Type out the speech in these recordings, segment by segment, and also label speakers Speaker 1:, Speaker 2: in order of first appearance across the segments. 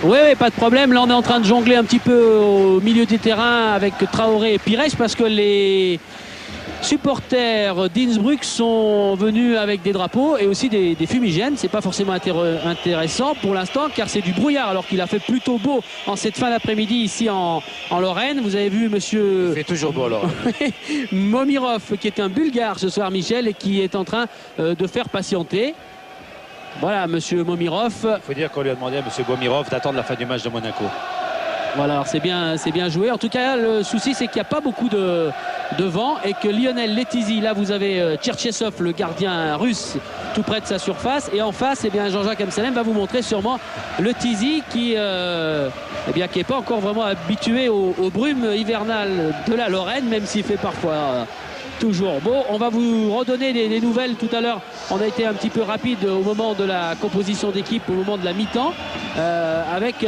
Speaker 1: Oui, pas de problème. Là, on est en train de jongler un petit peu au milieu du terrain avec Traoré et Pires parce que les supporters d'Innsbruck sont venus avec des drapeaux et aussi des fumigènes. C'est pas forcément intéressant pour l'instant car c'est du brouillard alors qu'il a fait plutôt beau en cette fin d'après-midi ici en Lorraine. Vous avez vu monsieur...
Speaker 2: Il fait toujours beau alors.
Speaker 1: Momirov qui est un Bulgare ce soir, Michel, et qui est en train de faire patienter. Voilà, monsieur Momirov.
Speaker 2: Il faut dire qu'on lui a demandé à monsieur Momirov d'attendre la fin du match de Monaco.
Speaker 1: Voilà, c'est bien joué. En tout cas, le souci, c'est qu'il n'y a pas beaucoup de vent et que Lionel Letizy, là, vous avez Tcherchesov, le gardien russe, tout près de sa surface. Et en face, eh bien, Jean-Jacques Amsalem va vous montrer sûrement Letizy qui n'est pas encore vraiment habitué aux brumes hivernales de la Lorraine, même s'il fait parfois... toujours beau. On va vous redonner des nouvelles tout à l'heure. On a été un petit peu rapide au moment de la composition d'équipe, au moment de la mi-temps. Avec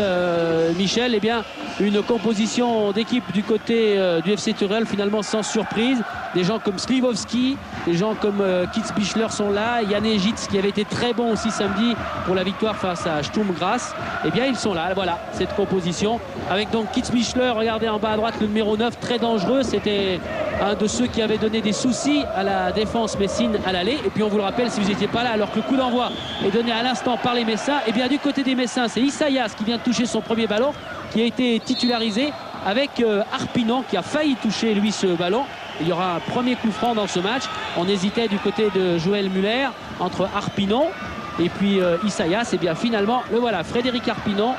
Speaker 1: Michel, eh bien, une composition d'équipe du côté du FC Turel, finalement sans surprise. Des gens comme Slivovski, des gens comme Kitzbichler sont là. Yann Ejitz qui avait été très bon aussi samedi pour la victoire face à Sturm Graz. Eh bien, ils sont là. Voilà, cette composition. Avec donc Kitzbichler, regardez en bas à droite, le numéro 9, très dangereux. C'était un de ceux qui avait donné des soucis à la défense messine à l'aller. Et puis on vous le rappelle, si vous n'étiez pas là, alors que le coup d'envoi est donné à l'instant par les Messins, et bien du côté des Messins, c'est Isaias qui vient de toucher son premier ballon, qui a été titularisé avec Arpinon qui a failli toucher lui ce ballon. Il y aura un premier coup franc dans ce match. On hésitait du côté de Joël Muller entre Arpinon et puis Isaias. Et bien finalement, le voilà, Frédéric Arpinon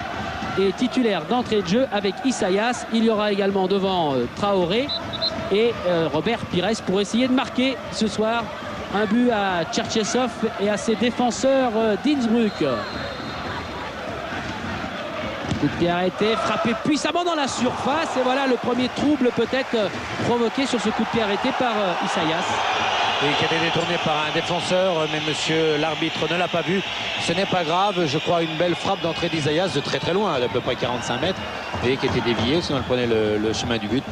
Speaker 1: est titulaire d'entrée de jeu avec Isaias. Il y aura également devant Traoré et Robert Pires pour essayer de marquer ce soir un but à Tcherchesov et à ses défenseurs d'Innsbruck. Coup de pied arrêté, frappé puissamment dans la surface et voilà le premier trouble peut-être provoqué sur ce coup de pied arrêté par Isaias.
Speaker 2: Et qui a été détourné par un défenseur, mais monsieur l'arbitre ne l'a pas vu. Ce n'est pas grave, je crois une belle frappe d'entrée d'Isaias de très très loin, d'à peu près 45 mètres, et qui était déviée, sinon elle prenait le chemin du but.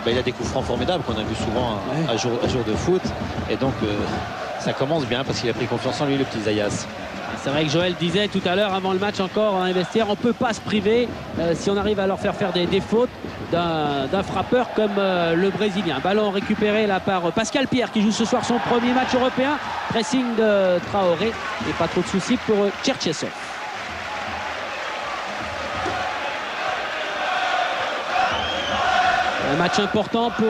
Speaker 2: Il a des coups francs formidables qu'on a vu souvent à jour de foot. Et donc ça commence bien parce qu'il a pris confiance en lui, le petit Isaias.
Speaker 1: C'est vrai que Joël disait tout à l'heure avant le match encore dans les vestiaires, on ne peut pas se priver si on arrive à leur faire des fautes d'un frappeur comme le Brésilien. Ballon récupéré là par Pascal Pierre qui joue ce soir son premier match européen. Pressing de Traoré et pas trop de soucis pour Tcherchesov. Un match important pour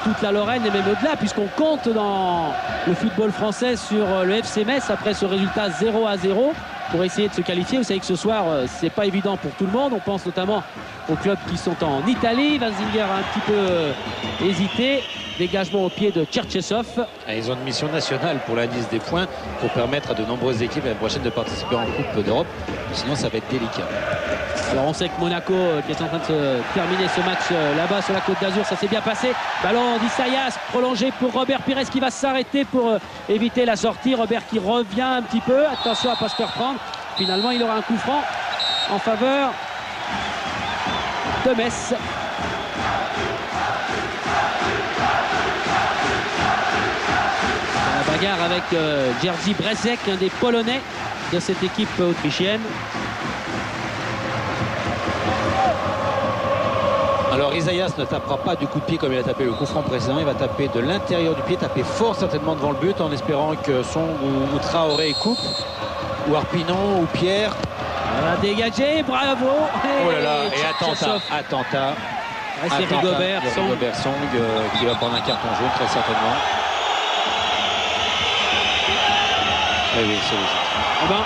Speaker 1: toute la Lorraine et même au-delà puisqu'on compte dans le football français sur le FC Metz après ce résultat 0-0 pour essayer de se qualifier. Vous savez que ce soir c'est pas évident pour tout le monde. On pense notamment aux clubs qui sont en Italie. Vanzinger a un petit peu hésité. Dégagement au pied de Tcherchesov.
Speaker 2: Ils ont une mission nationale pour l'indice des points pour permettre à de nombreuses équipes l'année prochaine de participer en Coupe d'Europe. Sinon ça va être délicat.
Speaker 1: Alors on sait que Monaco qui est en train de se terminer ce match là-bas sur la Côte d'Azur, ça s'est bien passé. Ballon d'Isaias prolongé pour Robert Pires qui va s'arrêter pour éviter la sortie. Robert qui revient un petit peu. Attention à ne pas se faire prendre. Finalement il aura un coup franc en faveur de Metz. La bagarre avec Jerzy Brezek, un des Polonais de cette équipe autrichienne.
Speaker 2: Alors Isaias ne tapera pas du coup de pied comme il a tapé le coup franc précédent. Il va taper de l'intérieur du pied, taper fort certainement devant le but en espérant que Song ou Traoré coupe, ou Arpinon ou Pierre.
Speaker 1: Voilà, dégagé, bravo.
Speaker 2: Oh là là, et attentat.
Speaker 1: C'est Rigobert
Speaker 2: Song qui va prendre un carton jaune très certainement. Eh oui, c'est logique.
Speaker 1: Ben,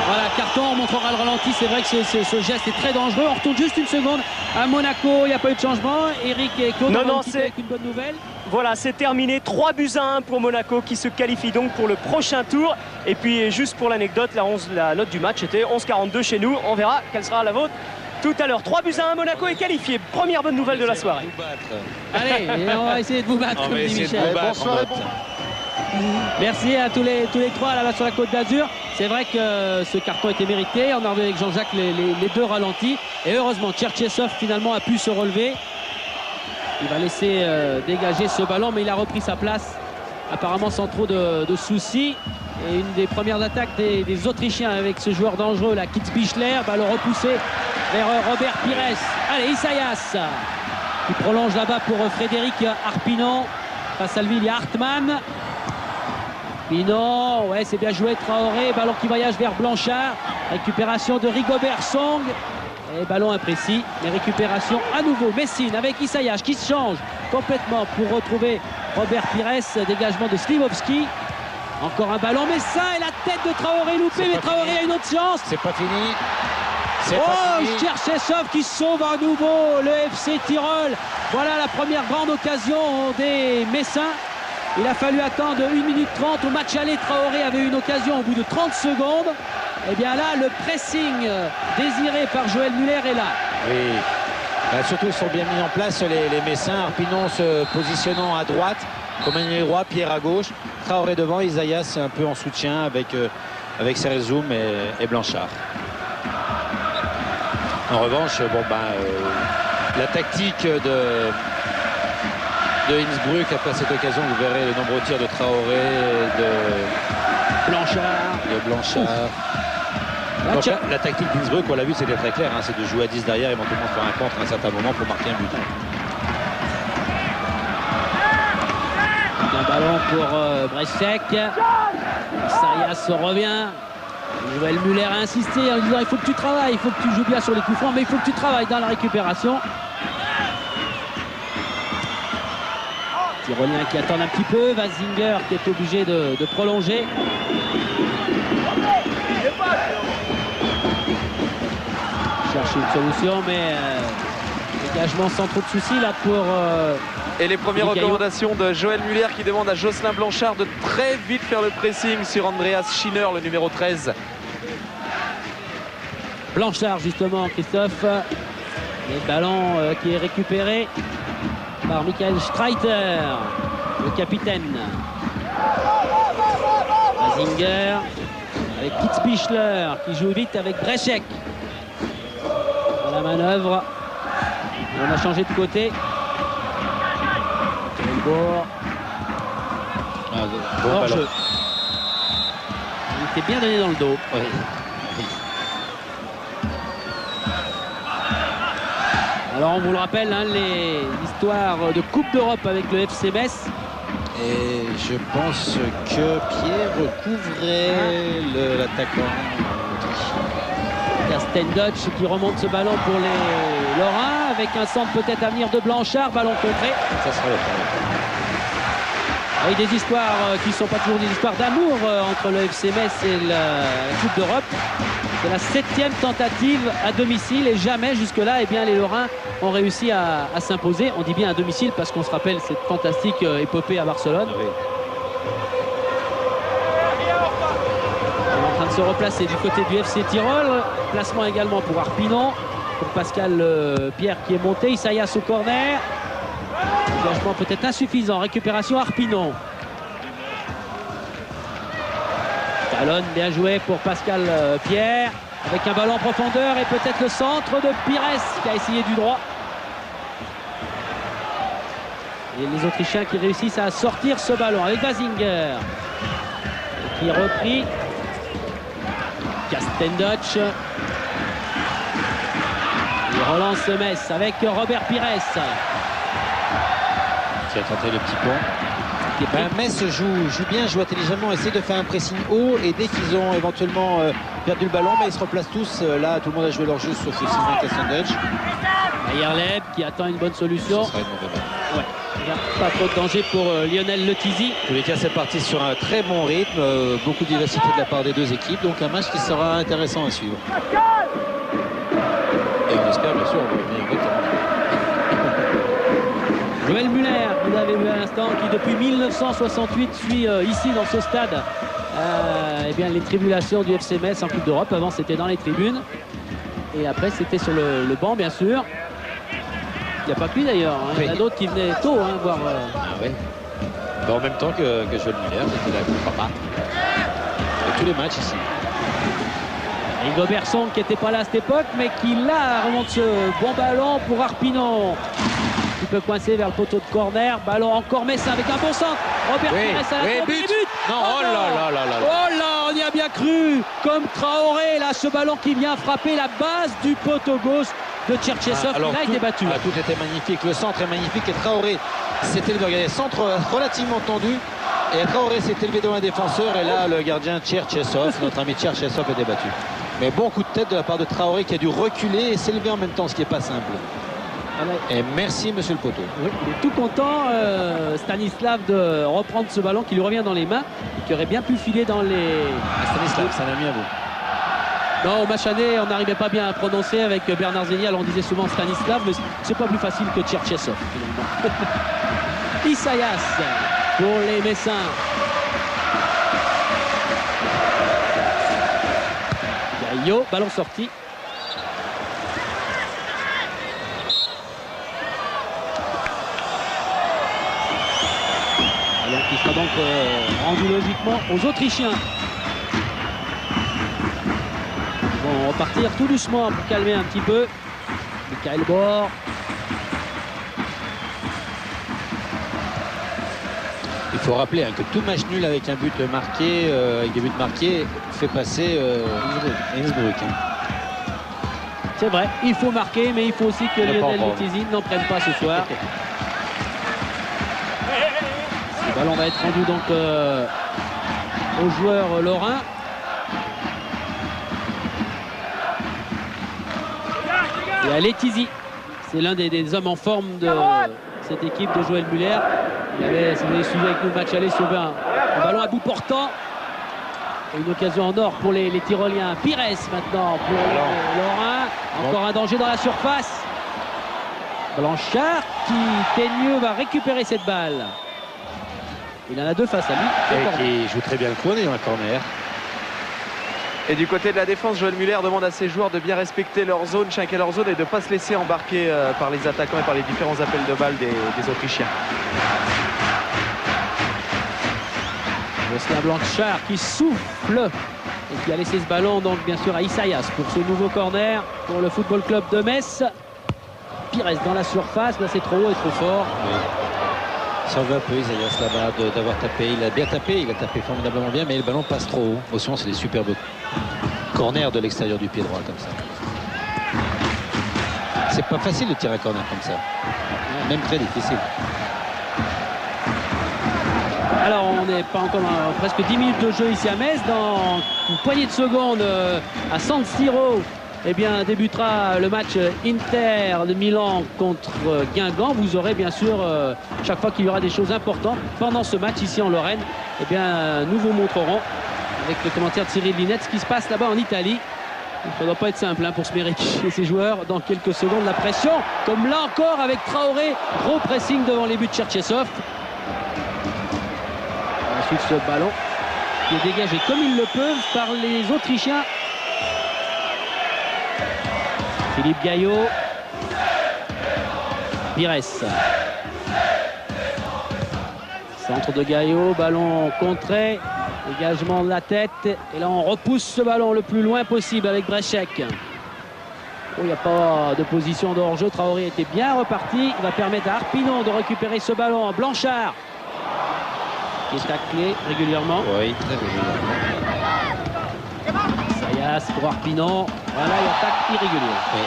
Speaker 1: voilà, carton, on montrera le ralenti. C'est vrai que ce geste est très dangereux. On retourne juste une seconde à Monaco. Il n'y a pas eu de changement. Eric et Claude,
Speaker 3: non, c'est
Speaker 1: avec une bonne nouvelle.
Speaker 3: Voilà, c'est terminé. 3-1 pour Monaco qui se qualifie donc pour le prochain tour. Et puis, juste pour l'anecdote, la note du match était 11-42 chez nous. On verra quelle sera la vôtre tout à l'heure. 3-1, Monaco est qualifié. Première bonne nouvelle de la soirée.
Speaker 1: Allez, on va essayer de vous battre, comme dit Michel.
Speaker 2: Bonsoir.
Speaker 1: Merci à tous les trois là-bas sur la Côte d'Azur. C'est vrai que ce carton était mérité. On a revu avec Jean-Jacques les deux ralentis. Et heureusement, Tcherchesov finalement a pu se relever. Il va laisser dégager ce ballon, mais il a repris sa place apparemment sans trop de soucis. Et une des premières attaques des Autrichiens avec ce joueur dangereux, la Kitzbichler, ballon repoussé vers Robert Pires. Allez, Isaias qui prolonge là-bas pour Frédéric Arpinon. Face à lui, il y a Hartmann. Pinon, ouais, c'est bien joué. Traoré, ballon qui voyage vers Blanchard. Récupération de Rigobert Song. Et ballon imprécis, mais récupération à nouveau. Messine avec Isaias qui se change complètement pour retrouver Robert Pires. Dégagement de Slivovski. Encore un ballon, mais ça et la tête de Traoré loupée, mais Traoré a une autre chance.
Speaker 2: C'est pas fini.
Speaker 1: Oh, Cherchesov qui sauve à nouveau le FC Tyrol. Voilà la première grande occasion des Messins. Il a fallu attendre 1 minute 30. Au match aller, Traoré avait une occasion au bout de 30 secondes. Et bien là, le pressing désiré par Joël Muller est là.
Speaker 2: Oui. Surtout, ils sont bien mis en place, les Messins. Arpinon se positionnant à droite, comme un droit, Pierre à gauche. Traoré devant, Isaias un peu en soutien avec Cerezoum et Blanchard. En revanche, la tactique de Innsbruck après cette occasion, vous verrez le nombre de tirs de Traoré, de Blanchard. Donc, la tactique d'Innsbruck, on l'a vu, c'était très clair, hein, c'est de jouer à 10 derrière, éventuellement faire un contre à un certain moment pour marquer un but.
Speaker 1: Un ballon pour Brechek. Isaias revient. Joël Muller a insisté en disant il faut que tu travailles, il faut que tu joues bien sur les coups francs, mais il faut que tu travailles dans la récupération. Tyrolien qui attend un petit peu, Vasinger qui est obligé de prolonger. Cherche une solution, mais dégagement sans trop de soucis là pour...
Speaker 4: Et les premières recommandations de Joël Muller qui demande à Jocelyn Blanchard de très vite faire le pressing sur Andreas Schinner, le numéro 13.
Speaker 1: Blanchard justement, Christophe. Le ballon qui est récupéré par Michael Streiter, le capitaine. Basinger avec Kitzbichler qui joue vite avec Brechek. Dans la manœuvre. On a changé de côté.
Speaker 2: Bon
Speaker 1: jeu. Il était bien donné dans le dos.
Speaker 2: Oui.
Speaker 1: Alors on vous le rappelle, hein, l'histoire de Coupe d'Europe avec le FC Metz.
Speaker 2: Et je pense que Pierre recouvrait l'attaquant.
Speaker 1: Carsten Dutch qui remonte ce ballon pour les Lorrains avec un centre peut-être à venir de Blanchard, ballon contré.
Speaker 2: Ça sera le premier.
Speaker 1: Avec des histoires qui ne sont pas toujours des histoires d'amour entre le FC Metz et la Coupe d'Europe. C'est la 7e tentative à domicile et jamais jusque-là eh bien, les Lorrains ont réussi à s'imposer. On dit bien à domicile parce qu'on se rappelle cette fantastique épopée à Barcelone.
Speaker 2: Oui.
Speaker 1: On est en train de se replacer du côté du FC Tyrol. Placement également pour Arpinon, pour Pascal Pierre qui est monté. Isaias au corner. Engagement peut-être insuffisant. Récupération Arpinon. Talon bien joué pour Pascal Pierre. Avec un ballon en profondeur et peut-être le centre de Pires qui a essayé du droit. Et les Autrichiens qui réussissent à sortir ce ballon avec Vasinger. Qui est repris. Carsten Dutch. Il relance Metz avec Robert Pires.
Speaker 2: Qui a tenté le petit pont. Metz joue bien, joue intelligemment, essaie de faire un pressing haut et dès qu'ils ont éventuellement perdu le ballon, ils se replacent tous. Là, tout le monde a joué leur jeu sauf Sylvain Carsten-Dutch.
Speaker 1: Ayerleb qui attend une bonne solution.
Speaker 2: Ce sera une mauvaise balle.
Speaker 1: Ouais. Pas trop de danger pour Lionel Letizy.
Speaker 2: En tous les cas, c'est parti sur un très bon rythme, beaucoup de diversité de la part des deux équipes, donc un match qui sera intéressant à suivre. Et on espère bien sûr revenir vite.
Speaker 1: Joël Muller, vous avez vu à l'instant, qui depuis 1968 suit ici dans ce stade eh bien, les tribulations du FC Metz en Coupe d'Europe. Avant c'était dans les tribunes et après c'était sur le banc bien sûr. Il n'y a pas plu d'ailleurs, hein. Il y en a d'autres qui venaient tôt voir.
Speaker 2: Ah oui. En même temps que Joël Muller, c'était là avec le papa. Et tous les matchs ici.
Speaker 1: Rigobert Song qui n'était pas là à cette époque mais qui là remonte ce bon ballon pour Arpinon. petit peu coincé vers le poteau de corner. Ballon encore Messin avec un bon centre. Robert Pires à la tombe, but.
Speaker 2: Non, oh là là.
Speaker 1: Oh là, on y a bien cru. Comme Traoré, là, ce ballon qui vient frapper la base du poteau gauche de Tcherchessov. Là, il est débattu.
Speaker 2: Tout était magnifique. Le centre est magnifique et Traoré s'est élevé. Regardez, centre relativement tendu. Et Traoré s'est élevé devant un défenseur. Et là, le gardien Tcherchessov, notre ami Tcherchessov, est débattu. Mais bon coup de tête de la part de Traoré qui a dû reculer et s'élever en même temps, ce qui n'est pas simple. Et merci monsieur le poteau.
Speaker 1: Oui, il est tout content Stanislav de reprendre ce ballon qui lui revient dans les mains, qui aurait bien pu filer dans les...
Speaker 2: Stanislav, c'est un ami à vous.
Speaker 1: Non, au match année, on n'arrivait pas bien à prononcer avec Bernard Zénial, on disait souvent Stanislav, mais c'est pas plus facile que Tcherchessov finalement. Isaias pour les Messins. Gaillot, ballon sorti. Ballon qui sera donc rendu logiquement aux Autrichiens. Ils vont repartir tout doucement pour calmer un petit peu. Michael Bor.
Speaker 2: Il faut rappeler que tout match nul avec un but marqué, avec des buts marqués, fait passer Innsbruck.
Speaker 1: C'est vrai, il faut marquer, mais il faut aussi que Lionel Letizia n'en prenne pas ce soir. Le ballon va être rendu donc aux joueurs lorrains. Et à Letizia, c'est l'un des hommes en forme de cette équipe de Joël Muller. Il avait, si vous avez suivi avec nous le match aller, sauvé un ballon à bout portant. Et une occasion en or pour les Tyroliens. Pires maintenant pour les Lorrains. Encore un danger dans la surface. Blanchard qui, teigneux, va récupérer cette balle. Il en a deux face à lui.
Speaker 2: Et qui joue très bien le coup en ayant un corner.
Speaker 4: Et du côté de la défense, Joël Muller demande à ses joueurs de bien respecter leur zone, chacun leur zone, et de ne pas se laisser embarquer par les attaquants et par les différents appels de balles des Autrichiens.
Speaker 1: Jocelyn Blanchard qui souffle et qui a laissé ce ballon donc bien sûr à Isaias pour ce nouveau corner pour le Football Club de Metz. Pires dans la surface, là c'est trop haut et trop fort.
Speaker 2: Oui. Ça va un peu Isaias là-bas d'avoir tapé. Il a bien tapé, il a tapé formidablement bien, mais le ballon passe trop haut. Au c'est des superbes corners de l'extérieur du pied droit comme ça. C'est pas facile de tirer un corner comme ça. Même très difficile.
Speaker 1: Alors on n'est pas encore presque 10 minutes de jeu ici à Metz. Dans une poignée de secondes à San Siro, eh bien, débutera le match Inter de Milan contre Guingamp. Vous aurez bien sûr, chaque fois qu'il y aura des choses importantes pendant ce match ici en Lorraine, eh bien, nous vous montrerons avec le commentaire de Cyril Linette ce qui se passe là-bas en Italie. Ça ne doit pas être simple pour se mériter ces joueurs dans quelques secondes. La pression, comme là encore avec Traoré, gros pressing devant les buts de Tcherchessov. Ensuite ce ballon qui est dégagé comme ils le peuvent par les Autrichiens. Philippe Gaillot. Pires. Centre de Gaillot, ballon contré. Dégagement de la tête. Et là on repousse ce ballon le plus loin possible avec Brechek. Oh, il n'y a pas de position de hors-jeu. Traoré était bien reparti. Il va permettre à Arpinon de récupérer ce ballon. Blanchard qui est taclé régulièrement.
Speaker 2: Oui, très régulièrement.
Speaker 1: Sayas pour Arpinon. Voilà, il attaque irrégulière.
Speaker 2: Oui.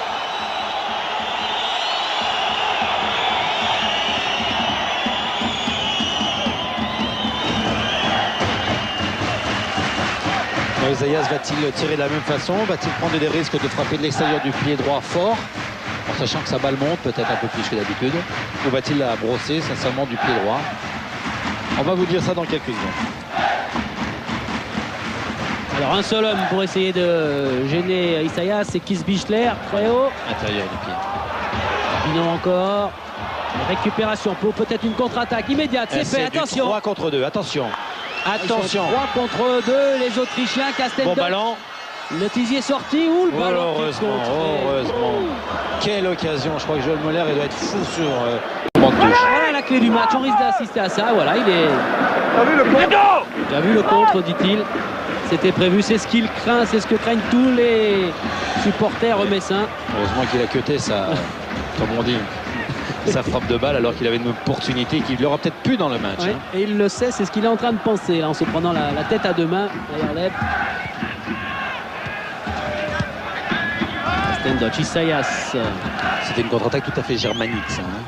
Speaker 2: Isaias va-t-il tirer de la même façon? Va-t-il prendre des risques de frapper de l'extérieur du pied droit fort, en sachant que sa balle monte peut-être un peu plus que d'habitude? Ou va-t-il la brosser sincèrement du pied droit? On va vous dire ça dans quelques secondes.
Speaker 1: Alors un seul homme pour essayer de gêner Isaias, c'est Kisbichler, très haut.
Speaker 2: Intérieur du pied.
Speaker 1: Arpinon encore. Récupération pour peut-être une contre-attaque immédiate. C'est fait, attention.
Speaker 2: 3 contre 2, attention. Attention.
Speaker 1: 3 contre 2, les Autrichiens. Casteldo.
Speaker 2: Bon ballon.
Speaker 1: Letizia est sorti. Où le ballon?
Speaker 2: Heureusement. Quelle occasion. Je crois que Joël Muller il doit être fou sur le banc de touche.
Speaker 1: Voilà la clé du match. On risque d'assister à ça. Voilà, il est.
Speaker 4: T'as vu le contre?
Speaker 1: Il a vu le contre, dit-il. C'était prévu. C'est ce qu'il craint. C'est ce que craignent tous les supporters messins.
Speaker 2: Heureusement qu'il a cuté ça, comme on dit. sa frappe de balle alors qu'il avait une opportunité qu'il aura peut-être pu dans le match.
Speaker 1: Ouais, et il le sait, c'est ce qu'il est en train de penser là, en se prenant la tête à deux mains. Mayerleb. Stendotch, Isaias.
Speaker 2: C'était une contre-attaque tout à fait germanique, ça. Hein.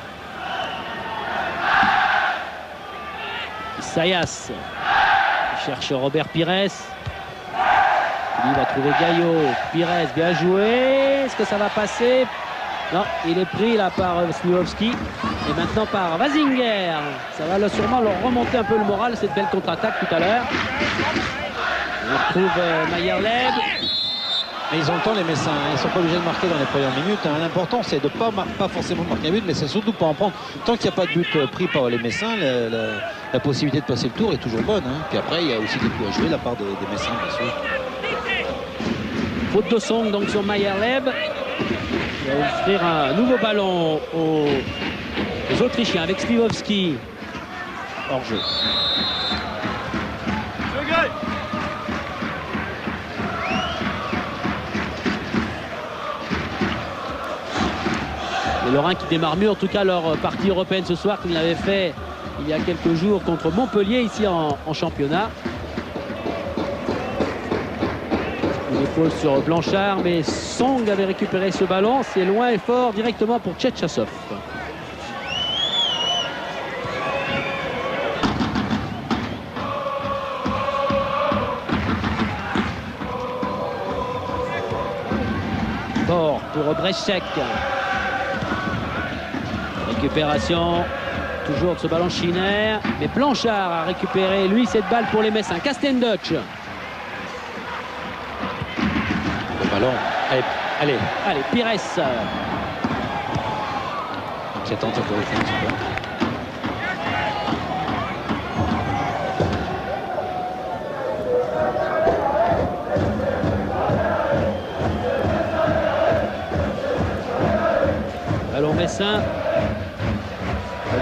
Speaker 1: Isaias. Il cherche Robert Pires. Il va trouver Gaillot. Pires, bien joué. Est-ce que ça va passer? Non, il est pris là par Sliwowski. Et maintenant par Wazinger. Ça va sûrement leur remonter un peu le moral, cette belle contre-attaque tout à l'heure. On retrouve Mayerleb.
Speaker 2: Mais ils ont le temps, les Messins. Ils ne sont pas obligés de marquer dans les premières minutes. Hein. L'important, c'est de ne pas forcément marquer un but, mais c'est surtout pas en prendre. Tant qu'il n'y a pas de but pris par les Messins, la possibilité de passer le tour est toujours bonne. Hein. Puis après, il y a aussi des coups à jouer de la part des Messins, bien sûr.
Speaker 1: Faute de Song donc sur Mayerleb. Il va offrir un nouveau ballon aux Autrichiens avec Sliwowski. Hors jeu. Les Lorrains qui démarrent mieux en tout cas leur partie européenne ce soir qu'ils l'avaient fait il y a quelques jours contre Montpellier ici en championnat. Une épaule sur Blanchard, mais Song avait récupéré ce ballon. C'est loin et fort directement pour Tchetchassov. Fort pour Brechek. Récupération toujours de ce ballon Schinner, mais Blanchard a récupéré lui cette balle pour les Messins. Castendutch.
Speaker 2: Le ballon. Allez.
Speaker 1: Pires.
Speaker 2: Inquiétante encore une fois.
Speaker 1: Ballon Messin.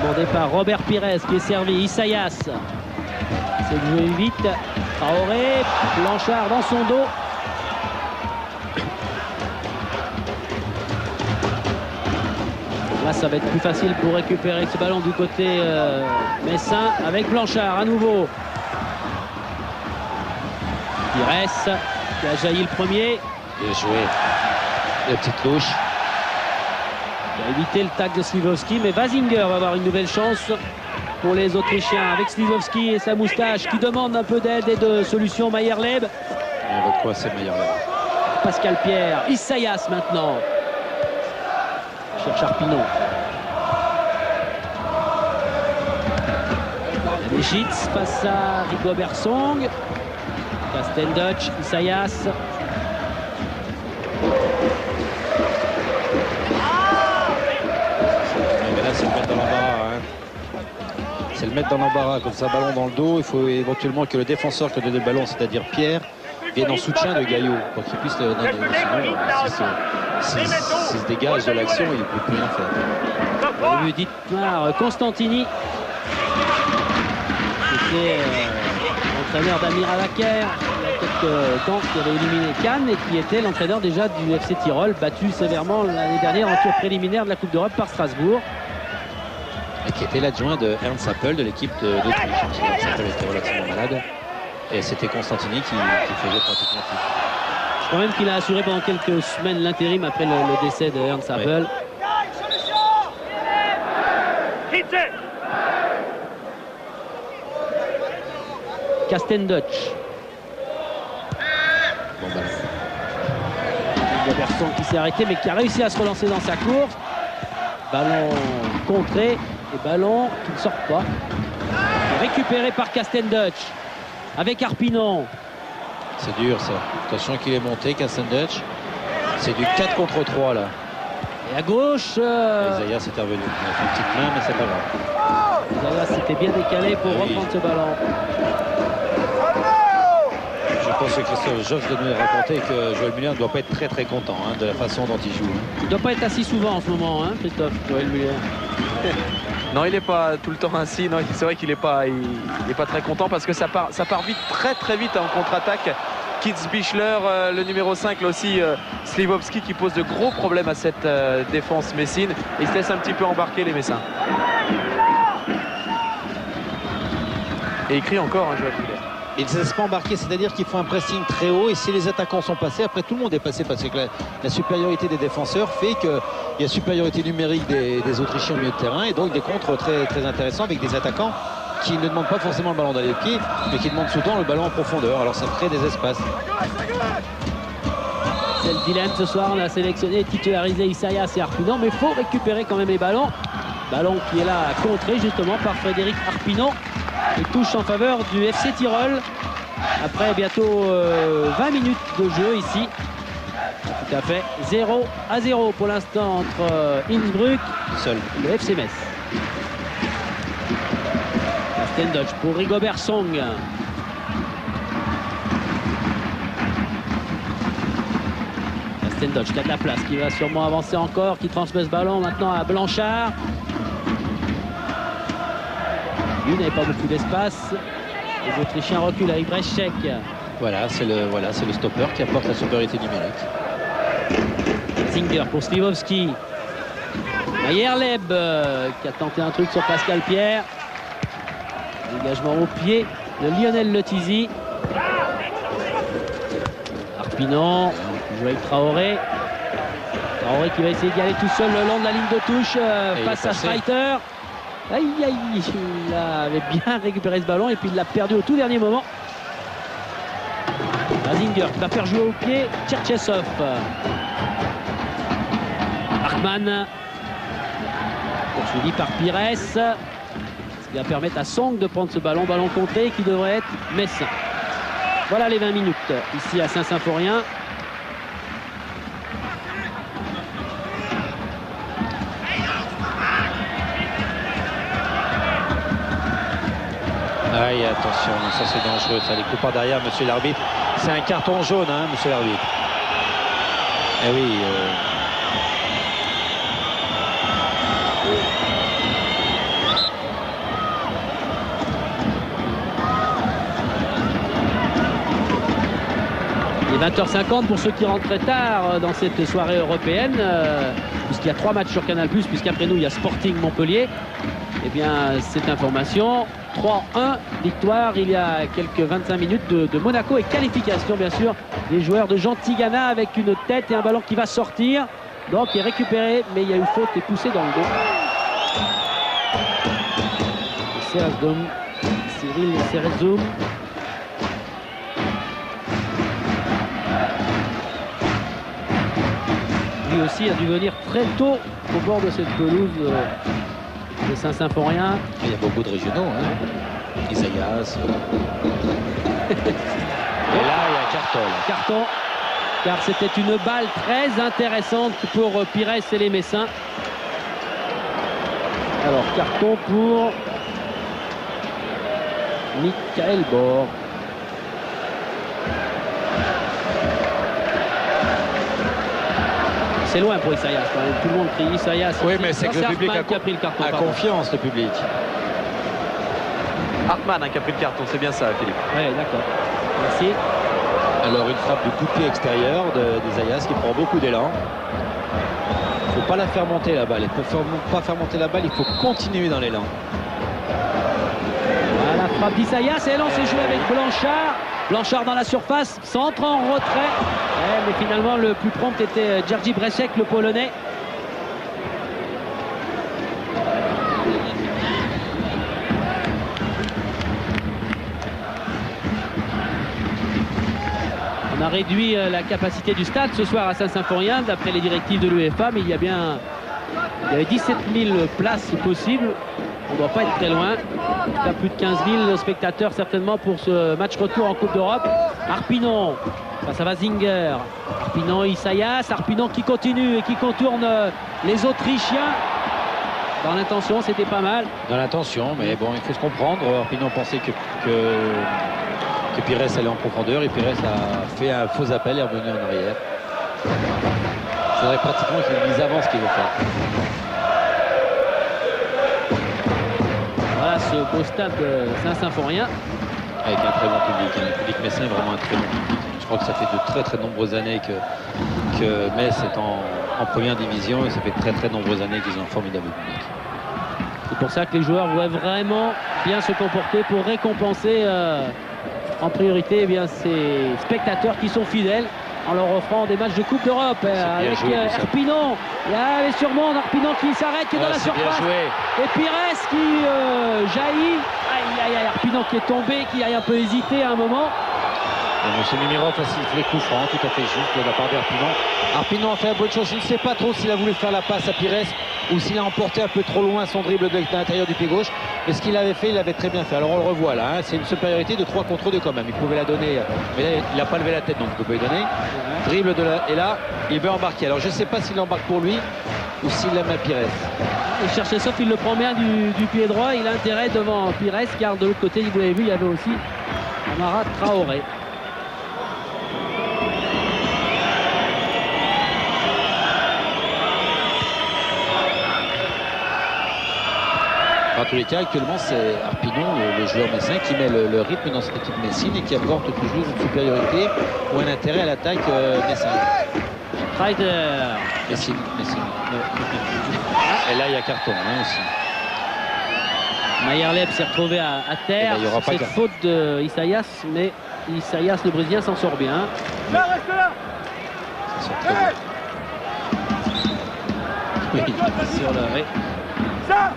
Speaker 1: Demandé par Robert Pires qui est servi. Isaias. C'est joué vite. Traoré. Blanchard dans son dos. Là, ça va être plus facile pour récupérer ce ballon du côté Messin avec Blanchard à nouveau. Pires qui a jailli le premier.
Speaker 2: Bien joué. La petite louche.
Speaker 1: Il a évité le tac de Sliwowski, mais Wazinger va avoir une nouvelle chance pour les Autrichiens avec Sliwowski et sa moustache qui demande un peu d'aide et de solution. Mayerleb.
Speaker 2: Et votre quoi, c'est Mayerleb.
Speaker 1: Pascal Pierre. Isaias maintenant. Cherche Arpinon. Lechitz face à Rigobert Song. Castendutch, Isaias.
Speaker 2: Mais là, c'est le mettre dans l'embarras. Hein. C'est le mettre dans l'embarras. Comme ça, ballon dans le dos. Il faut éventuellement que le défenseur qui a donné le ballon, c'est-à-dire Pierre, vienne en soutien de Gaillot pour qu'il puisse le donner. S'il se dégage de l'action, il ne peut plus rien faire.
Speaker 1: On a vu Dietmar Constantini, qui était l'entraîneur d'Amir Alaker il y a quelques temps, qui avait éliminé Cannes et qui était l'entraîneur déjà du FC Tyrol, battu sévèrement l'année dernière en tour préliminaire de la Coupe d'Europe par Strasbourg.
Speaker 2: Et qui était l'adjoint de Ernst Happel de l'équipe d'Autriche. Ernst Happel était relativement malade. Et c'était Constantini qui faisait pratiquement tout.
Speaker 1: Je crois même qu'il a assuré pendant quelques semaines l'intérim après le décès de Ernst Happel. Castendutch.
Speaker 2: Bon ballon.
Speaker 1: Robertson qui s'est arrêté mais qui a réussi à se relancer dans sa course. Ballon contré et ballon qui ne sort pas. Récupéré par Castendutch avec Arpinon.
Speaker 2: C'est dur ça. Attention qu'il est monté, Castendutch. C'est du 4 contre 3 là.
Speaker 1: Et à gauche.
Speaker 2: Isaias est intervenu. Il a fait une petite main mais c'est pas grave.
Speaker 1: Isaias s'était bien décalé pour reprendre ce ballon.
Speaker 2: Je pense que Christophe Joffre de nous raconter que Joël Muller ne doit pas être très content de la façon dont il joue.
Speaker 1: Il ne doit pas être assis souvent en ce moment, hein, Christophe, Joël Muller.
Speaker 4: Non, il n'est pas tout le temps ainsi. Non, c'est vrai qu'il n'est pas très content parce que ça part vite, très vite en contre-attaque. Kitzbichler, le numéro 5, là aussi Slivovski qui pose de gros problèmes à cette défense messine. Ils se laissent un petit peu embarquer les Messins. Et il crie encore, Joël Muller.
Speaker 2: Ils ne se laissent pas embarquer, c'est-à-dire qu'il faut un pressing très haut et si les attaquants sont passés, après tout le monde est passé parce que la supériorité des défenseurs fait qu'il y a supériorité numérique des Autrichiens au milieu de terrain et donc des contres très, très intéressants avec des attaquants qui ne demandent pas forcément le ballon dans les pieds mais qui demandent souvent le ballon en profondeur. Alors ça crée des espaces.
Speaker 1: C'est le dilemme ce soir, on a sélectionné, titularisé Isaias et Arpinon, mais il faut récupérer quand même les ballons. Ballon qui est là contré justement par Frédéric Arpinon. Et touche en faveur du FC Tyrol après bientôt 20 minutes de jeu ici. Tout à fait 0-0 pour l'instant entre Innsbruck et le FC Metz. Stendotch pour Rigobert Song. Stendotch qui a de la place, qui va sûrement avancer encore, qui transmet ce ballon maintenant à Blanchard. Il n'avait pas beaucoup d'espace. Les Autrichiens reculent avec Breschek.
Speaker 2: Voilà, c'est le stopper qui apporte la supériorité numérique.
Speaker 1: Zinger pour Slivovski. Mayerleb qui a tenté un truc sur Pascal Pierre. Dégagement au pied de Lionel Letizy. Arpinon joue avec Traoré. Traoré qui va essayer d'y aller tout seul le long de la ligne de touche face à Schreiter. Aïe aïe, il avait bien récupéré ce ballon et puis il l'a perdu au tout dernier moment. Zinger qui va faire jouer au pied Tcherchesov. Hartmann poursuivi par Pires. Ce qui va permettre à Song de prendre ce ballon contré qui devrait être Messin. Voilà les 20 minutes ici à Saint-Symphorien.
Speaker 2: Aïe, attention, ça c'est dangereux, ça les coupe par derrière, monsieur l'arbitre. C'est un carton jaune, hein, monsieur l'arbitre. Eh oui.
Speaker 1: Il est 20h50 pour ceux qui rentrent très tard dans cette soirée européenne, puisqu'il y a 3 matchs sur Canal+, puisqu'après nous il y a Sporting Montpellier. Eh bien, cette information, 3-1, victoire il y a quelques 25 minutes de Monaco et qualification bien sûr des joueurs de Jean Tigana avec une tête et un ballon qui va sortir. Donc il est récupéré, mais il y a eu faute et poussé dans le dos. Cyril Serzoum. Lui aussi a dû venir très tôt au bord de cette pelouse de Saint-Symphorien.
Speaker 2: Il y a beaucoup de régionaux, hein. Isaias. Et là, il y a carton.
Speaker 1: Carton, car c'était une balle très intéressante pour Pires et les Messins. Alors, carton pour Michael Bor. C'est loin pour Isaias quand même. Tout le monde crie Isaias.
Speaker 2: Oui, mais c'est que le public
Speaker 1: qui a pris le carton.
Speaker 2: A confiance, le public.
Speaker 4: Hartmann qui a pris le carton, c'est bien ça, Philippe.
Speaker 1: Oui, d'accord. Merci.
Speaker 2: Alors une frappe de coup de pied extérieur d'Isaias qui prend beaucoup d'élan. Il ne faut pas la faire monter la balle. Il ne faut pas faire monter la balle, il faut continuer dans l'élan.
Speaker 1: Voilà, la frappe d'Isaias et là on s'est joué avec Blanchard. Blanchard dans la surface, centre en retrait. Ouais, mais finalement le plus prompt était Jerzy Breschek, le Polonais. On a réduit la capacité du stade ce soir à Saint-Symphorien d'après les directives de l'UEFA, mais il y avait 17 000 places possibles. On ne doit pas être très loin. En tout cas, plus de 15 000 spectateurs certainement pour ce match retour en Coupe d'Europe. Arpinon, ça va Zinger. Arpinon, Isaias. Arpinon qui continue et qui contourne les Autrichiens. Dans l'intention, c'était pas mal.
Speaker 2: Dans l'intention, mais bon, il faut se comprendre. Arpinon pensait que Pires allait en profondeur et Pires a fait un faux appel et est revenu en arrière. Il faudrait pratiquement qu'il dise avant ce qu'il veut faire.
Speaker 1: Voilà ce beau stade Saint-Symphorien.
Speaker 2: Avec un très bon public. Le public messin est vraiment un très bon public. Je crois que ça fait de très nombreuses années que Metz est en première division et ça fait très nombreuses années qu'ils ont un formidable public.
Speaker 1: C'est pour ça que les joueurs doivent vraiment bien se comporter pour récompenser en priorité ces spectateurs qui sont fidèles en leur offrant des matchs de Coupe d'Europe avec Arpinon. Il y a les surmondes, Arpinon qui s'arrête, qui est dans la surface. Et Pires qui jaillit. Aïe, Arpinon qui est tombé, qui a un peu hésité à un moment.
Speaker 2: Monsieur Nemiroff a sifflé coup franc, tout à fait juste de la part d'Arpinon. Arpinon a fait la bonne chose. Je ne sais pas trop s'il a voulu faire la passe à Pires ou s'il a emporté un peu trop loin son dribble de l'intérieur du pied gauche. Mais ce qu'il avait fait, il avait très bien fait. Alors on le revoit là, hein. C'est une supériorité de 3 contre 2 quand même. Il pouvait la donner, mais là il n'a pas levé la tête, donc il ne peut pas lui donner. Dribble et là, il veut embarquer. Alors je ne sais pas s'il embarque pour lui ou s'il la met à Pires.
Speaker 1: Il cherchait sauf il le prend bien du pied droit. Il a intérêt devant Pires, car de l'autre côté, vous l'avez vu, il y avait aussi Amara Traoré.
Speaker 2: En tous les cas, actuellement, c'est Arpinon, le joueur messin, qui met le rythme dans cette équipe messine et qui apporte toujours une supériorité ou un intérêt à l'attaque messin.
Speaker 1: Ryder.
Speaker 2: Messine. Et là, il y a carton aussi.
Speaker 1: Mayerleb s'est retrouvé à terre.
Speaker 2: Il y aura pas
Speaker 1: cette faute de Isaias, mais Isaias, le Brésilien, s'en sort bien.
Speaker 3: Là, reste là.
Speaker 2: Ça sort très bien. Oui,
Speaker 1: Sur le ré.
Speaker 3: Ça.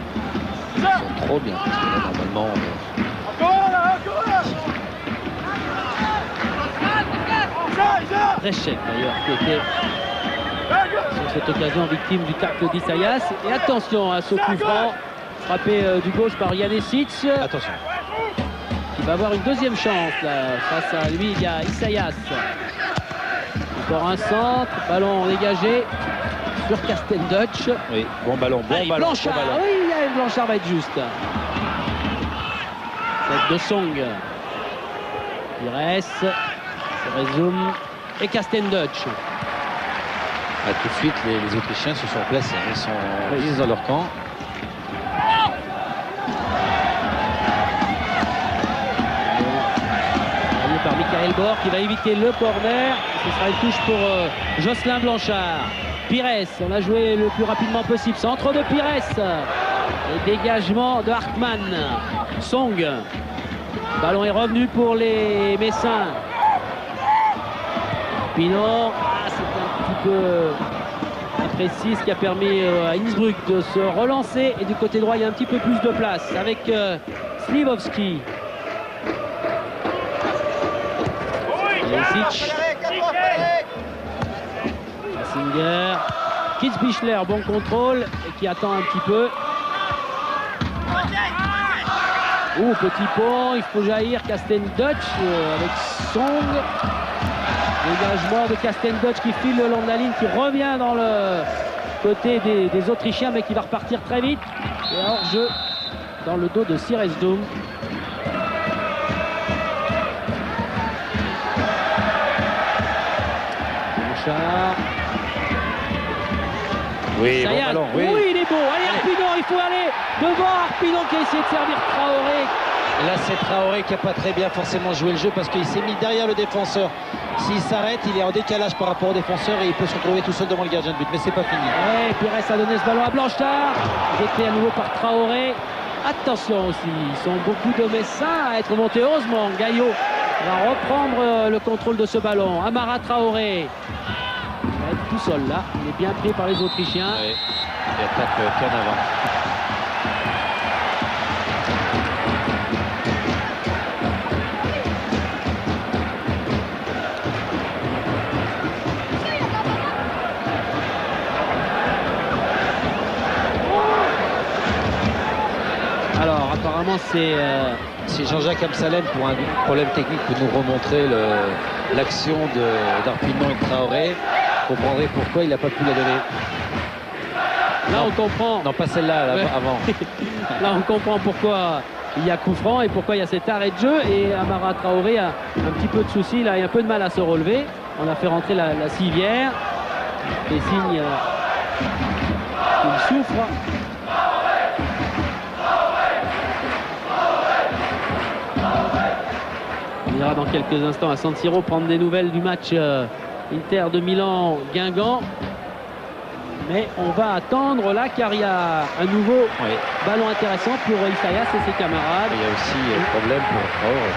Speaker 2: ça sort trop bien. Parce que là, normalement,
Speaker 3: Encore là.
Speaker 1: Très chèque d'ailleurs, qui était sur cette occasion victime du tacle d'Isaias. Et attention à ce coup franc frappé du gauche par Janesic.
Speaker 2: attention.
Speaker 1: Qui va avoir une deuxième chance là. Face à lui, il y a Isaias. Encore un centre, ballon dégagé sur Casten Dutch.
Speaker 2: Oui, bon ballon,
Speaker 1: Blanchard,
Speaker 2: bon ballon.
Speaker 1: oui, Blanchard va être juste. Tête de Song. Pires, Rézoum et Casten Dutch.
Speaker 2: Tout de suite, les Autrichiens se sont placés. Ils sont pris dans leur camp.
Speaker 1: Par Michael Bor qui va éviter le corner. Ce sera une touche pour Jocelyn Blanchard. Pires, on a joué le plus rapidement possible. Centre de Pires. Et dégagement de Hartmann. Song. Ballon est revenu pour les Messins. Pinon, c'est un petit peu imprécis, ce qui a permis à Innsbruck de se relancer. Et du côté droit, il y a un petit peu plus de place avec Slivovski. Janesic. Singer. Kitzbichler, bon contrôle et qui attend un petit peu. Petit pont, il faut jaillir Casten Dutch avec Song. Dégagement de Casten Dutch qui file le long de la ligne, qui revient dans le côté des Autrichiens, mais qui va repartir très vite. Et hors-jeu dans le dos de Siresdoum. Blanchard.
Speaker 2: Oui, bon ballon, oui.
Speaker 1: Il est beau. Allez, Arpinon, il faut aller devant Arpinon qui a essayé de servir Traoré.
Speaker 2: Là, c'est Traoré qui n'a pas très bien forcément joué le jeu parce qu'il s'est mis derrière le défenseur. S'il s'arrête, il est en décalage par rapport au défenseur et il peut se retrouver tout seul devant le gardien de but. Mais c'est pas fini.
Speaker 1: Ouais, Pires a donné ce ballon à Blanchard. Jeté à nouveau par Traoré. Attention aussi, ils sont beaucoup de Messins à être montés. Heureusement, Gaillot va reprendre le contrôle de ce ballon. Amara Traoré. Il va être tout seul là. Il est bien pris par les Autrichiens.
Speaker 2: Ouais. Il attaque bien avant.
Speaker 1: Alors apparemment
Speaker 2: Si Jean-Jacques Amsalem, pour un problème technique, peut nous remontrer l'action d'Arpinon et de Traoré, vous comprendrez pourquoi il n'a pas pu la donner.
Speaker 1: Là on comprend.
Speaker 2: Non, pas celle-là,
Speaker 1: Ouais.
Speaker 2: avant.
Speaker 1: Là on comprend pourquoi il y a coup franc et pourquoi il y a cet arrêt de jeu. Et Amara Traoré a un petit peu de soucis, là, il a un peu de mal à se relever. On a fait rentrer la civière. Des signes qu'il souffre. ira dans quelques instants à San Siro prendre des nouvelles du match Inter de Milan-Guingamp. Mais on va attendre là car il y a un nouveau ballon intéressant pour Isaias et ses camarades.
Speaker 2: Il y a aussi un problème pour Traoré.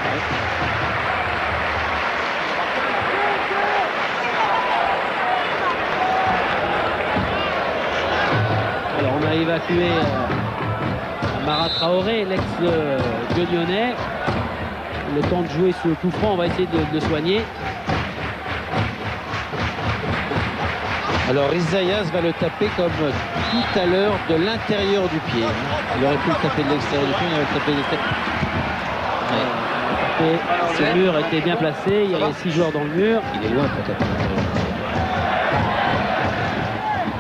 Speaker 1: Alors on a évacué Amara Traoré, l'ex-Lyonnais. Le temps de jouer ce coup franc, on va essayer de le soigner.
Speaker 2: Alors Isaias va le taper comme tout à l'heure de l'intérieur du pied. Il aurait pu le taper de l'extérieur du pied, il aurait taper de l'extérieur.
Speaker 1: Ce mur était bien placé, il y avait 6 joueurs dans le mur.
Speaker 2: Il est loin peut-être.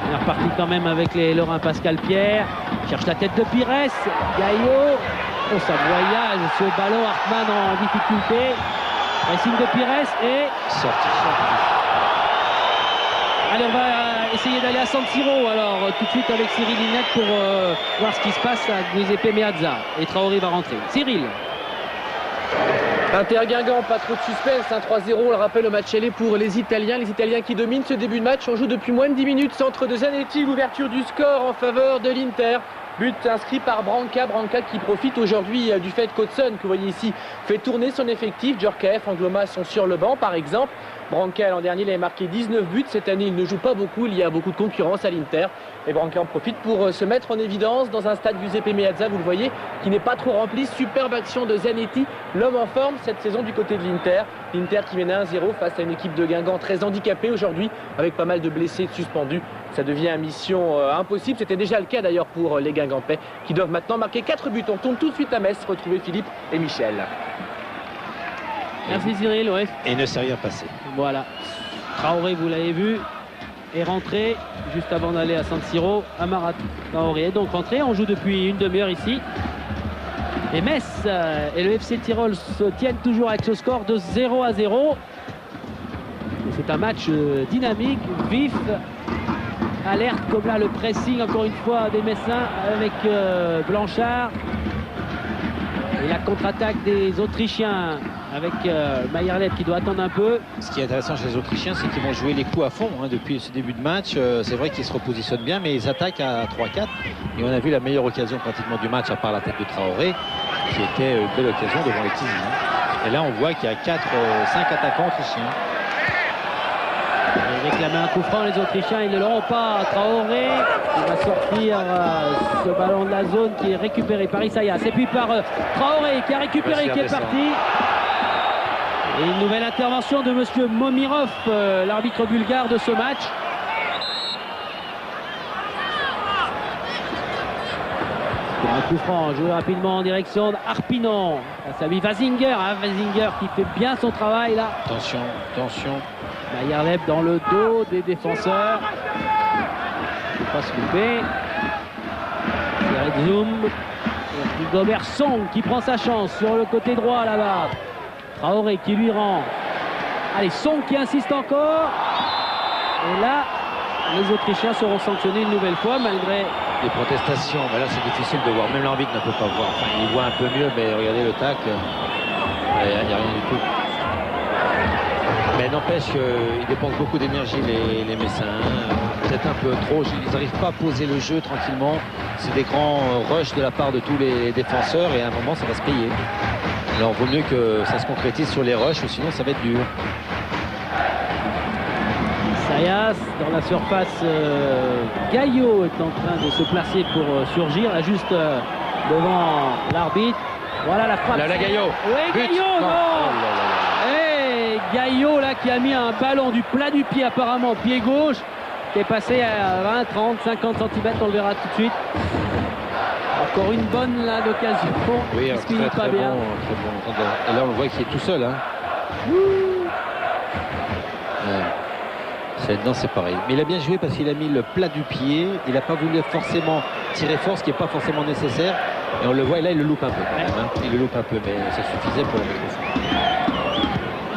Speaker 1: Il est reparti quand même avec les Lorrains. Pascal Pierre cherche la tête de Pires. Gaillot. Oh, ça voyage ce ballon. Hartmann en difficulté. Pressing de Pires et
Speaker 2: sorti.
Speaker 1: Allez, on va essayer d'aller à San Siro. Alors tout de suite avec Cyril Linette pour voir ce qui se passe à Giuseppe Meazza. Et Traoré va rentrer. Cyril.
Speaker 5: Inter-Guingamp, pas trop de suspense, 3-0, on le rappelle, au match aller pour les Italiens qui dominent ce début de match. On joue depuis moins de 10 minutes, centre de Zanetti, l'ouverture du score en faveur de l'Inter. But inscrit par Branca qui profite aujourd'hui du fait qu'Hudson, que vous voyez ici, fait tourner son effectif. Djorkaeff, Angloma sont sur le banc par exemple. Branca l'an dernier il avait marqué 19 buts, cette année il ne joue pas beaucoup, il y a beaucoup de concurrence à l'Inter. Et Branca en profite pour se mettre en évidence dans un stade Giuseppe Meazza, vous le voyez, qui n'est pas trop rempli. Superbe action de Zanetti, l'homme en forme cette saison du côté de l'Inter. L'Inter qui mène 1-0 face à une équipe de Guingamp très handicapée aujourd'hui, avec pas mal de blessés et de suspendus. Ça devient une mission impossible, c'était déjà le cas d'ailleurs pour les Guingampais, qui doivent maintenant marquer 4 buts. On tourne tout de suite à Metz, retrouver Philippe et Michel.
Speaker 1: Merci Cyril, ouais.
Speaker 2: Et il ne s'est rien passé.
Speaker 1: Voilà. Traoré, vous l'avez vu, est rentré juste avant d'aller à San Siro. Amara Traoré est donc rentré. On joue depuis une demi-heure ici. Et Metz et le FC Tirol se tiennent toujours avec ce score de 0-0. C'est un match dynamique, vif. Alerte comme là le pressing encore une fois des Messins avec Blanchard. Et la contre-attaque des Autrichiens avec Mayerleb qui doit attendre un peu.
Speaker 2: Ce qui est intéressant chez les Autrichiens, c'est qu'ils vont jouer les coups à fond depuis ce début de match. C'est vrai qu'ils se repositionnent bien, mais ils attaquent à 3-4. Et on a vu la meilleure occasion pratiquement du match, à part la tête de Traoré, qui était une belle occasion devant les Tizi. Et là, on voit qu'il y a 5 attaquants autrichiens.
Speaker 1: Ils réclamaient un coup franc, les Autrichiens, ils ne l'auront pas. Traoré, il va sortir ce ballon de la zone qui est récupéré par Isaias. Et puis par Traoré qui a récupéré, qui est parti. Et une nouvelle intervention de monsieur Momirov, l'arbitre bulgare de ce match. Pour un coup franc, joué rapidement en direction d'Arpinon. Ça lui Vasinger, Vasinger qui fait bien son travail là.
Speaker 2: Attention, attention.
Speaker 1: Mayerleb dans le dos des défenseurs. Il ne faut pas se louper. Zoom. Rigobert Song qui prend sa chance sur le côté droit là-bas. Traoré qui lui rend. Allez, Song qui insiste encore. Et là, les Autrichiens seront sanctionnés une nouvelle fois malgré
Speaker 2: les protestations. Mais là, c'est difficile de voir. Même l'arbitre ne peut pas voir. Enfin, il voit un peu mieux, mais regardez le tacle. Il n'y a rien du tout. Mais n'empêche qu'ils dépensent beaucoup d'énergie, les Messins. Peut-être un peu trop. Ils n'arrivent pas à poser le jeu tranquillement. C'est des grands rushs de la part de tous les défenseurs. Et à un moment, ça va se payer. Alors, il vaut mieux que ça se concrétise sur les rushs, sinon ça va être dur.
Speaker 1: Isaias dans la surface. Gaillot est en train de se placer pour surgir. Là, juste devant l'arbitre. Voilà la frappe.
Speaker 2: Là, Gaillot.
Speaker 1: Oui, Gaillot, non. Gaillot là qui a mis un ballon du plat du pied apparemment au pied gauche qui est passé à 20, 30, 50 cm, on le verra tout de suite. Encore une bonne là d'occasion.
Speaker 2: Oui,
Speaker 1: très bien.
Speaker 2: Bon, très bon. Et là on le voit qu'il est tout seul. Non, c'est pareil. Mais il a bien joué parce qu'il a mis le plat du pied. Il n'a pas voulu forcément tirer fort, ce qui n'est pas forcément nécessaire. Et on le voit, et là il le loupe un peu quand même. Il le loupe un peu, mais ça suffisait pour le mettre au fond.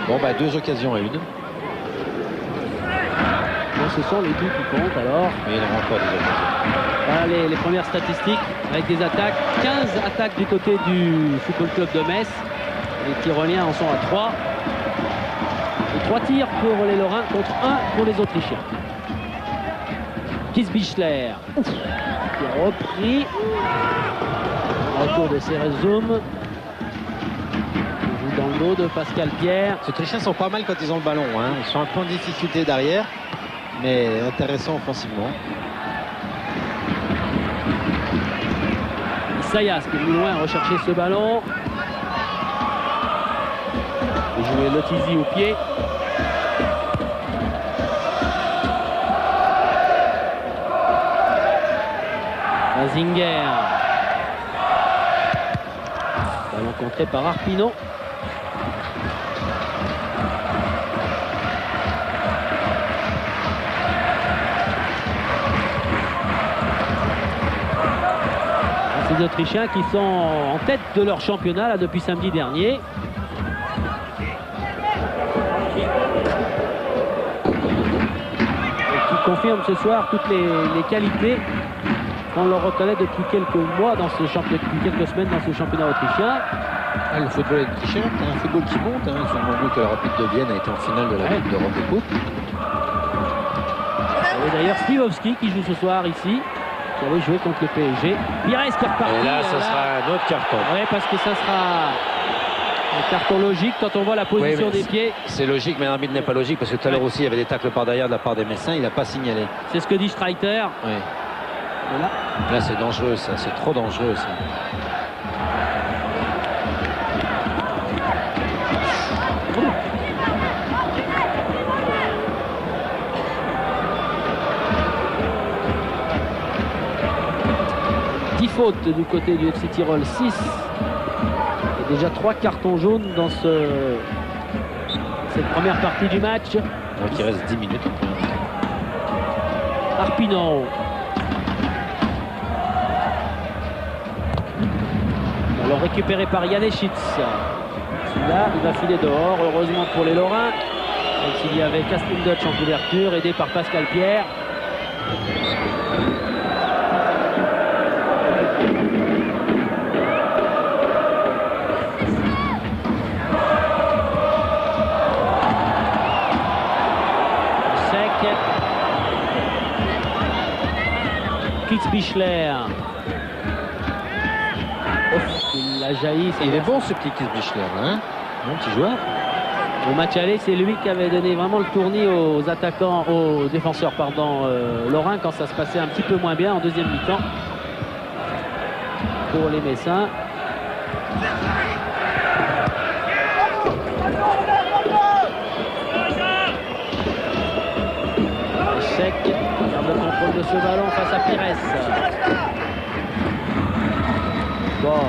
Speaker 2: Bon, 2 occasions à 1.
Speaker 1: Bon, ce sont les buts qui comptent alors.
Speaker 2: Mais il n'y en a encore des occasions.
Speaker 1: Voilà les premières statistiques avec des attaques. 15 attaques du côté du Football Club de Metz. Les Tyroliens en sont à 3. Et 3 tirs pour les Lorrains contre 1 pour les Autrichiens. Kiesbichler qui a repris. Retour de Cerezoum. Joue dans le dos de Pascal Pierre.
Speaker 2: Les Autrichiens sont pas mal quand ils ont le ballon. Hein. Ils sont un peu en difficulté derrière, mais intéressant offensivement.
Speaker 1: Sayas qui est plus loin à rechercher ce ballon. Et jouer Lotizi au pied. Zinger. Ballon contré par Arpinon. Ces Autrichiens qui sont en tête de leur championnat là, depuis samedi dernier. Et qui confirment ce soir toutes les qualités qu'on leur reconnaît depuis quelques mois dans ce championnat, depuis quelques semaines dans ce championnat autrichien.
Speaker 2: Ah, le football autrichien, c'est un football qui monte. Hein. Sur le que la Rapide de Vienne a été en finale de la Coupe d'Europe de Coupe.
Speaker 1: Et d'ailleurs Slivovski qui joue ce soir ici, qui avait joué contre le PSG. Pires qui est reparti.
Speaker 2: Et là, ce sera un autre carton.
Speaker 1: Oui, parce que ça sera un carton logique quand on voit la position des pieds.
Speaker 2: C'est logique, mais l'arbitre n'est pas logique parce que tout à l'heure aussi, il y avait des tacles par derrière de la part des Messins. Il n'a pas signalé.
Speaker 1: C'est ce que dit Streiter.
Speaker 2: Oui.
Speaker 1: Voilà.
Speaker 2: Là, c'est dangereux, ça. C'est trop dangereux, ça.
Speaker 1: Faute du côté du FC Tirol, 6. Et déjà 3 cartons jaunes dans cette première partie du match.
Speaker 2: Donc il reste 10 minutes.
Speaker 1: Arpinon. Alors récupéré par Janeschitz. Celui-là, il va filer dehors, heureusement pour les Lorrains. Même s'il y avait Castel-Dutch en couverture, aidé par Pascal Pierre. Kiesbichler. Il a jailli.
Speaker 2: Il est bon ce petit Kiesbichler, hein? Bon petit joueur.
Speaker 1: Au match aller, c'est lui qui avait donné vraiment le tournis aux attaquants, aux défenseurs, pardon, lorrains quand ça se passait un petit peu moins bien en deuxième mi-temps pour les Messins. Échec. Le contrôle de ce ballon face à Pires. Bon.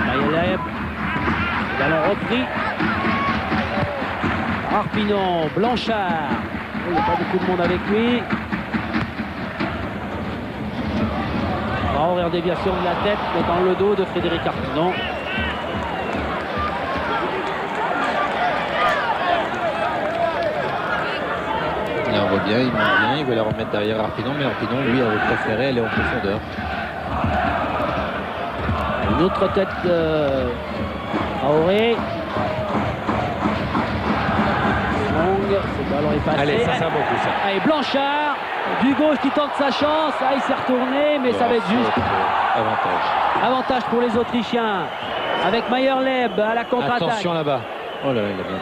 Speaker 1: Mayeleb. Ballon repris. Arpinon, Blanchard. Il n'y a pas beaucoup de monde avec lui. Horaire déviation de la tête, mais dans le dos de Frédéric Arpinon.
Speaker 2: On voit bien, il monte bien, il veut la remettre derrière Arpinon, mais Arpinon, lui, avait préféré aller en profondeur.
Speaker 1: Une autre tête Traoré. Long, ce ballon est passé.
Speaker 2: Allez, ça sert beaucoup, ça.
Speaker 1: Allez, Blanchard, du gauche qui tente sa chance. Ah, il s'est retourné, mais ça va être juste.
Speaker 2: Avantage.
Speaker 1: Avantage pour les Autrichiens. Avec Mayerleb à la contre-attaque.
Speaker 2: Attention là-bas. Oh là là, il a bien.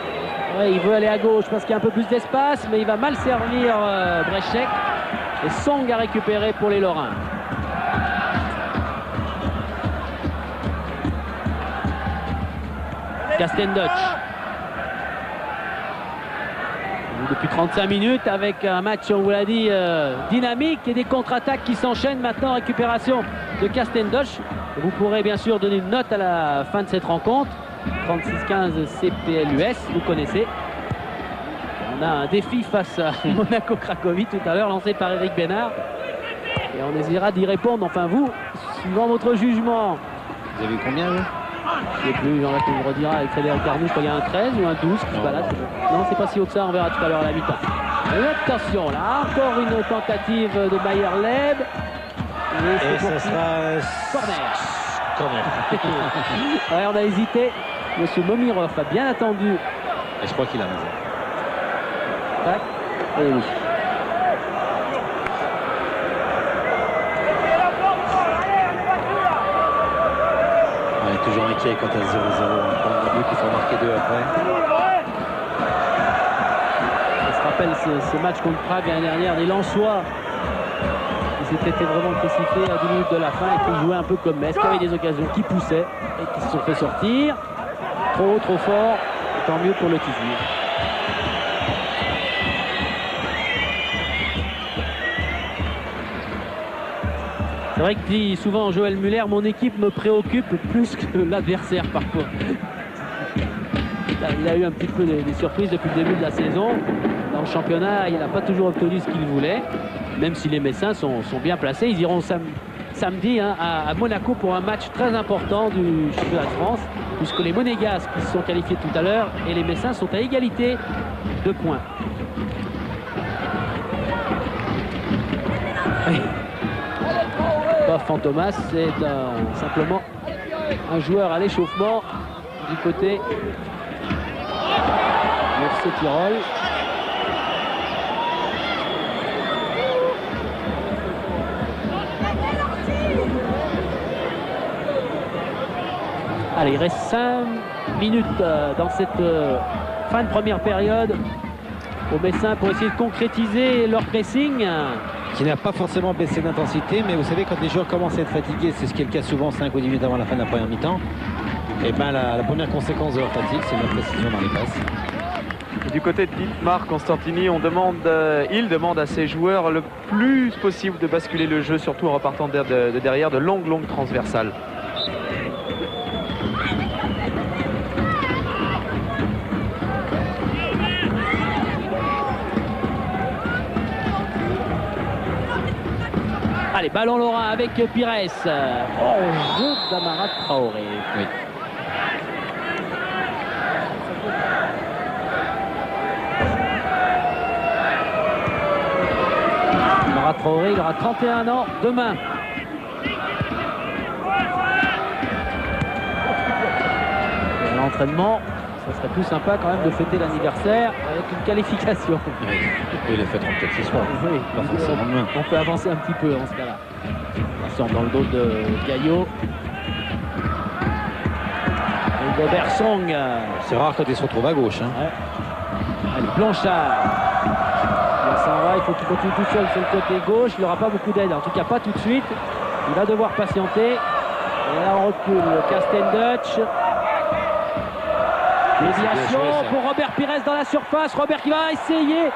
Speaker 1: Ouais, il veut aller à gauche parce qu'il y a un peu plus d'espace, mais il va mal servir Brechek. Et Song à récupérer pour les Lorrains. Castel-Dutch. Depuis 35 minutes avec un match, on vous l'a dit, dynamique et des contre-attaques qui s'enchaînent maintenant. Récupération de Castel-Dutch. Vous pourrez bien sûr donner une note à la fin de cette rencontre. 36-15 CPLUS, vous connaissez. On a un défi face à Monaco-Cracovie tout à l'heure, lancé par Eric Bénard. Et on essaiera d'y répondre. Enfin, vous, suivant votre jugement.
Speaker 2: Vous avez combien, vous?
Speaker 1: Je ne sais plus, Jean-Jacques nous le redira avec Frédéric Arnoux. Je crois qu'il y a un 13 ou un 12 qui se balade. Non, c'est pas si haut que ça, on verra tout à l'heure à la mi-temps. Attention, là, encore une tentative de Mayerleb.
Speaker 2: Et ça sera
Speaker 1: corner.
Speaker 2: corner.
Speaker 1: Ouais, on a hésité. Monsieur Momirov a bien attendu.
Speaker 2: Et je crois qu'il a raison.
Speaker 1: Tac. Et oui.
Speaker 2: On est toujours inquiet quand il y a 0-0. On a vu qu'il faut marquer 2 après.
Speaker 1: On se rappelle ce match contre Prague l'année dernière, les Lensois. Ils s'étaient vraiment crucifiés à 10 minutes de la fin et qui jouaient un peu comme Metz, qui avaient des occasions, qui poussaient et qui se sont fait sortir. Trop fort. Tant mieux pour le Tizi. C'est vrai que dit souvent Joël Muller, mon équipe me préoccupe plus que l'adversaire parfois. Il a eu un petit peu des surprises depuis le début de la saison. Dans le championnat, il n'a pas toujours obtenu ce qu'il voulait, même si les Messins sont bien placés. Ils iront samedi à Monaco pour un match très important du championnat de France, puisque les Monégasques qui se sont qualifiés tout à l'heure et les Messins sont à égalité de points. Fantomas, c'est simplement un joueur à l'échauffement du côté de FC Tirol. Allez, il reste 5 minutes dans cette fin de première période aux Messins pour essayer de concrétiser leur pressing.
Speaker 2: Qui n'a pas forcément baissé d'intensité, mais vous savez, quand les joueurs commencent à être fatigués, c'est ce qui est le cas souvent 5 ou 10 minutes avant la fin de la première mi-temps, et bien la première conséquence de leur fatigue, c'est une précision dans les passes.
Speaker 4: Et du côté de Dietmar Constantini, il demande à ses joueurs le plus possible de basculer le jeu, surtout en repartant de derrière de longues transversales.
Speaker 1: Allez, ballon lorrain avec Pires. Oh, jeu d'Amara Traoré.
Speaker 2: Oui.
Speaker 1: Amara Traoré, il aura 31 ans demain. L'entraînement, ça serait plus sympa quand même de fêter l'anniversaire avec une qualification.
Speaker 2: Oui, il est fait peut-être ce soir.
Speaker 1: Oui,
Speaker 2: Pas forcément demain.
Speaker 1: on peut avancer un petit peu en ce cas-là. Attention dans le dos de Gaillot. Et Gobert Song.
Speaker 2: C'est rare quand il se retrouve à gauche. Hein.
Speaker 1: Ouais. Allez, Blanchard. Il s'en va, il faut qu'il continue tout seul sur le côté gauche. Il n'aura pas beaucoup d'aide, en tout cas pas tout de suite. Il va devoir patienter. Et là on recule. Casten Dutch. Déviation pour Robert Pires dans la surface. Robert qui va essayer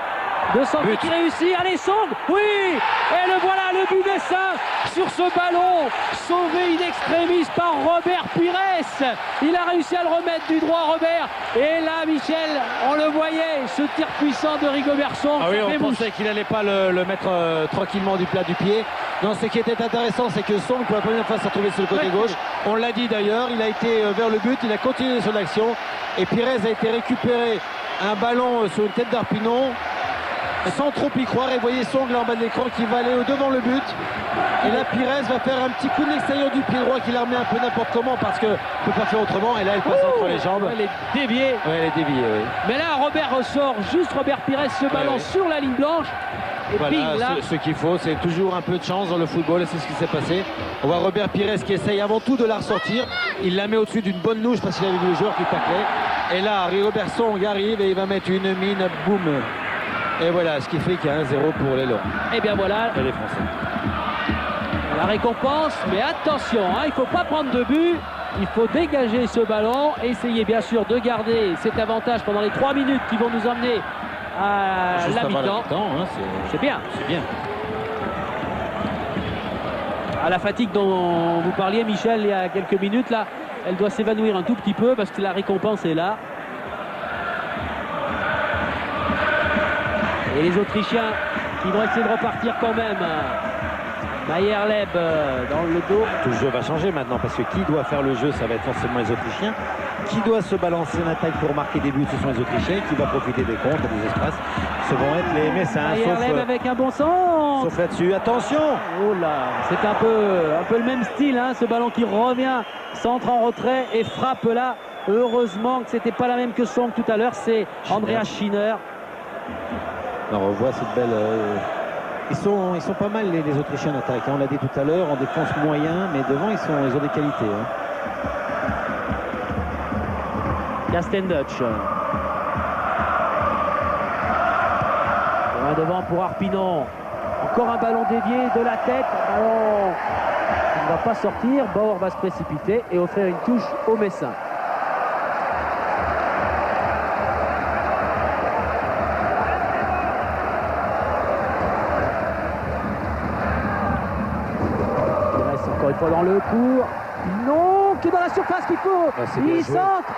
Speaker 1: de centrer, qui réussit. Allez, Song. Oui. Et le voilà, le but messin sur ce ballon. Sauvé in extremis par Robert Pires. Il a réussi à le remettre du droit, Robert. Et là, Michel, on le voyait, ce tir puissant de Rigobert Song.
Speaker 2: Ah oui, on pensait qu'il n'allait pas le mettre tranquillement du plat du pied. Non, ce qui était intéressant, c'est que Song, pour la première fois, s'est retrouvé sur le côté gauche. On l'a dit d'ailleurs, il a été vers le but, il a continué son action. Et Pires a été récupéré un ballon sur une tête d'Arpinon sans trop y croire. Et vous voyez Song là en bas de l'écran qui va aller devant le but. Et là Pires va faire un petit coup de l'extérieur du pied droit qu'il a remis un peu n'importe comment parce qu'il ne peut pas faire autrement. Et là elle passe entre les jambes.
Speaker 1: Elle est déviée.
Speaker 2: Ouais, elle est déviée, oui.
Speaker 1: Mais là Robert ressort juste Robert Pires ce ballon sur la ligne blanche. Et
Speaker 2: voilà,
Speaker 1: bing, là.
Speaker 2: ce qu'il faut, c'est toujours un peu de chance dans le football et c'est ce qui s'est passé. On voit Robert Pires qui essaye avant tout de la ressortir. Il la met au-dessus d'une bonne louche parce qu'il avait vu le joueur qui taclait. Et là, Rigobert Song arrive et il va mettre une mine, boum. Et voilà, ce qui fait qu'il y a 1-0 pour les Lorrains.
Speaker 1: Et bien voilà.
Speaker 2: Et les Français.
Speaker 1: La récompense, mais attention, hein, il ne faut pas prendre de but. Il faut dégager ce ballon, essayer bien sûr de garder cet avantage pendant les 3 minutes qui vont nous emmener à la mi-temps.
Speaker 2: Hein,
Speaker 1: c'est bien.
Speaker 2: C'est bien.
Speaker 1: À la fatigue dont vous parliez, Michel, il y a quelques minutes, là, elle doit s'évanouir un tout petit peu parce que la récompense est là. Et les Autrichiens qui vont essayer de repartir quand même. Mayerleb dans le dos.
Speaker 2: Tout le jeu va changer maintenant parce que qui doit faire le jeu, ça va être forcément les Autrichiens. Qui doit se balancer en attaque pour marquer des buts, ce sont les Autrichiens. Qui va profiter des contres, des espaces, ce vont être les Messins.
Speaker 1: Mayerleb avec un bon sens.
Speaker 2: Sauf là-dessus, attention.
Speaker 1: Oh là, c'est un peu le même style, hein, ce ballon qui revient, centre en retrait et frappe là. Heureusement que c'était pas la même que Song tout à l'heure, c'est Andreas Schinner.
Speaker 2: On revoit cette belle... Ils sont pas mal les Autrichiens en attaque, hein. On l'a dit tout à l'heure, en défense moyen, mais devant ils ont des qualités. Hein.
Speaker 1: Castendutch. Loin devant pour Arpinon. Encore un ballon dévié de la tête. Ballon qui ne va pas sortir. Bauer va se précipiter et offrir une touche au Messin. Il reste encore une fois dans le cours. Non, qui est dans la surface qu'il faut. Il centre.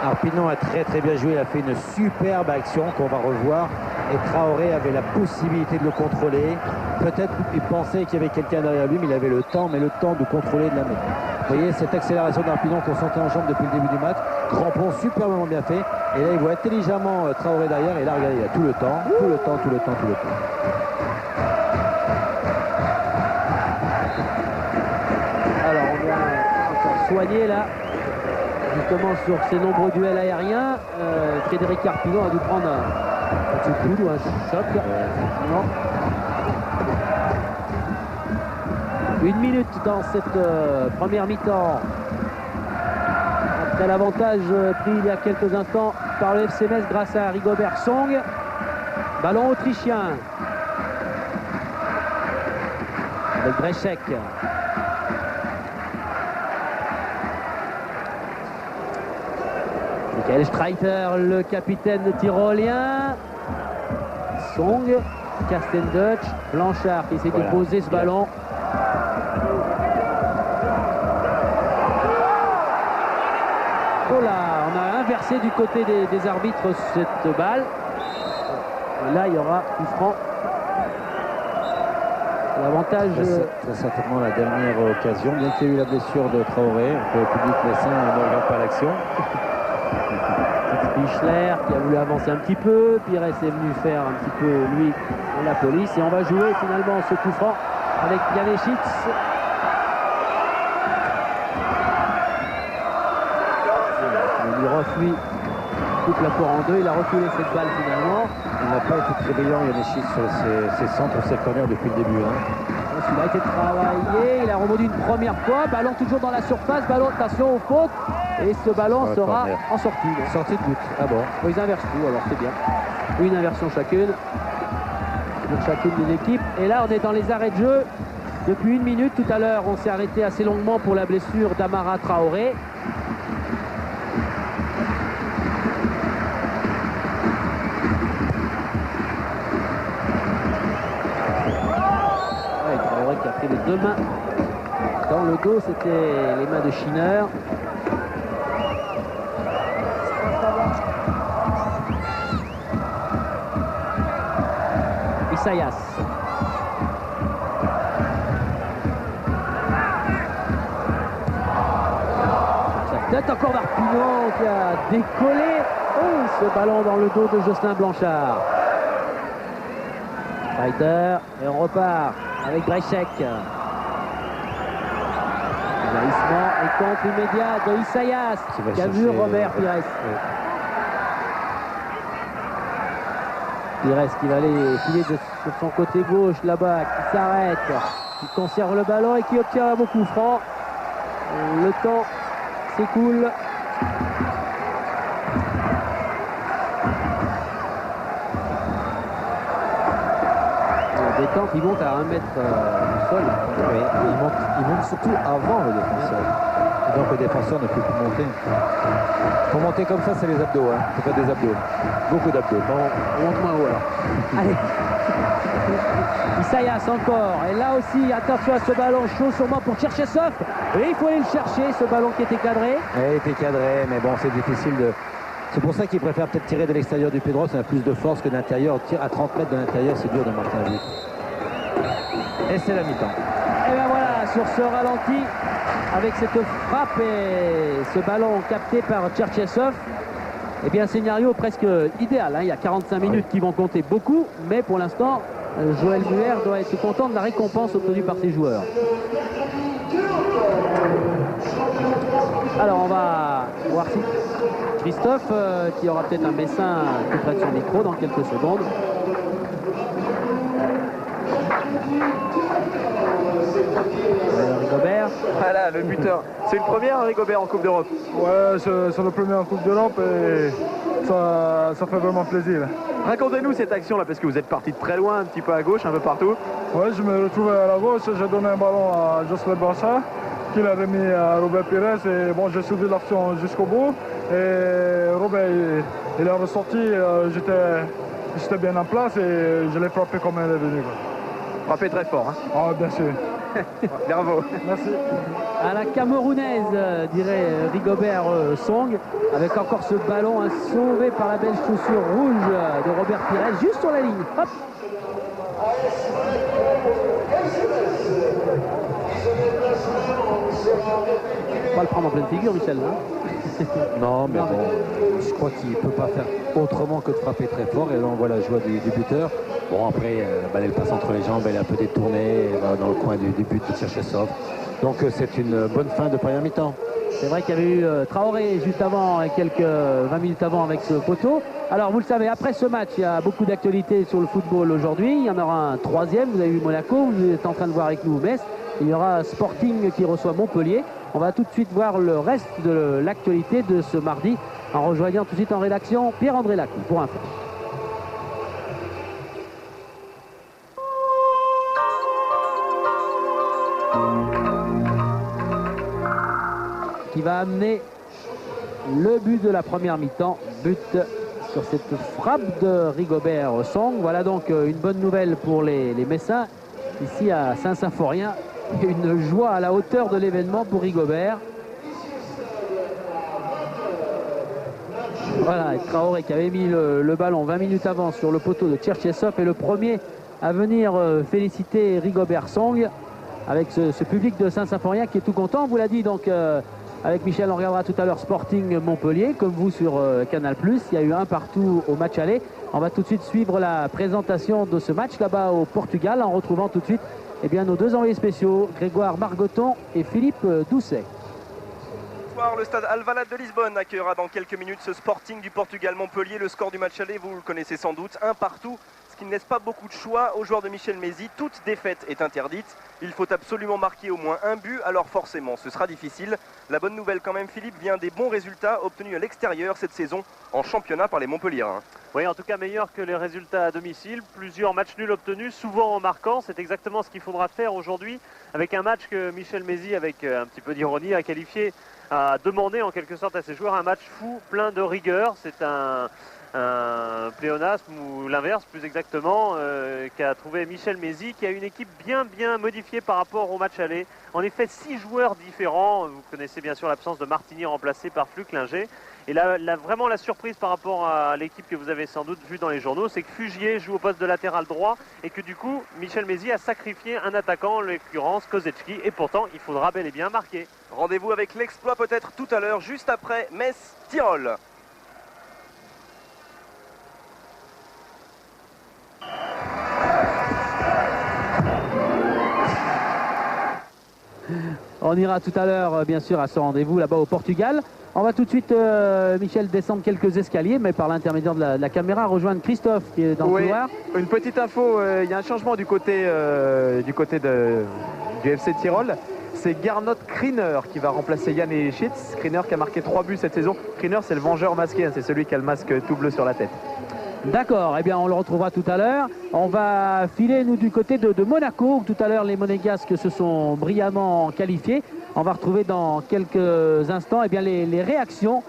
Speaker 2: Arpinon a très bien joué, il a fait une superbe action qu'on va revoir et Traoré avait la possibilité de le contrôler. Peut-être qu'il pensait qu'il y avait quelqu'un derrière lui, mais il avait le temps de contrôler de la mettre. Vous voyez cette accélération d'Arpinon qu'on sentait en jambe depuis le début du match, crampon superbement bien fait, et là il voit intelligemment Traoré derrière, et là regardez, il a tout le temps.
Speaker 1: Alors on vient encore soigner là, justement sur ces nombreux duels aériens. Frédéric Arpinon a dû prendre un petit coup ou un choc. Non. 1 minute dans cette première mi-temps. Après l'avantage pris il y a quelques instants par le FC Metz grâce à Rigobert Song. Ballon autrichien. Avec Brechek. Michael Streiter, le capitaine tyrolien. Song, Castendutch, Blanchard qui essaie de poser ce ballon. Oh là, on a inversé du côté des arbitres cette balle. Et là, il y aura coup franc. L'avantage...
Speaker 2: C'est certainement la dernière occasion. Bien qu'il y ait eu la blessure de Traoré, le public messin ne regarde pas l'action.
Speaker 1: Pichler qui a voulu avancer un petit peu. Pires est venu faire un petit peu, lui, la police. Et on va jouer finalement ce coup franc avec Janečits. Lui coupe la cour en deux, il a reculé cette balle finalement.
Speaker 2: Il n'a pas été très brillant Janečits sur ses centres ou ses corners depuis le début. Hein.
Speaker 1: Il a été travaillé, il a rebondi une première fois, ballon toujours dans la surface, ballon attention aux fautes, et ce ballon sera en sortie.
Speaker 2: Sortie de but, ah bon.
Speaker 1: Ils inversent tout, alors c'est bien. Une inversion chacune, pour chacune des équipes. Et là on est dans les arrêts de jeu depuis 1 minute. Tout à l'heure on s'est arrêté assez longuement pour la blessure d'Amara Traoré. Qui a pris les 2 mains dans le dos, c'était les mains de Schinner. Isaias. Sa tête encore d'Arpinon qui a décollé. Oh, ce ballon dans le dos de Jocelyn Blanchard. Fighter, et on repart avec Brechek. Envahissement et contre immédiat de Isaias qui a vu Robert Pires. Pires qui va aller filer sur son côté gauche là-bas, qui s'arrête, qui conserve le ballon et qui obtient un beau coup franc. Le temps s'écoule. Détente, il monte à 1 mètre du sol.
Speaker 2: Oui, il monte surtout avant le défenseur. Et donc le défenseur ne peut plus monter. Pour monter comme ça, c'est les abdos. Il faut faire des abdos. Beaucoup d'abdos.
Speaker 1: Bon, on monte moins haut alors. Allez. Isaias encore. Et là aussi, attention à ce ballon chaud sûrement pour Tcherchessov. Et il faut aller le chercher, ce ballon qui était cadré.
Speaker 2: Il était cadré, mais bon, c'est difficile de... C'est pour ça qu'il préfère peut-être tirer de l'extérieur du pied droit, ça a plus de force que d'intérieur. Tire à 30 mètres de l'intérieur, c'est dur de marquer un but.
Speaker 6: Et c'est la mi-temps.
Speaker 1: Et bien voilà, sur ce ralenti, avec cette frappe et ce ballon capté par Tcherchessov, et bien un scénario presque idéal. Il y a 45 minutes qui vont compter beaucoup, mais pour l'instant, Joël Muller doit être content de la récompense obtenue par ses joueurs. Alors on va voir si Christophe, qui aura peut-être un Messin tout près de son micro dans quelques secondes. Rigobert.
Speaker 4: Voilà, le buteur. C'est une première, Rigobert, en Coupe d'Europe.
Speaker 7: Ouais, c'est le premier en Coupe d'Europe et ça fait vraiment plaisir.
Speaker 4: Racontez-nous cette action-là, parce que vous êtes parti de très loin, un petit peu à gauche, un peu partout.
Speaker 7: Ouais, je me retrouvais à la gauche, j'ai donné un ballon à Jocelyn Barça, qui l'a remis à Robert Pires, et bon, j'ai suivi l'action jusqu'au bout. Et Robert, il est ressorti, j'étais bien en place et je l'ai frappé comme elle est venue.
Speaker 4: Frappé très fort. Hein.
Speaker 7: Ah, bien sûr.
Speaker 4: Bravo.
Speaker 7: Merci.
Speaker 1: À la camerounaise, dirait Rigobert Song, avec encore ce ballon sauvé par la belle chaussure rouge de Robert Pires, juste sur la ligne. Hop. On va le prendre en pleine figure, Michel. Hein.
Speaker 6: Non, mais bon, je crois qu'il ne peut pas faire autrement que de frapper très fort. Et là, on voit la joie du buteur. Bon, après, elle passe entre les jambes, elle est un peu détournée, elle va dans le coin du but de Tcherchessov. Donc, c'est une bonne fin de première mi-temps.
Speaker 1: C'est vrai qu'il y avait eu Traoré juste avant, quelques 20 minutes avant avec ce poteau. Alors, vous le savez, après ce match, il y a beaucoup d'actualités sur le football aujourd'hui. Il y en aura un troisième. Vous avez vu Monaco, vous êtes en train de voir avec nous Metz. Il y aura Sporting qui reçoit Montpellier. On va tout de suite voir le reste de l'actualité de ce mardi en rejoignant tout de suite en rédaction Pierre-André Lacou pour Info. Qui va amener le but de la première mi-temps, but sur cette frappe de Rigobert Song. Voilà donc une bonne nouvelle pour les Messins ici à Saint-Symphorien. Une joie à la hauteur de l'événement pour Rigobert. Voilà, Traoré qui avait mis le ballon 20 minutes avant sur le poteau de Tcherchessov est le premier à venir féliciter Rigobert Song avec ce public de Saint-Symphorien qui est tout content. On vous l'a dit donc avec Michel, on regardera tout à l'heure Sporting Montpellier comme vous sur Canal+. Il y a eu un partout au match aller. On va tout de suite suivre la présentation de ce match là-bas au Portugal en retrouvant tout de suite nos deux envoyés spéciaux, Grégoire Margoton et Philippe Doucet.
Speaker 8: Le stade Alvalade de Lisbonne accueillera dans quelques minutes ce Sporting du Portugal Montpellier. Le score du match aller, vous le connaissez sans doute, un partout, ce qui ne laisse pas beaucoup de choix aux joueurs de Michel Mézy. Toute défaite est interdite. Il faut absolument marquer au moins un but, alors forcément ce sera difficile. La bonne nouvelle quand même, Philippe, vient des bons résultats obtenus à l'extérieur cette saison en championnat par les Montpelliérains.
Speaker 3: Oui, en tout cas meilleur que les résultats à domicile. Plusieurs matchs nuls obtenus, souvent en marquant. C'est exactement ce qu'il faudra faire aujourd'hui avec un match que Michel Mézy, avec un petit peu d'ironie, a qualifié, a demandé en quelque sorte à ses joueurs un match fou, plein de rigueur. C'est un pléonasme ou l'inverse plus exactement qu'a trouvé Michel Mézy, qui a une équipe bien modifiée par rapport au match aller. En effet, 6 joueurs différents. Vous connaissez bien sûr l'absence de Martini remplacé par Fluclinger. Et là, vraiment la surprise par rapport à l'équipe que vous avez sans doute vue dans les journaux, c'est que Fugier joue au poste de latéral droit et que du coup Michel Mézy a sacrifié un attaquant, en l'occurrence Kozetski, et pourtant il faudra bel et bien marquer.
Speaker 8: Rendez-vous avec l'exploit peut-être tout à l'heure, juste après Metz-Tyrol.
Speaker 1: On ira tout à l'heure bien sûr à ce rendez-vous là-bas au Portugal. On va tout de suite, Michel, descendre quelques escaliers, mais par l'intermédiaire de la caméra, rejoindre Christophe qui est dans le couloir.
Speaker 4: Une petite info, il y a un changement du côté du FC Tyrol. C'est Gernot Kriner qui va remplacer Jan Elischitz. Kriner qui a marqué 3 buts cette saison. Kriner, c'est le vengeur masqué, hein, c'est celui qui a le masque tout bleu sur la tête.
Speaker 1: D'accord, eh bien on le retrouvera tout à l'heure. On va filer nous du côté de Monaco, où tout à l'heure les Monégasques se sont brillamment qualifiés. On va retrouver dans quelques instants les réactions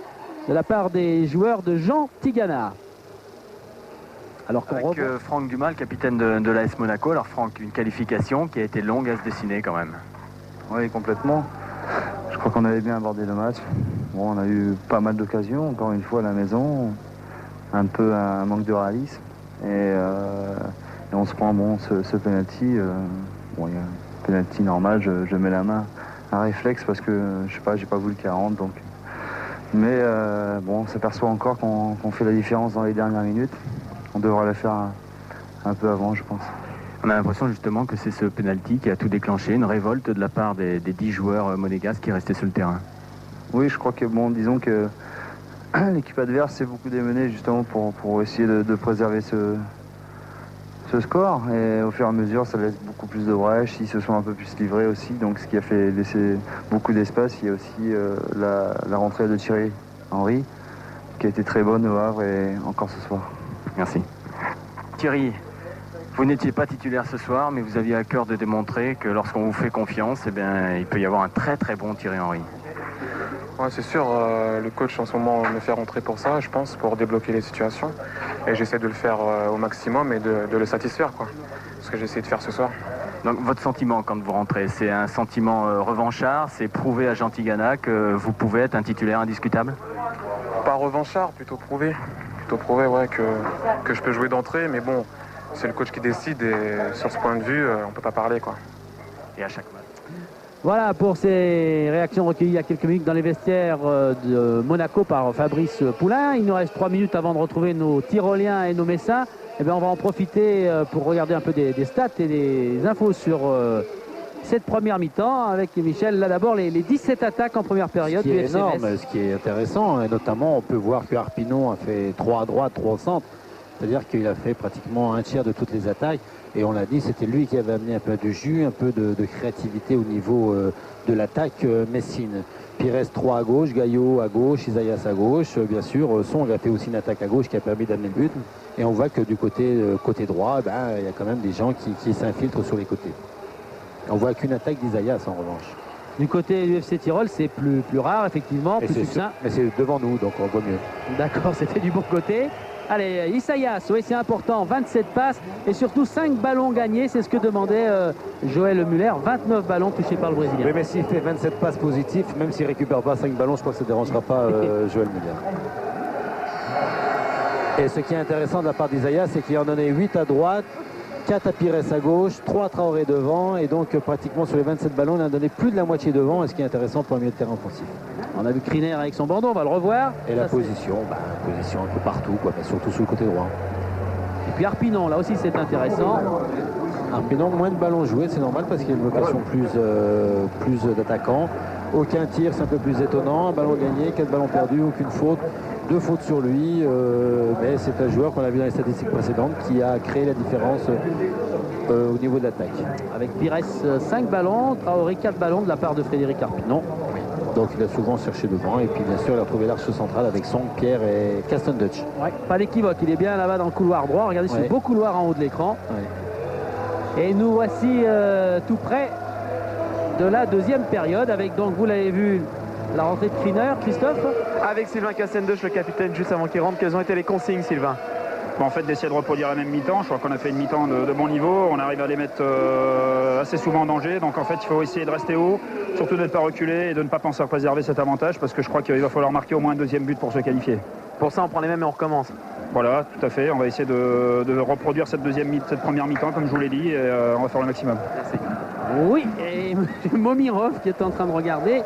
Speaker 1: de la part des joueurs de Jean Tigana.
Speaker 9: Alors avec Franck Dumas, le capitaine de l'AS Monaco. Alors Franck, une qualification qui a été longue à se dessiner quand même.
Speaker 10: Oui, complètement. Je crois qu'on avait bien abordé le match. Bon, on a eu pas mal d'occasions, encore une fois à la maison. Un peu un manque de réalisme. Et Et on se prend ce penalty. Bon, il y a un penalty normal, je mets la main, un réflexe parce que je sais pas, j'ai pas vu le 40 donc. Mais bon, on s'aperçoit encore qu'on fait la différence dans les dernières minutes. On devra la faire un peu avant, je pense.
Speaker 9: On a l'impression justement que c'est ce penalty qui a tout déclenché, une révolte de la part des 10 joueurs monégasques qui restaient sur le terrain.
Speaker 10: Oui, je crois que disons que l'équipe adverse s'est beaucoup démenée justement pour essayer de préserver ce score. Et au fur et à mesure, ça laisse beaucoup plus de brèches. Ils se sont un peu plus livrés aussi, donc ce qui a fait laisser beaucoup d'espace. Il y a aussi la rentrée de Thierry Henry qui a été très bonne au Havre et encore ce soir.
Speaker 9: Merci. Thierry, vous n'étiez pas titulaire ce soir, mais vous aviez à cœur de démontrer que lorsqu'on vous fait confiance, eh bien, il peut y avoir un très très bon Thierry Henry.
Speaker 11: Ouais, c'est sûr, le coach en ce moment me fait rentrer pour ça, je pense, pour débloquer les situations. Et j'essaie de le faire au maximum et de le satisfaire, quoi. Ce que j'essaie de faire ce soir.
Speaker 9: Donc votre sentiment quand vous rentrez, c'est un sentiment revanchard, c'est prouver à Jean Tigana que vous pouvez être un titulaire indiscutable?
Speaker 11: Pas revanchard, plutôt prouver. Plutôt prouver, ouais, que je peux jouer d'entrée, mais bon, c'est le coach qui décide et sur ce point de vue, on peut pas parler, quoi.
Speaker 9: Et à chaque match.
Speaker 1: Voilà pour ces réactions recueillies il y a quelques minutes dans les vestiaires de Monaco par Fabrice Poulain. Il nous reste 3 minutes avant de retrouver nos Tyroliens et nos Messins. Eh bien, on va en profiter pour regarder un peu des stats et des infos sur cette première mi-temps avec Michel. Là d'abord les 17 attaques en première période.
Speaker 6: Ce qui est énorme, ce qui est intéressant, et notamment on peut voir que Arpinon a fait 3 à droite, 3 au centre. C'est-à-dire qu'il a fait pratiquement un tiers de toutes les attaques. Et on l'a dit, c'était lui qui avait amené un peu de jus, un peu de créativité au niveau de l'attaque messine. Pires 3 à gauche, Gaillot à gauche, Isaias à gauche. Bien sûr, Song a fait aussi une attaque à gauche qui a permis d'amener le but. Et on voit que du côté droit, il y a quand même des gens qui s'infiltrent sur les côtés. On voit qu'une attaque d'Isaias en revanche.
Speaker 1: Du côté du FC Tyrol, c'est plus rare, effectivement.
Speaker 6: Mais c'est devant nous, donc on voit mieux.
Speaker 1: D'accord, c'était du bon côté. Allez, Isaias, oui, c'est important, 27 passes et surtout 5 ballons gagnés, c'est ce que demandait Joël Muller, 29 ballons touchés par le Brésilien.
Speaker 6: Oui, mais s'il fait 27 passes positifs, même s'il ne récupère pas 5 ballons, je crois que ça ne dérangera pas Joël Muller. Et ce qui est intéressant de la part d'Isaias, c'est qu'il en donnait 8 à droite, 4 à Pires à gauche, 3 à Traoré devant, et donc pratiquement sur les 27 ballons, il en a donné plus de la moitié devant, et ce qui est intéressant pour un milieu de terrain offensif.
Speaker 1: On a vu Kriner avec son bandeau, on va le revoir.
Speaker 6: Et la position, position un peu partout, quoi, mais surtout sur le côté droit.
Speaker 1: Et puis Arpinon, là aussi c'est intéressant.
Speaker 6: Arpinon, moins de ballons joués, c'est normal parce qu'il y a une vocation plus d'attaquants. Aucun tir, c'est un peu plus étonnant. Un ballon gagné, 4 ballons perdus, aucune faute. 2 fautes sur lui, mais c'est un joueur qu'on a vu dans les statistiques précédentes qui a créé la différence au niveau de l'attaque.
Speaker 1: Avec Pires 5 ballons, Traoré 4 ballons de la part de Frédéric Arpinon.
Speaker 6: Donc il a souvent cherché devant et puis bien sûr il a trouvé l'arche centrale avec Song, Pierre et Caston Dutch.
Speaker 1: Ouais, pas d'équivoque, il est bien là-bas dans le couloir droit. Regardez ce beau couloir en haut de l'écran. Ouais. Et nous voici tout près de la deuxième période avec, donc vous l'avez vu, la rentrée de Kriner, Christophe.
Speaker 4: Avec Sylvain Caston-Dutch, le capitaine, juste avant qu'il rentre. Quelles ont été les consignes, Sylvain?
Speaker 12: En fait, d'essayer de reproduire la même mi-temps. Je crois qu'on a fait une mi-temps de bon niveau. On arrive à les mettre assez souvent en danger. Donc en fait, il faut essayer de rester haut, surtout de ne pas reculer et de ne pas penser à préserver cet avantage parce que je crois qu'il va falloir marquer au moins un deuxième but pour se qualifier.
Speaker 4: Pour ça, on prend les mêmes et on recommence.
Speaker 12: Voilà, tout à fait. On va essayer de reproduire cette première mi-temps, comme je vous l'ai dit, et on va faire le maximum.
Speaker 4: Merci.
Speaker 1: Oui, et M. Momirov qui est en train de regarder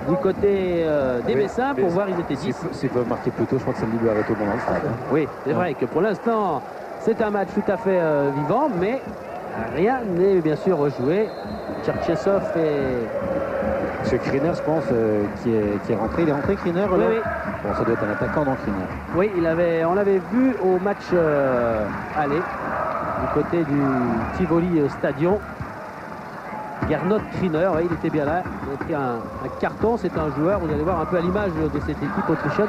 Speaker 1: du côté des Messins pour voir, ils étaient 10.
Speaker 6: S'ils peuvent marquer plus tôt, je crois que ça lui arrête au bon dans le stade.
Speaker 1: Oui, c'est vrai que pour l'instant, c'est un match tout à fait vivant, mais rien n'est bien sûr rejoué. Tcherchesov et...
Speaker 6: C'est Kriner, je pense, qui est rentré. Il est rentré, Kriner?
Speaker 1: Oui, oui.
Speaker 6: Bon, ça doit être un attaquant, donc Kriner.
Speaker 1: Oui, on l'avait vu au match aller, du côté du Tivoli Stadion. Gernot Kriner, oui, il était bien là. Il a pris un carton, c'est un joueur, vous allez voir un peu à l'image de cette équipe autrichienne,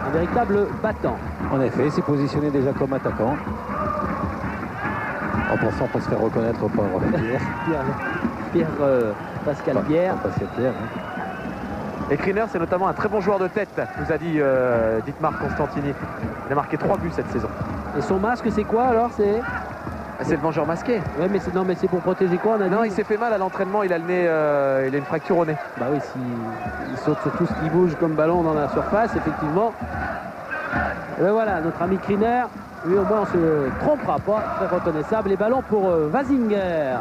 Speaker 1: un véritable battant.
Speaker 6: En effet, il s'est positionné déjà comme attaquant. En pensant pas se faire reconnaître par
Speaker 1: Pascal Pierre.
Speaker 6: Pascal Pierre,
Speaker 4: hein. Et Kriner, c'est notamment un très bon joueur de tête, nous a dit Dietmar Constantini. Il a marqué 3 buts cette saison.
Speaker 1: Et son masque, c'est quoi alors?
Speaker 4: C'est le vengeur masqué.
Speaker 1: Oui, mais c'est pour protéger quoi?
Speaker 4: Non, il s'est fait mal à l'entraînement, il a le nez, il a une fracture au nez.
Speaker 1: Bah oui, il saute sur tout ce qui bouge comme ballon dans la surface, effectivement. Et ben voilà, notre ami Kriner Lui au moins on se trompera pas, très reconnaissable. Les ballons pour Vasinger.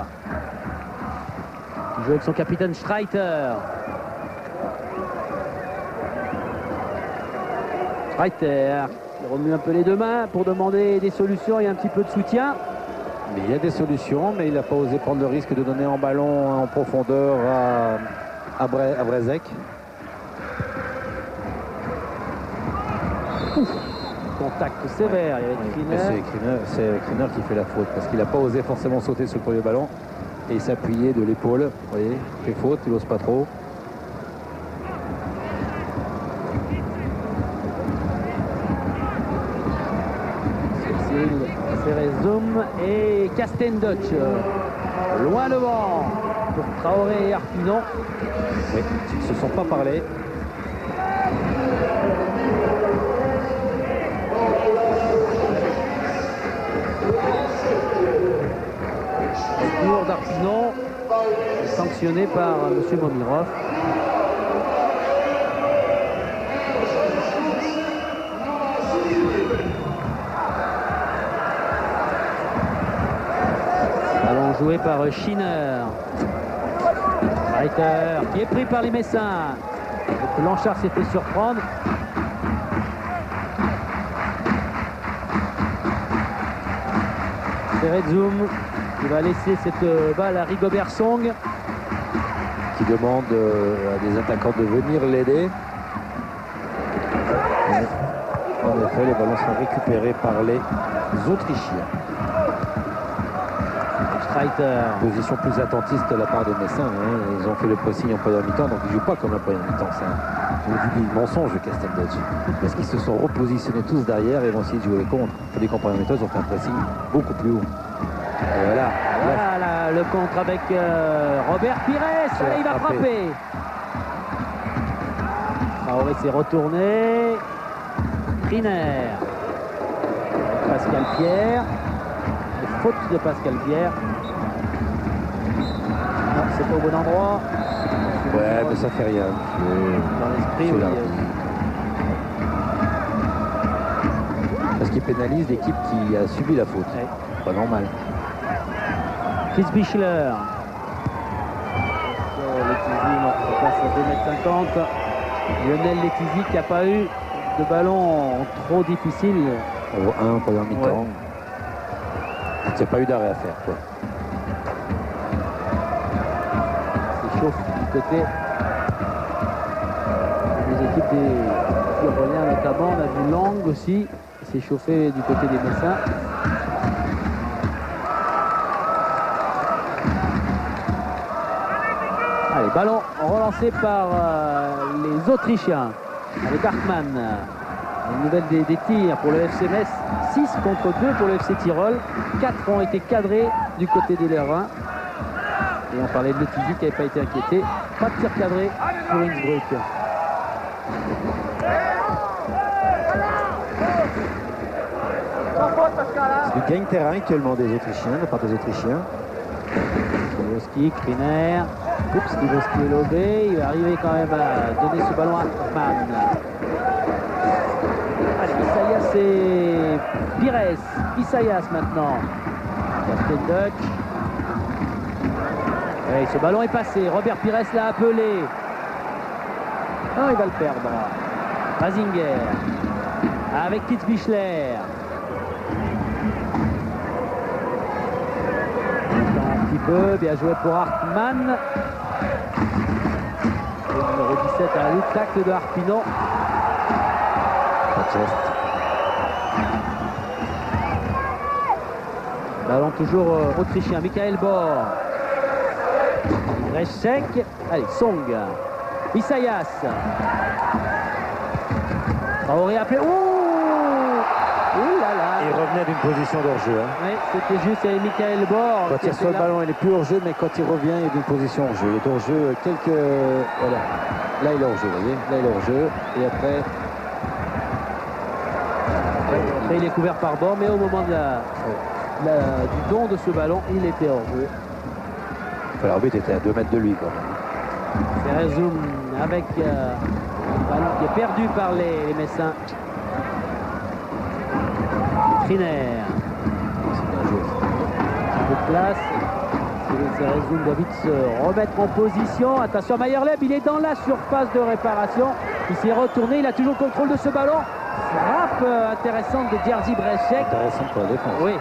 Speaker 1: Il joue avec son capitaine Streiter. Streiter qui remue un peu les deux mains pour demander des solutions et un petit peu de soutien.
Speaker 6: Mais il y a des solutions, mais il n'a pas osé prendre le risque de donner un ballon en profondeur à Brezek.
Speaker 1: Contact sévère, il y avait Kriner.
Speaker 6: C'est Kriner qui fait la faute parce qu'il n'a pas osé forcément sauter sur le premier ballon et il s'appuyait de l'épaule. Vous voyez, il fait faute, il n'ose pas trop.
Speaker 1: Serezum et Castendutch. Loin devant pour Traoré et Arpinon.
Speaker 6: Oui, ils ne se sont pas parlé.
Speaker 1: Le tour d'Arpinon sanctionné par M. Momirov. Ballon joué par Schinner. Reiter qui est pris par les Messins. Blanchard s'est fait surprendre. Serezum qui va laisser cette balle à Rigobert Song.
Speaker 6: Qui demande à des attaquants de venir l'aider. En effet, les ballons sont récupérés par les Autrichiens.
Speaker 1: Streiter.
Speaker 6: Position plus attentiste de la part des Messins. Hein. Ils ont fait le pressing en première mi-temps, donc ils ne jouent pas comme la première mi-temps. C'est un mensonge de Castendutch. Parce qu'ils se sont repositionnés tous derrière et vont essayer de jouer les contre. Tandis qu'en première mi-temps, ils ont fait un pressing beaucoup plus haut. Et voilà.
Speaker 1: Voilà le contre avec Robert Pires. Allez, il va frapper. Traoré s'est retourné. Kriner. Pascal Pierre. Faute de Pascal Pierre. Non, c'est pas au bon endroit.
Speaker 6: Ouais, mais ça fait rien.
Speaker 1: Dans l'esprit, oui.
Speaker 6: Parce qu'il pénalise l'équipe qui a subi la faute.
Speaker 1: Ouais.
Speaker 6: Pas normal.
Speaker 1: Chris Bichler. Letizy, non, ça passe à 2,50 m. Lionel Letizy qui n'a pas eu de ballon trop difficile.
Speaker 6: Un pendant mi-temps. Ouais. Il n'y a pas eu d'arrêt à faire, quoi.
Speaker 1: C'est chaud du côté des équipes des Tiroliens notamment. On a vu Lang aussi. Il s'est chauffé du côté des Messins. Allez, ballon relancé par les Autrichiens avec Hartmann. Une nouvelle des tirs pour le FC Metz. 6 contre 2 pour le FC Tyrol. 4 ont été cadrés du côté des Lérins. Et on parlait de Letizy qui n'avait pas été inquiété. Pas de tir cadré pour Innsbruck.
Speaker 6: C'est du gain terrain actuellement des Autrichiens, de part des Autrichiens.
Speaker 1: Kivoski, Kriner. Oups, Kivoski est lobé. Il va arriver quand même à donner ce ballon à Hartmann. Allez, Isaias et Pires. Isaias maintenant. Castendutch. Et ce ballon est passé. Robert Pires l'a appelé. Non, il va le perdre. Vasinger. Avec Kitzbichler. Un petit peu. Bien joué pour Hartmann. Le numéro 17 à la lutte. Tacle de Arpinon. Ballon toujours autrichien. Michael Bor. Rechek. Allez, Song. Isaias. Traoré appelé. Ouh là là.
Speaker 6: Il revenait d'une position d'hors-jeu. Hein.
Speaker 1: Oui, c'était juste avec Michael Bor.
Speaker 6: Quand il reçoit le ballon, il est plus hors-jeu, mais quand il revient, il est d'une position hors-jeu. Il est hors-jeu quelques... Voilà. Là, il est hors-jeu, vous voyez. Là, il est hors-jeu. Et après...
Speaker 1: Après, il est couvert par Bor, mais au moment de du don de ce ballon, il était hors-jeu.
Speaker 6: L'arbitre était à 2 mètres de lui, quand même.
Speaker 1: Serezum avec un ballon qui est perdu par les Messins. Skriner. Un peu de place. Cerezoun doit vite se remettre en position. Attention, Mayerleb, il est dans la surface de réparation. Il s'est retourné, il a toujours le contrôle de ce ballon. Frappe intéressante de Jerzy Brzezek.
Speaker 6: Intéressante pour la défense.
Speaker 1: Oui.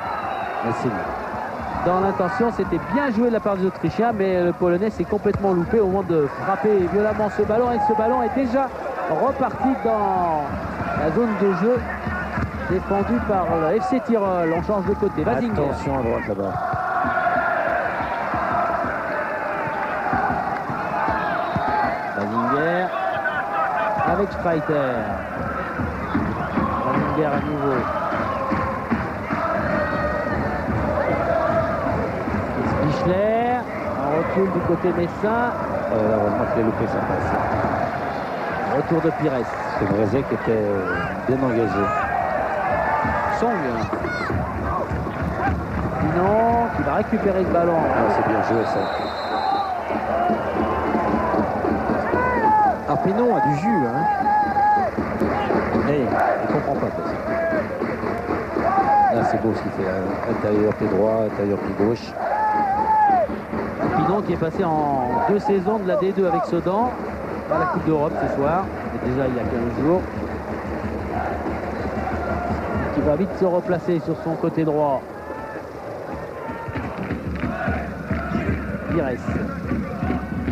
Speaker 6: Mais c'est
Speaker 1: dans l'intention, c'était bien joué de la part des Autrichiens, mais le Polonais s'est complètement loupé au moment de frapper violemment ce ballon. Et ce ballon est déjà reparti dans la zone de jeu défendue par le FC Tirol. On change de côté. Vazinger.
Speaker 6: Attention à droite là-bas.
Speaker 1: Vazinger avec Streiter. Vazinger à nouveau. Bichler, en recul du côté messin.
Speaker 6: Heureusement qu'il a loupé sa passe.
Speaker 1: Retour de Pires.
Speaker 6: C'est Brzezek qui était bien engagé.
Speaker 1: Song. Pinon qui va récupérer le ballon.
Speaker 6: Ah, c'est bien joué ça. Arpinon a du jus, hein. Mais il comprend pas ça. Là c'est beau ce qu'il fait. Intérieur pied droit, intérieur pied gauche.
Speaker 1: Pinon qui est passé en 2 saisons de la D2 avec Sedan à la Coupe d'Europe ce soir, et déjà il y a 15 jours. Qui va vite se replacer sur son côté droit. Pires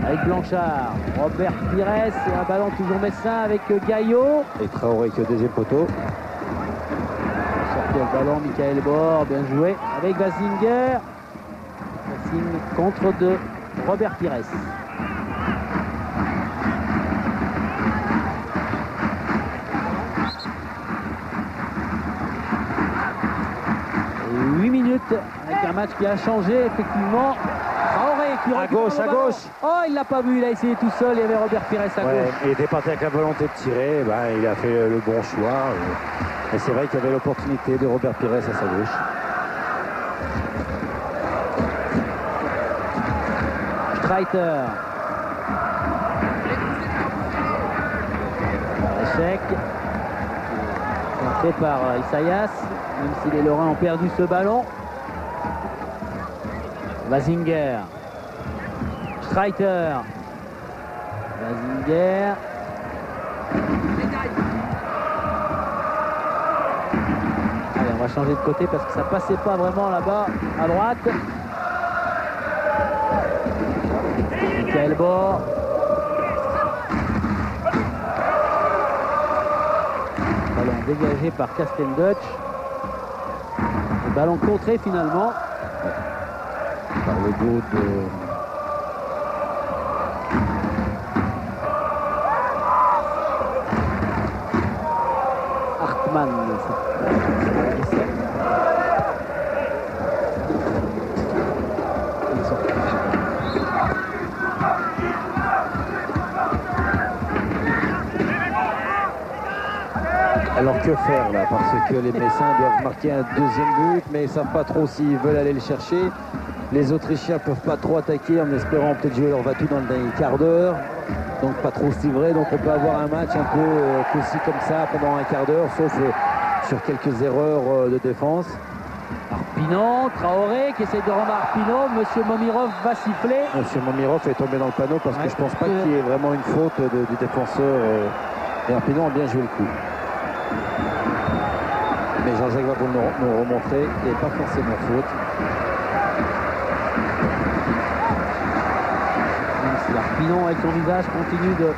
Speaker 1: avec Blanchard, Robert Pires et un ballon toujours messin avec Gaillot.
Speaker 6: Et Traoré qui est au deuxième poteau.
Speaker 1: Sorti le ballon, Michael Bor, bien joué avec Vazinger. Contre de Robert Pires. Et 8 minutes avec un match qui a changé effectivement. Traoré qui
Speaker 6: à gauche, à gauche.
Speaker 1: Oh, il l'a pas vu, il a essayé tout seul. Il y avait Robert Pires à gauche.
Speaker 6: Il était parti avec la volonté de tirer. Il a fait le bon choix. Et c'est vrai qu'il y avait l'opportunité de Robert Pires à sa gauche.
Speaker 1: Streiter. Échec. Fait par Isaias, même si les Lorrains ont perdu ce ballon. Vazinger. Streiter. Vazinger. Allez, on va changer de côté parce que ça passait pas vraiment là-bas à droite. Michael Bor. Ballon dégagé par Casteldutch. Le ballon contré finalement.
Speaker 6: Par le dos de...
Speaker 1: Hartmann.
Speaker 6: Alors que faire là? Parce que les Messins doivent marquer un deuxième but, mais ils ne savent pas trop s'ils veulent aller le chercher. Les Autrichiens ne peuvent pas trop attaquer en espérant peut-être jouer leur va-tout dans le dernier quart d'heure. Donc pas trop se livrer. Donc on peut avoir un match un peu aussi comme ça pendant un quart d'heure, sauf sur quelques erreurs de défense.
Speaker 1: Pinon, Traoré qui essaie de remarquer Pinon. Monsieur Momirov va siffler.
Speaker 6: Monsieur Momirov est tombé dans le panneau parce que je pense pas qu'il y ait vraiment une faute du défenseur. Et Pinon a bien joué le coup. Mais Jean-Jacques va nous remontrer qu'il n'y a pas forcément faute.
Speaker 1: Même si Arpinon avec son visage continue de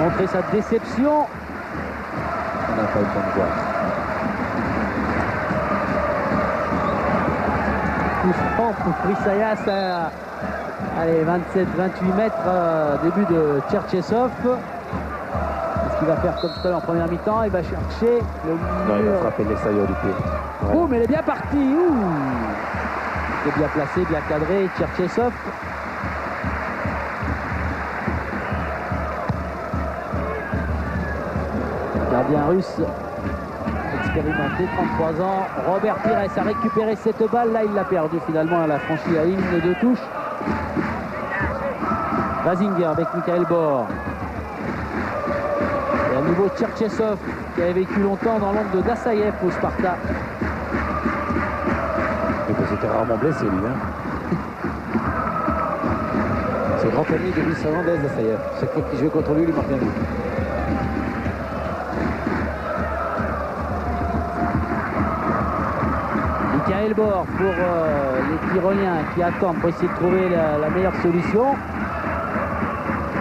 Speaker 1: montrer sa déception.
Speaker 6: On n'a pas eu le temps de voir.
Speaker 1: Coup franc pour Isaias à allez, 27-28 mètres début de Tcherchesov. Il va faire comme ça en première mi-temps, il va chercher le mur.
Speaker 6: Non, il va frapper l'extérieur du pied.
Speaker 1: Ouais. Oh, mais il est bien parti. Il est bien placé, bien cadré, Tcherchesov. Gardien russe expérimenté, 33 ans. Robert Pires a récupéré cette balle. Là, il l'a perdu finalement. Elle a franchi la ligne de touche. Vazinger avec Michael Bor. Et à nouveau Tcherchesov qui avait vécu longtemps dans l'ombre de Dassaïev au Sparta.
Speaker 6: était rarement blessé, lui. Hein. C'est le grand ami de Luis Hernandez, ça y est. Chaque fois qu'il jouait contre lui, il marque un but.
Speaker 1: Michael Bor pour les Tyroliens qui attendent pour essayer de trouver la meilleure solution.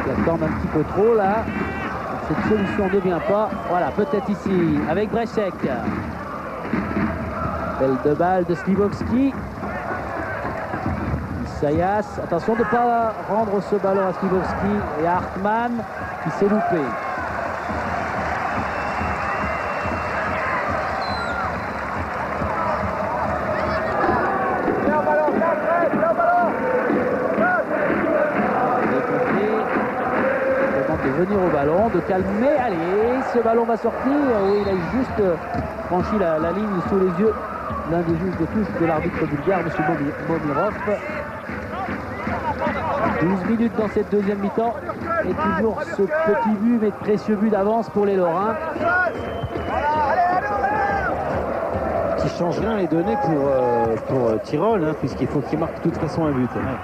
Speaker 1: Ils attendent un petit peu trop là. Cette solution ne vient pas. Voilà, peut-être ici avec Brecek. Belle de balle de Slivovski. Isaias, attention de ne pas rendre ce ballon à Slivovski et à Hartmann qui s'est loupé. De venir au ballon, de calmer, allez, ce ballon va sortir, oui, il a juste franchi la ligne sous les yeux l'un des juges de touche de l'arbitre bulgare, M. Momirov. 12 minutes dans cette deuxième mi-temps et toujours ce petit but, mais précieux but d'avance pour les Lorrains.
Speaker 6: Qui change rien et donné pour Tyrol, hein, puisqu'il faut qu'il marque de toute façon un but. Hein.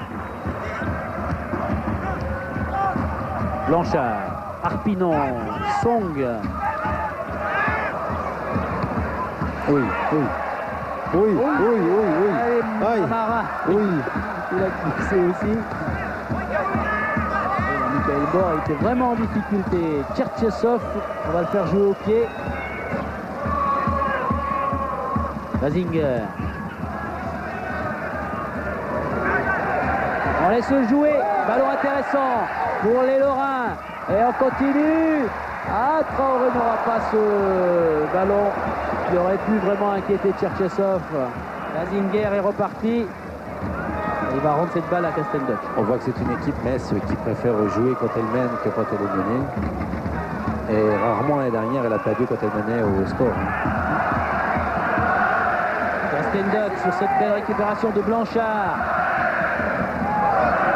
Speaker 1: Blanchard, Arpinon, Song.
Speaker 6: Oui. Allez,
Speaker 1: Amara.
Speaker 6: Oui.
Speaker 1: Il a glissé aussi. Michael Bor était vraiment en difficulté. Tcherchesov, on va le faire jouer au pied. Basinger. On laisse jouer. Ballon intéressant pour les Lorrains. Et on continue. Ah, Traoré n'aura pas ce ballon qui aurait pu vraiment inquiéter Tcherchesov. Basinger est reparti. Il va rendre cette balle à Casteldutch.
Speaker 6: On voit que c'est une équipe Metz qui préfère jouer quand elle mène que quand elle est menée. Et rarement l'année dernière, elle a perdu quand elle menait au score.
Speaker 1: Casteldutch sur cette belle récupération de Blanchard.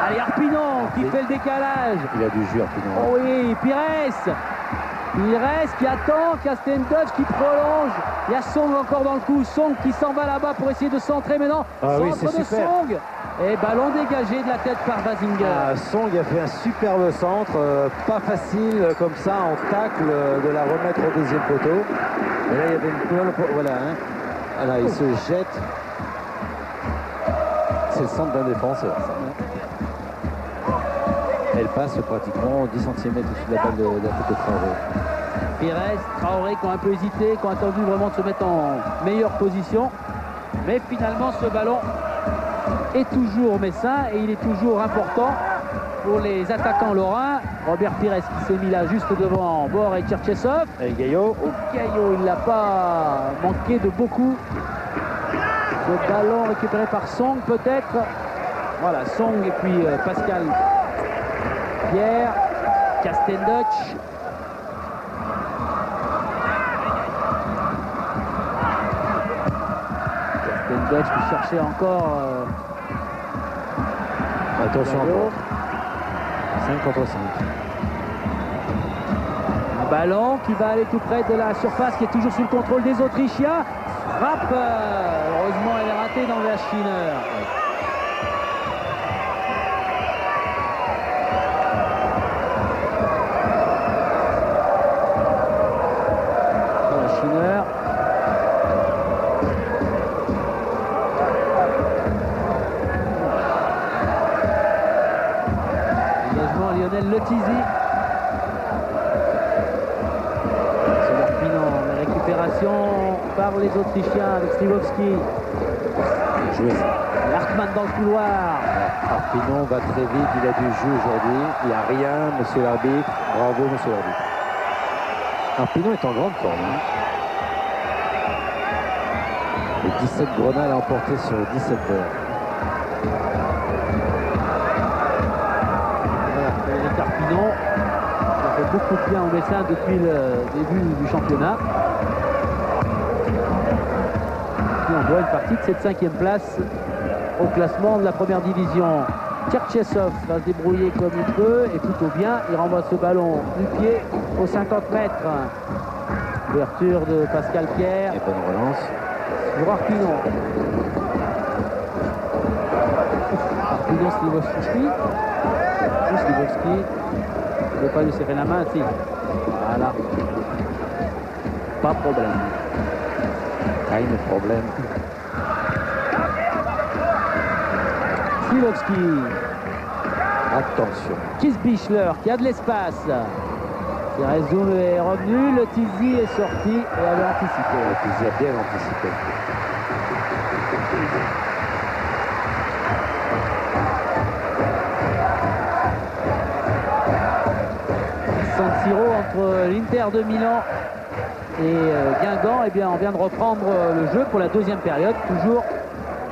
Speaker 1: Allez, Arpinon qui fait le décalage.
Speaker 6: Il a du jus, Arpinon.
Speaker 1: Oh oui, Pires qui attend, Casteldutch qui prolonge. Il y a Song encore dans le coup. Song qui s'en va là-bas pour essayer de centrer maintenant.
Speaker 6: Ah oui,
Speaker 1: centre
Speaker 6: c'est
Speaker 1: de
Speaker 6: super.
Speaker 1: Song. Et ballon dégagé de la tête par Basinger.
Speaker 6: Song a fait un superbe centre, pas facile comme ça en tacle de la remettre au deuxième poteau. Et là il y avait une poule, voilà. Hein. Voilà, il se jette. C'est le centre d'un défenseur. Ça. Elle passe pratiquement 10 cm au-dessus de la balle de la tête de Traoré.
Speaker 1: Pires, Traoré qui ont un peu hésité, qui ont attendu vraiment de se mettre en meilleure position. Mais finalement ce ballon est toujours messin et il est toujours important pour les attaquants lorrains. Robert Pires qui s'est mis là juste devant Bor et Tcherchesov.
Speaker 6: Et Gaillot.
Speaker 1: Gaillot, il n'a pas manqué de beaucoup. Ce ballon récupéré par Song peut-être. Voilà, Song et puis Pascal Pierre, Casteldutch. Casteldutch qui cherchait encore.
Speaker 6: Attention encore. 5 contre 5.
Speaker 1: Un ballon qui va aller tout près de la surface, qui est toujours sous le contrôle des Autrichiens. Frappe. Heureusement, elle est ratée dans la Schinner. Le Tizi. C'est Arpinon, la récupération par les Autrichiens avec Slivovski. Hartmann dans le couloir.
Speaker 6: Arpinon va très vite, il a du jeu aujourd'hui. Il n'y a rien, monsieur l'arbitre. Bravo, monsieur l'arbitre. Arpinon est en grande forme. Hein. Les 17 grenades à emporter sur 17 heures.
Speaker 1: Arpinon, il a fait beaucoup de bien au Messin depuis le début du championnat. Et on voit une partie de cette 5e place au classement de la première division. Tcherchesov va se débrouiller comme il peut et plutôt bien. Il renvoie ce ballon du pied aux 50 mètres. Ouverture de Pascal Pierre.
Speaker 6: Et bonne relance.
Speaker 1: Pour Arpinon. Sinon Slivovski. Slivovski. Il ne veut pas lui serrer la main, si. Voilà. Pas de problème.
Speaker 6: Pas de problème.
Speaker 1: Slivovski.
Speaker 6: Attention.
Speaker 1: Kiesbichler qui a de l'espace. Cerezo est revenu, le Tizi est sorti et avait anticipé.
Speaker 6: Le Tizi a bien anticipé.
Speaker 1: San Siro entre l'Inter de Milan et Guingamp. Eh bien, on vient de reprendre le jeu pour la deuxième période. Toujours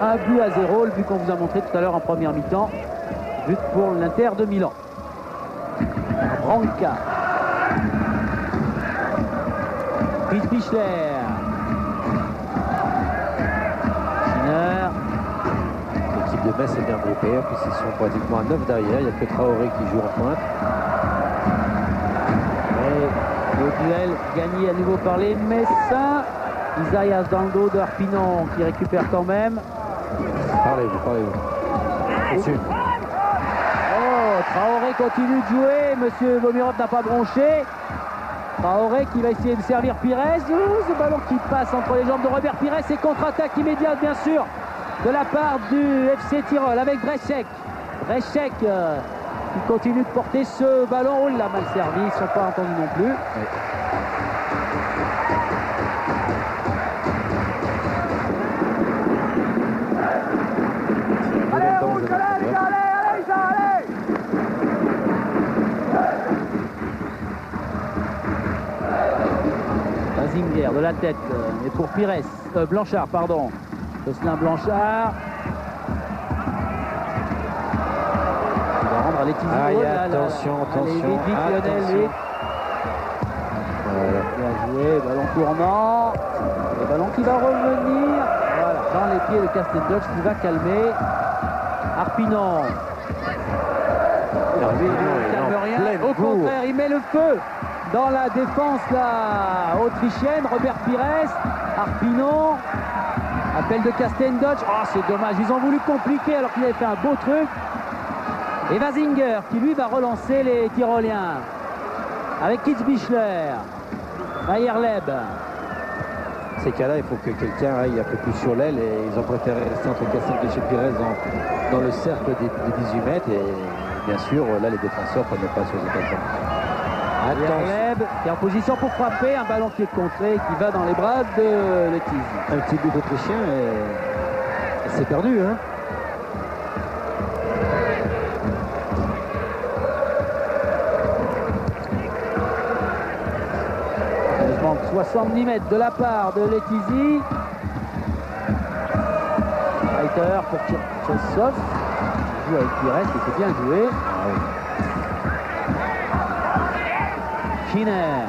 Speaker 1: 1-0, le but qu'on vous a montré tout à l'heure en première mi-temps. But pour l'Inter de Milan. Branca. Kiesbichler. Schiner.
Speaker 6: L'équipe de Metz est bien groupée, puisqu'ils sont pratiquement à 9 derrière. Il n'y a que Traoré qui joue en pointe.
Speaker 1: Et le duel gagné à nouveau par les Messins. Isaias dans le dos d'Arpinon qui récupère quand même.
Speaker 6: Parlez-vous.
Speaker 1: Traoré continue de jouer, monsieur Bomirov n'a pas bronché. Traoré qui va essayer de servir Pires. Ce ballon qui passe entre les jambes de Robert Pires et contre-attaque immédiate bien sûr de la part du FC Tyrol avec Brechek. Brechek qui continue de porter ce ballon. Oh, il l'a mal servi, ils ne sont pas entendus non plus. Oui. Zinger de la tête et pour Pires, Blanchard pardon, Jocelyn Blanchard. Il va rendre à Letizia.
Speaker 6: Attention.
Speaker 1: Vite, Lionel, vite. Bien joué, ballon tournant. Le ballon qui va revenir. Voilà, dans les pieds de Castelldutch qui va calmer. Arpinon. Il ne calme rien. Au contraire, il met le feu dans la défense là, autrichienne. Robert Pires, Arpinon, appel de Castelldutch. Oh, c'est dommage, ils ont voulu compliquer alors qu'il avait fait un beau truc. Et Wazinger qui lui va relancer les Tyroliens avec Kiesbichler, Meyerleb.
Speaker 6: Ces cas-là, il faut que quelqu'un aille un peu plus sur l'aile et ils ont préféré rester entre Castelldutch et Pires dans le cercle des 18 mètres et bien sûr, là les défenseurs ne prennent pas sur les occasions.
Speaker 1: Meyerleb qui est en position pour frapper, un ballon qui est contré qui va dans les bras de Letizia.
Speaker 6: Un petit but autrichien et c'est perdu, hein.
Speaker 1: Il manque 70 mètres de la part de Letizia. Reiter pour Tchessov. Il joue avec Pires et c'est bien joué. Ah oui. Schiner.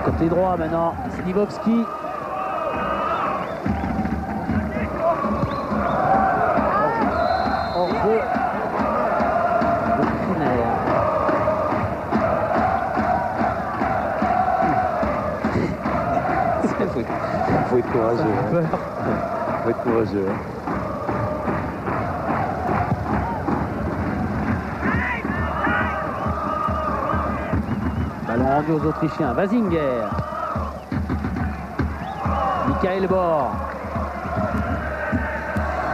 Speaker 1: Côté droit maintenant, Slivovski. Hors jeu. Schiner.
Speaker 6: Il faut être courageux. Il faut être courageux.
Speaker 1: Ballon rendu aux Autrichiens. Wazinger. Michael Bor.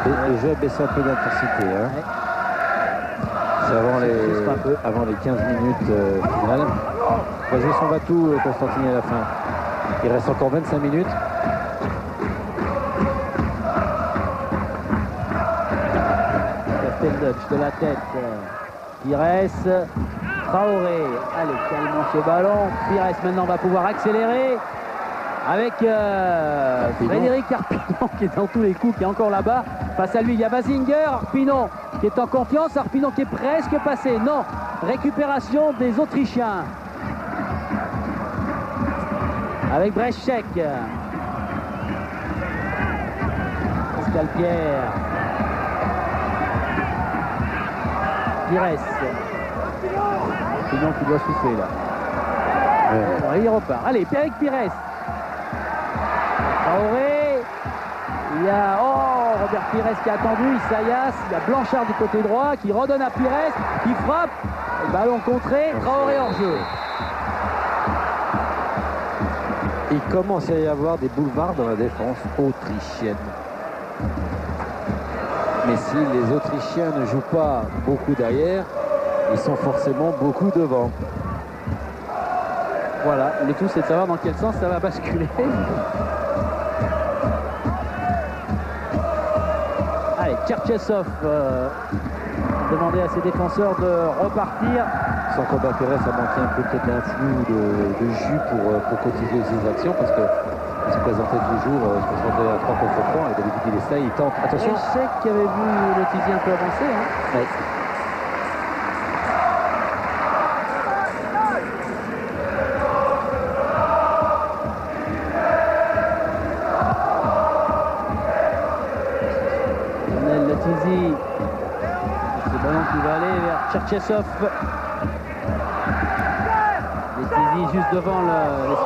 Speaker 6: Le jeu a baissé un peu d'intensité. Hein. Ouais. C'est avant les 15 minutes finales. Il va jouer son batou, Constantini, à la fin. Il reste encore 25 minutes.
Speaker 1: Castelldutch de la tête. Pires. Traoré. Allez, calmons ce ballon. Pires maintenant va pouvoir accélérer avec Frédéric Arpinon qui est dans tous les coups, qui est encore là-bas. Face à lui, il y a Wazinger. Arpinon qui est en confiance. Arpinon qui est presque passé. Non, récupération des Autrichiens. Avec Brechek. Pascal Pierre. Pires. Arpinon qui doit souffler là. Ouais. Il repart. Allez, avec Pires. Traoré. Il y a
Speaker 13: Robert Pires qui a attendu, Isaias, il y a Blanchard du côté droit qui redonne à Pires, qui frappe, le ballon contré, Traoré hors jeu.
Speaker 6: Il commence à y avoir des boulevards dans la défense autrichienne. Mais si les Autrichiens ne jouent pas beaucoup derrière, ils sont forcément beaucoup devant.
Speaker 13: Voilà, le tout c'est de savoir dans quel sens ça va basculer. Allez, Cherchesov demandait à ses défenseurs de repartir.
Speaker 6: Sans combat Pérez a manqué un peu peut-être d'un flou de jus pour continuer ses actions parce que il se présentait toujours, se présentait à 3 contre 3 et d'habitude il essaye, il tente. Attention.
Speaker 13: Je sais qu'il y avait vu le Tizi un peu avancé. Hein.
Speaker 6: Ouais.
Speaker 13: Le Tizi, ce ballon qui va aller vers Cherchesov. Les Tizi juste devant les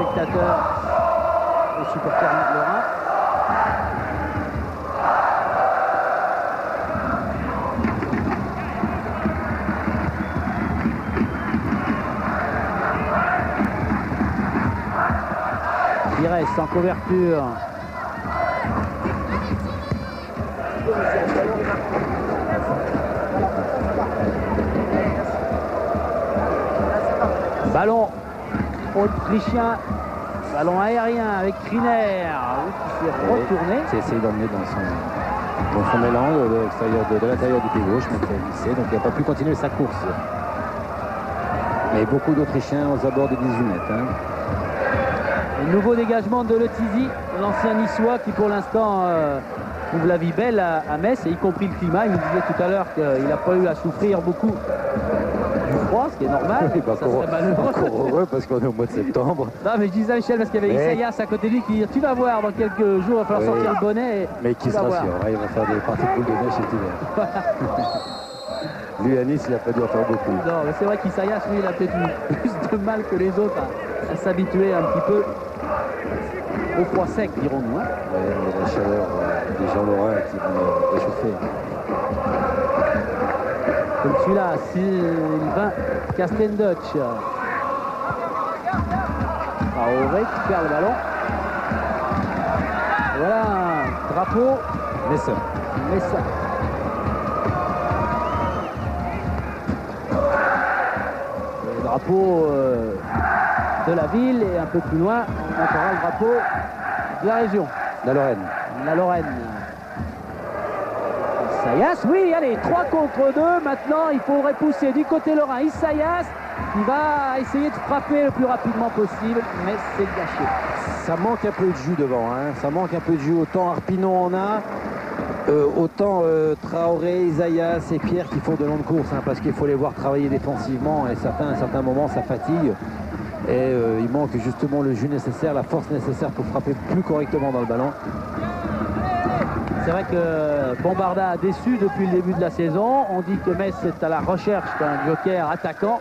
Speaker 13: spectateurs, les supporters de Lorrain. Pires en couverture. Ballon autrichien, ballon aérien avec Kriner qui s'est retourné.
Speaker 6: C'est essayé d'emmener dans son élan de l'intérieur du pied gauche, mais qui a glissé, donc il n'a pas pu continuer sa course. Mais beaucoup d'Autrichiens aux abords des 18 mètres. Hein.
Speaker 13: Le nouveau dégagement de Le Tizi, l'ancien niçois qui pour l'instant trouve la vie belle à Metz, et y compris le climat. Il nous disait tout à l'heure qu'il n'a pas eu à souffrir beaucoup du froid, ce qui est normal.
Speaker 6: Oui, bah, encore heureux parce qu'on est au mois de septembre.
Speaker 13: Non, mais je disais à Michel parce qu'il y avait Isaias à côté de lui qui dit tu vas voir dans quelques jours, il va falloir sortir le bonnet.
Speaker 6: Mais qui se rassure, il va faire des particules de neige cet hiver. Lui à Nice, il n'a pas dû en faire beaucoup.
Speaker 13: Non, mais c'est vrai qu'Isaias, lui, il a peut-être eu plus de mal que les autres à s'habituer un petit peu au froid sec, dirons-nous. Hein.
Speaker 6: Ouais, la chaleur des gens lorrains qui vont réchauffer.
Speaker 13: Comme celui-là, Sylvain Castendutch. Traoré qui perd le ballon. Et voilà un drapeau.
Speaker 6: Messa.
Speaker 13: Le drapeau de la ville, et un peu plus loin, on entendra le drapeau de la région.
Speaker 6: La Lorraine.
Speaker 13: Isaias, oui, allez, 3 contre 2. Maintenant, il faudrait pousser du côté lorrain. Isaias, il va essayer de frapper le plus rapidement possible, mais c'est gâché.
Speaker 6: Ça manque un peu de jus devant. Hein. Ça manque un peu de jus. Autant Arpinon en a, autant Traoré, Isaias et Pierre qui font de longues courses. Hein, parce qu'il faut les voir travailler défensivement. Et à certains moments, ça fatigue. Et il manque justement le jus nécessaire, la force nécessaire pour frapper plus correctement dans le ballon.
Speaker 13: C'est vrai que Bombarda a déçu depuis le début de la saison. On dit que Metz est à la recherche d'un joker attaquant.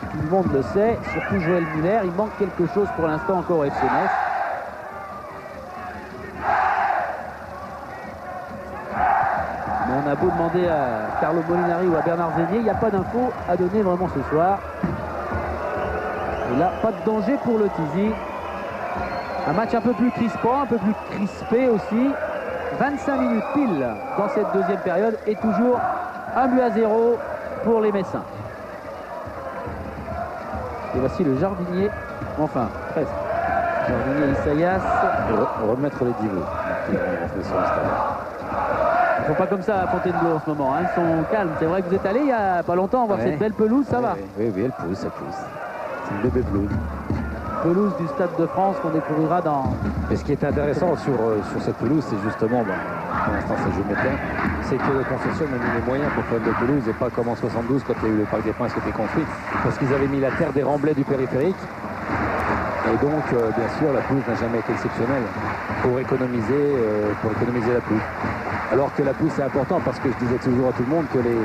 Speaker 13: Tout le monde le sait, surtout Joël Muller. Il manque quelque chose pour l'instant encore au FC Metz. Mais on a beau demander à Carlo Molinari ou à Bernard Zénier, il n'y a pas d'infos à donner vraiment ce soir. Et là, pas de danger pour le Tizi. Un match un peu plus crispant, un peu plus crispé aussi. 25 minutes pile dans cette deuxième période et toujours 1-0 pour les Messins. Et voici le jardinier, enfin presque. Jardinier Isaias.
Speaker 6: Remettre les divots. Ils
Speaker 13: ne font pas comme ça à Fontainebleau en ce moment. Hein. Ils sont calmes. C'est vrai que vous êtes allé il n'y a pas longtemps voir cette belle pelouse, ça va.
Speaker 6: Oui, elle pousse, ça pousse. C'est une bébé pelouse.
Speaker 13: Pelouse du Stade de France qu'on découvrira dans...
Speaker 6: Mais ce qui est intéressant sur cette pelouse, c'est justement, pour l'instant ça joue bien, c'est que le consortium a mis les moyens pour faire une pelouse et pas comme en 72 quand il y a eu le Parc des Princes qui était construit, parce qu'ils avaient mis la terre des remblais du périphérique. Et donc, bien sûr, la pelouse n'a jamais été exceptionnelle pour économiser la pelouse. Alors que la pelouse c'est important parce que je disais toujours à tout le monde que les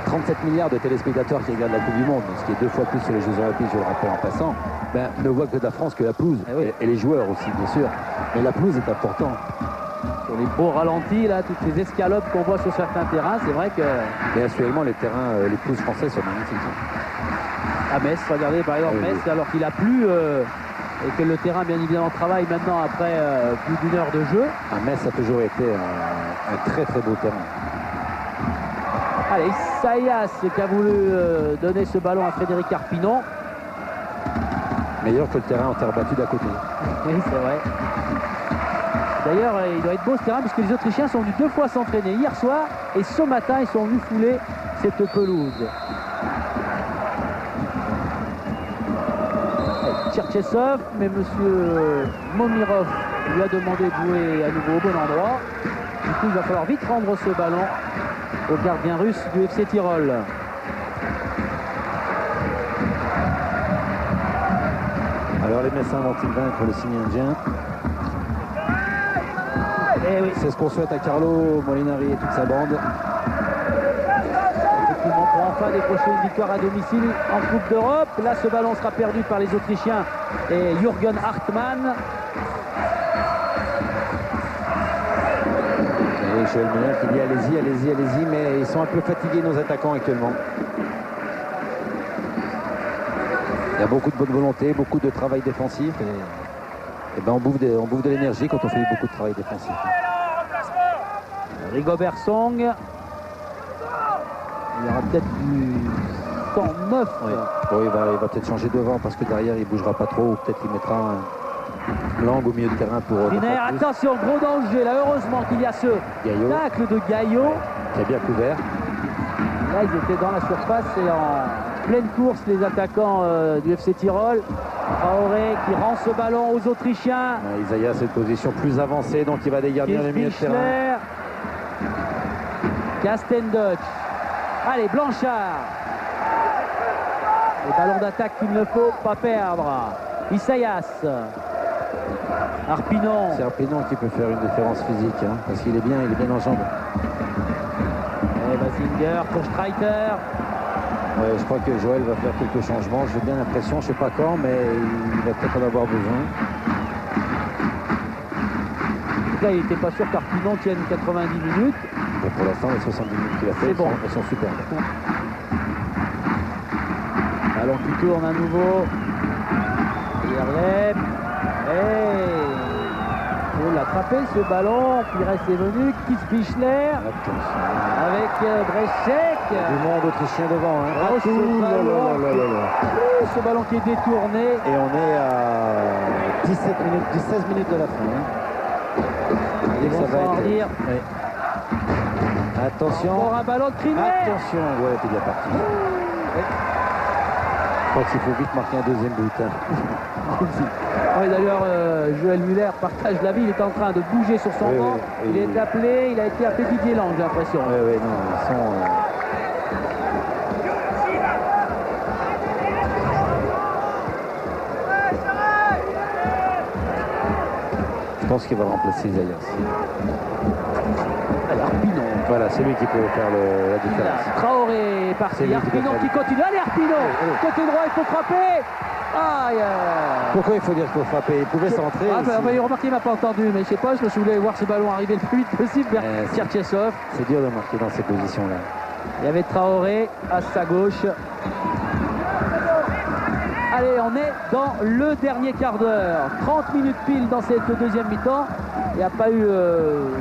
Speaker 6: 37 milliards de téléspectateurs qui regardent la Coupe du Monde, ce qui est 2 fois plus sur les Jeux Olympiques, je le rappelle en passant, ne voient que de la France que la pelouse, et les joueurs aussi bien sûr, mais la pelouse est importante.
Speaker 13: Sur les beaux ralentis, là, toutes ces escalopes qu'on voit sur certains terrains, c'est vrai que...
Speaker 6: Et actuellement, les terrains, les pelouses françaises sont magnifiques.
Speaker 13: À Metz, regardez par exemple Metz, alors qu'il a plu et que le terrain, bien évidemment, travaille maintenant après plus d'une heure de jeu.
Speaker 6: À Metz, ça a toujours été un très très beau terrain.
Speaker 13: Allez, Sayas qui a voulu donner ce ballon à Frédéric Arpinon.
Speaker 6: Meilleur que le terrain en terre battue d'à côté.
Speaker 13: Oui, c'est vrai. D'ailleurs, il doit être beau ce terrain puisque les Autrichiens sont venus 2 fois s'entraîner hier soir et ce matin, ils sont venus fouler cette pelouse. Tcherchesov, mais monsieur Momirov lui a demandé de jouer à nouveau au bon endroit. Du coup, il va falloir vite rendre ce ballon au gardien russe du FC Tyrol.
Speaker 6: Alors les Messins vont-ils vaincre le signe indien?
Speaker 13: Oui.
Speaker 6: C'est ce qu'on souhaite à Carlo Molinari et toute sa bande.
Speaker 13: Effectivement, pour enfin décrocher une victoire à domicile en Coupe d'Europe. Là, ce ballon sera perdu par les Autrichiens et Jürgen Hartmann.
Speaker 6: Et Joël Muller qui dit allez-y, allez-y, allez-y, mais ils sont un peu fatigués nos attaquants actuellement. Il y a beaucoup de bonne volonté, beaucoup de travail défensif et ben on bouffe de l'énergie quand on fait beaucoup de travail défensif.
Speaker 13: Rigobert Song. Il y aura peut-être du 109.
Speaker 6: Oui. Bon, il va peut-être changer devant parce que derrière il bougera pas trop ou peut-être qu'il mettra un langue au milieu de terrain pour...
Speaker 13: Riner, attention, gros danger là, heureusement qu'il y a ce tacle de Gaillot.
Speaker 6: Qui a bien couvert.
Speaker 13: Là ils étaient dans la surface et en pleine course les attaquants du FC Tyrol. Traoré qui rend ce ballon aux Autrichiens.
Speaker 6: Isaiah c'est une position plus avancée donc il va dégarnir le milieu de terrain.
Speaker 13: Castendutch. Allez, Blanchard. Le ballon d'attaque qu'il ne faut pas perdre. Isaias. Arpinon.
Speaker 6: C'est Arpinon qui peut faire une différence physique hein, parce qu'il est bien en jambes.
Speaker 13: Et Basinger pour Streiter.
Speaker 6: Ouais, je crois que Joël va faire quelques changements. J'ai bien l'impression, je ne sais pas quand, mais il va peut-être en avoir besoin.
Speaker 13: Là, il n'était pas sûr qu'Arpinon tienne 90 minutes.
Speaker 6: Bon, pour l'instant, les 70 minutes qu'il a fait sont super.
Speaker 13: Ballon qui tourne à nouveau. Yerlep. Il a attrapé ce ballon. Pires est venu. Keith Bichler. Avec Brecek.
Speaker 6: Du monde autrichien devant. Hein.
Speaker 13: Ce ballon qui est détourné.
Speaker 6: Et on est à 16 minutes de la fin. Hein. Ça va être... dire. Oui. Attention.
Speaker 13: Encore un ballon de Criner.
Speaker 6: Attention, ouais, t'es bien parti. Je crois qu'il faut vite marquer un deuxième but. Hein.
Speaker 13: Oui, d'ailleurs, Joël Muller partage la vie. Il est en train de bouger sur son banc. Il est appelé. Il a été appelé Didier Lang, j'ai l'impression.
Speaker 6: Oui, non, ils sont... Je pense qu'il va remplacer Zayas.
Speaker 13: Arpinon.
Speaker 6: Voilà, c'est lui qui peut faire la différence.
Speaker 13: Traoré est parti. Arpinon qui continue. Allez, Arpinon. Côté droit, il faut frapper. Aïe.
Speaker 6: Pourquoi il faut dire qu'il faut frapper? Il pouvait s'entrer.
Speaker 13: Remarquez, il m'a pas entendu, mais je sais pas, je voulais voir ce ballon arriver le plus vite possible vers Tcherchesov.
Speaker 6: C'est dur de marquer dans ces positions-là.
Speaker 13: Il y avait Traoré à sa gauche. Allez, on est dans le dernier quart d'heure. 30 minutes pile dans cette deuxième mi-temps. Il n'y a pas eu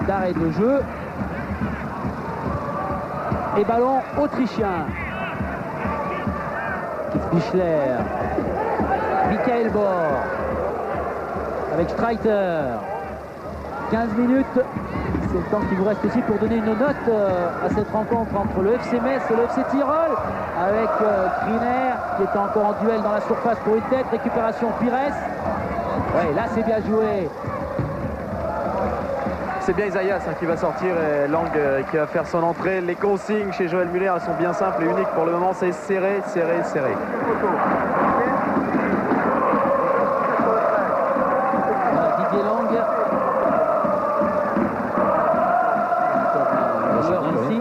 Speaker 13: d'arrêt de jeu. Et ballon autrichien. Bichler. Michael Bor. Avec Streiter. 15 minutes. C'est le temps qu'il vous reste aussi pour donner une note à cette rencontre entre le FC Metz et le FC Tyrol. Avec Criner qui est encore en duel dans la surface pour une tête. Récupération Pires. Ouais, là c'est bien joué.
Speaker 4: C'est bien Isaias qui va sortir et Lang qui va faire son entrée. Les consignes chez Joël Muller elles sont bien simples et uniques pour le moment. C'est serré, serré, serré.
Speaker 13: Voilà, Didier Lang. Ici.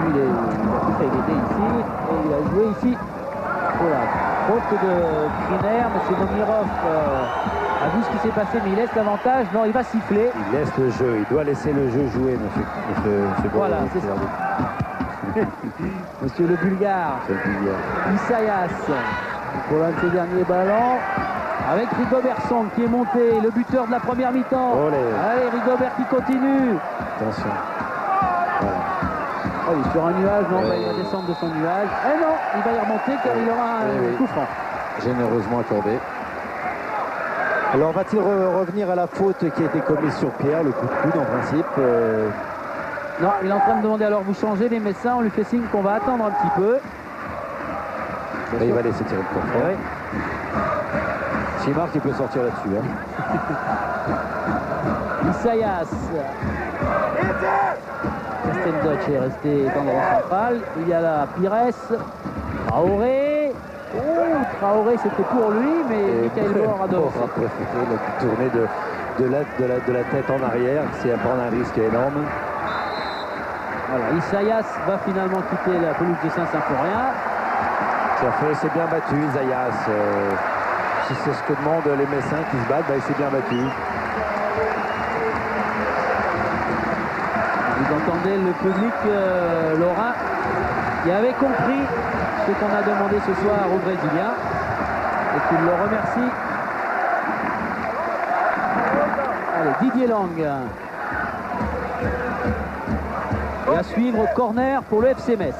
Speaker 13: Lui, il était ici et il a joué ici. Voilà. Faute de Criner, M. Momirov a a vu ce qui s'est passé, mais il laisse l'avantage. Non, il va siffler.
Speaker 6: Il laisse le jeu, il doit laisser le jeu jouer, monsieur
Speaker 13: Voilà, c'est ça. Monsieur le Bulgare. Isaias pour l'un de ses derniers ballons. Avec Rigobertson qui est monté, le buteur de la première mi-temps. Allez, Rigobert qui continue.
Speaker 6: Attention. Voilà.
Speaker 13: Oh, il est sur un nuage, non, il va descendre de son nuage. Eh non, il va y remonter car il aura un coup franc.
Speaker 6: Généreusement accordé. Alors va-t-il revenir à la faute qui a été commise sur Pierre, le coup de coude en principe
Speaker 13: Non, il est en train de demander alors vous changez les Messins, on lui fait signe qu'on va attendre un petit peu.
Speaker 6: Et il va laisser tirer le coup franc. Oui. S'il marque, il peut sortir là-dessus. Hein.
Speaker 13: Isaias. Kastendoc est resté dans le rang central. Il y a là Pires. Traoré. Oh, Traoré, c'était pour lui, mais Michael Bor adore.
Speaker 6: Il a préféré tourner de la tête en arrière, c'est à prendre un risque énorme.
Speaker 13: Voilà, Isaias va finalement quitter la pelouse de Saint-Symphorien.
Speaker 6: C'est bien battu, Isaias. Si c'est ce que demandent les Messins qui se battent, il s'est bien battu.
Speaker 13: Vous entendez le public lorrain qui avait compris ce qu'on a demandé ce soir aux Brésiliens et qui le remercie. Allez, Didier Lang. Et à suivre, corner pour le FC Metz.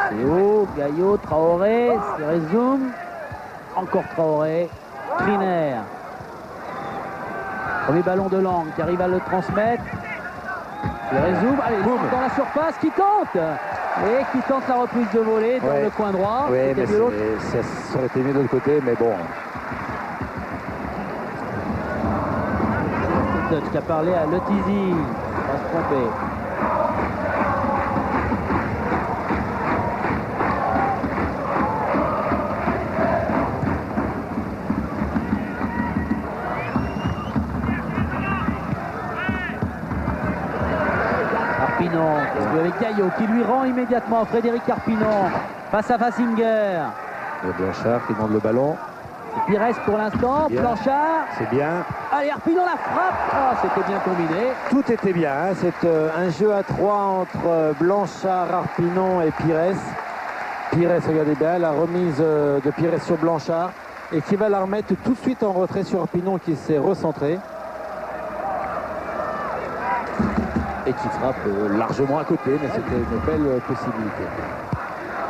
Speaker 13: C'est haut, Gaillot, Traoré, Serezoum, encore Traoré, Kriner. Premier ballon de Lang qui arrive à le transmettre. Serezoum, allez, dans la surface, qui tente et qui tente la reprise de volée dans le coin droit.
Speaker 6: Oui, mais ça aurait été mieux de l'autre côté, mais bon.
Speaker 13: Dutch qui a parlé à Letizy, va se tromper. Arpinon, avec Gaillot qui lui rend immédiatement Frédéric Arpinon face à Fassinger.
Speaker 6: Et Blanchard qui demande le ballon.
Speaker 13: Pires pour l'instant, Blanchard.
Speaker 6: C'est bien.
Speaker 13: Allez, Arpinon la frappe. Oh, c'était bien combiné.
Speaker 6: Tout était bien. Hein. C'est un jeu à 3 entre Blanchard, Arpinon et Pires. Pires, regardez bien, la remise de Pires sur Blanchard et qui va la remettre tout de suite en retrait sur Arpinon qui s'est recentré. Et qui frappe largement à côté, mais c'était une belle possibilité.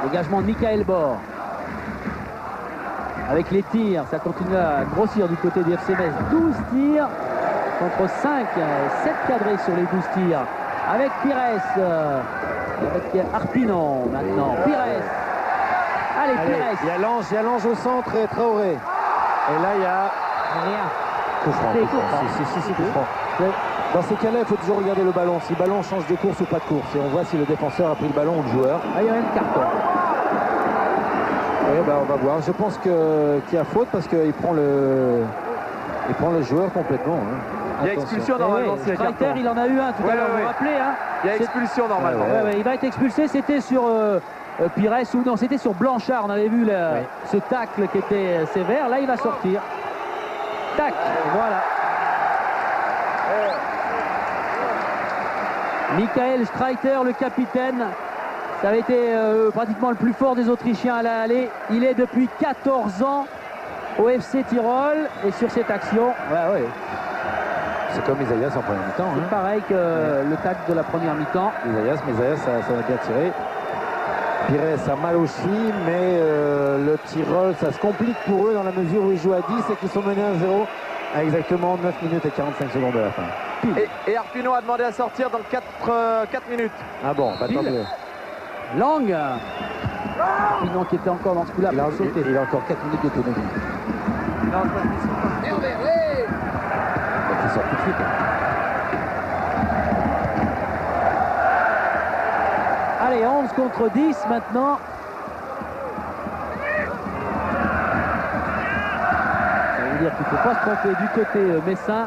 Speaker 13: Dégagement de Michael Bor. Avec les tirs, ça continue à grossir du côté du FC Metz. 12 tirs contre 5, 7 cadrés sur les 12 tirs. Avec Pires, avec Arpinon maintenant. Pires. Allez, Pires.
Speaker 6: Il y a Lange au centre et Traoré. Et là, il y a
Speaker 13: rien.
Speaker 6: Coup franc. Si, coup franc. Dans ces cas-là, il faut toujours regarder le ballon. Si le ballon change de course ou pas de course. Et on voit si le défenseur a pris le ballon ou le joueur.
Speaker 13: Ah, il y a même carton.
Speaker 6: Oui, on va voir. Je pense qu'il y a faute parce qu'il prend le joueur complètement. Hein.
Speaker 4: Il y a expulsion normalement.
Speaker 13: Striker, il en a eu un tout à l'heure, vous vous rappelez. Hein,
Speaker 4: il y a expulsion normalement.
Speaker 13: Il va être expulsé. C'était sur Pires ou non, c'était sur Blanchard. On avait vu ce tacle qui était sévère. Là, il va sortir. Tac, voilà. Michael Streiter, le capitaine. Ça avait été pratiquement le plus fort des Autrichiens à l'aller. Il est depuis 14 ans au FC Tyrol. Et sur cette action,
Speaker 6: c'est comme Isaias en première mi-temps.
Speaker 13: C'est pareil que le tacle de la première mi-temps.
Speaker 6: Isaias, ça va bien tirer. Pires a mal aussi, mais le Tyrol, ça se complique pour eux dans la mesure où ils jouent à 10 et qu'ils sont menés à 0 à exactement 9 minutes et 45 secondes de la fin.
Speaker 4: Et Arpinon a demandé à sortir dans 4 minutes.
Speaker 6: Ah bon, tant mieux.
Speaker 13: Lang. Arpinon qui était encore dans ce coup-là.
Speaker 6: Il a encore 4 minutes d'autonomie. Il sort tout de suite.
Speaker 13: Allez, 11 contre 10 maintenant. Ça veut dire qu'il ne faut pas se tromper du côté messin.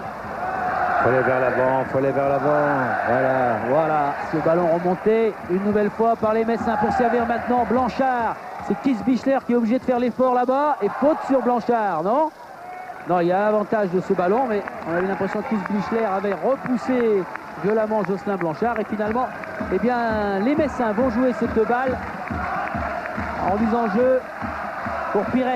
Speaker 6: Il faut aller vers l'avant,
Speaker 13: Voilà. Ce ballon remonté une nouvelle fois par les Messins pour servir maintenant Blanchard C'est Keith Bichler qui est obligé de faire l'effort là-bas. Et faute sur Blanchard, non? Non, il y a avantage de ce ballon, mais on avait l'impression que Keith Bichler avait repoussé violemment Jocelyn Blanchard. Et finalement, eh bien, les Messins vont jouer cette balle en mise en jeu pour Pires.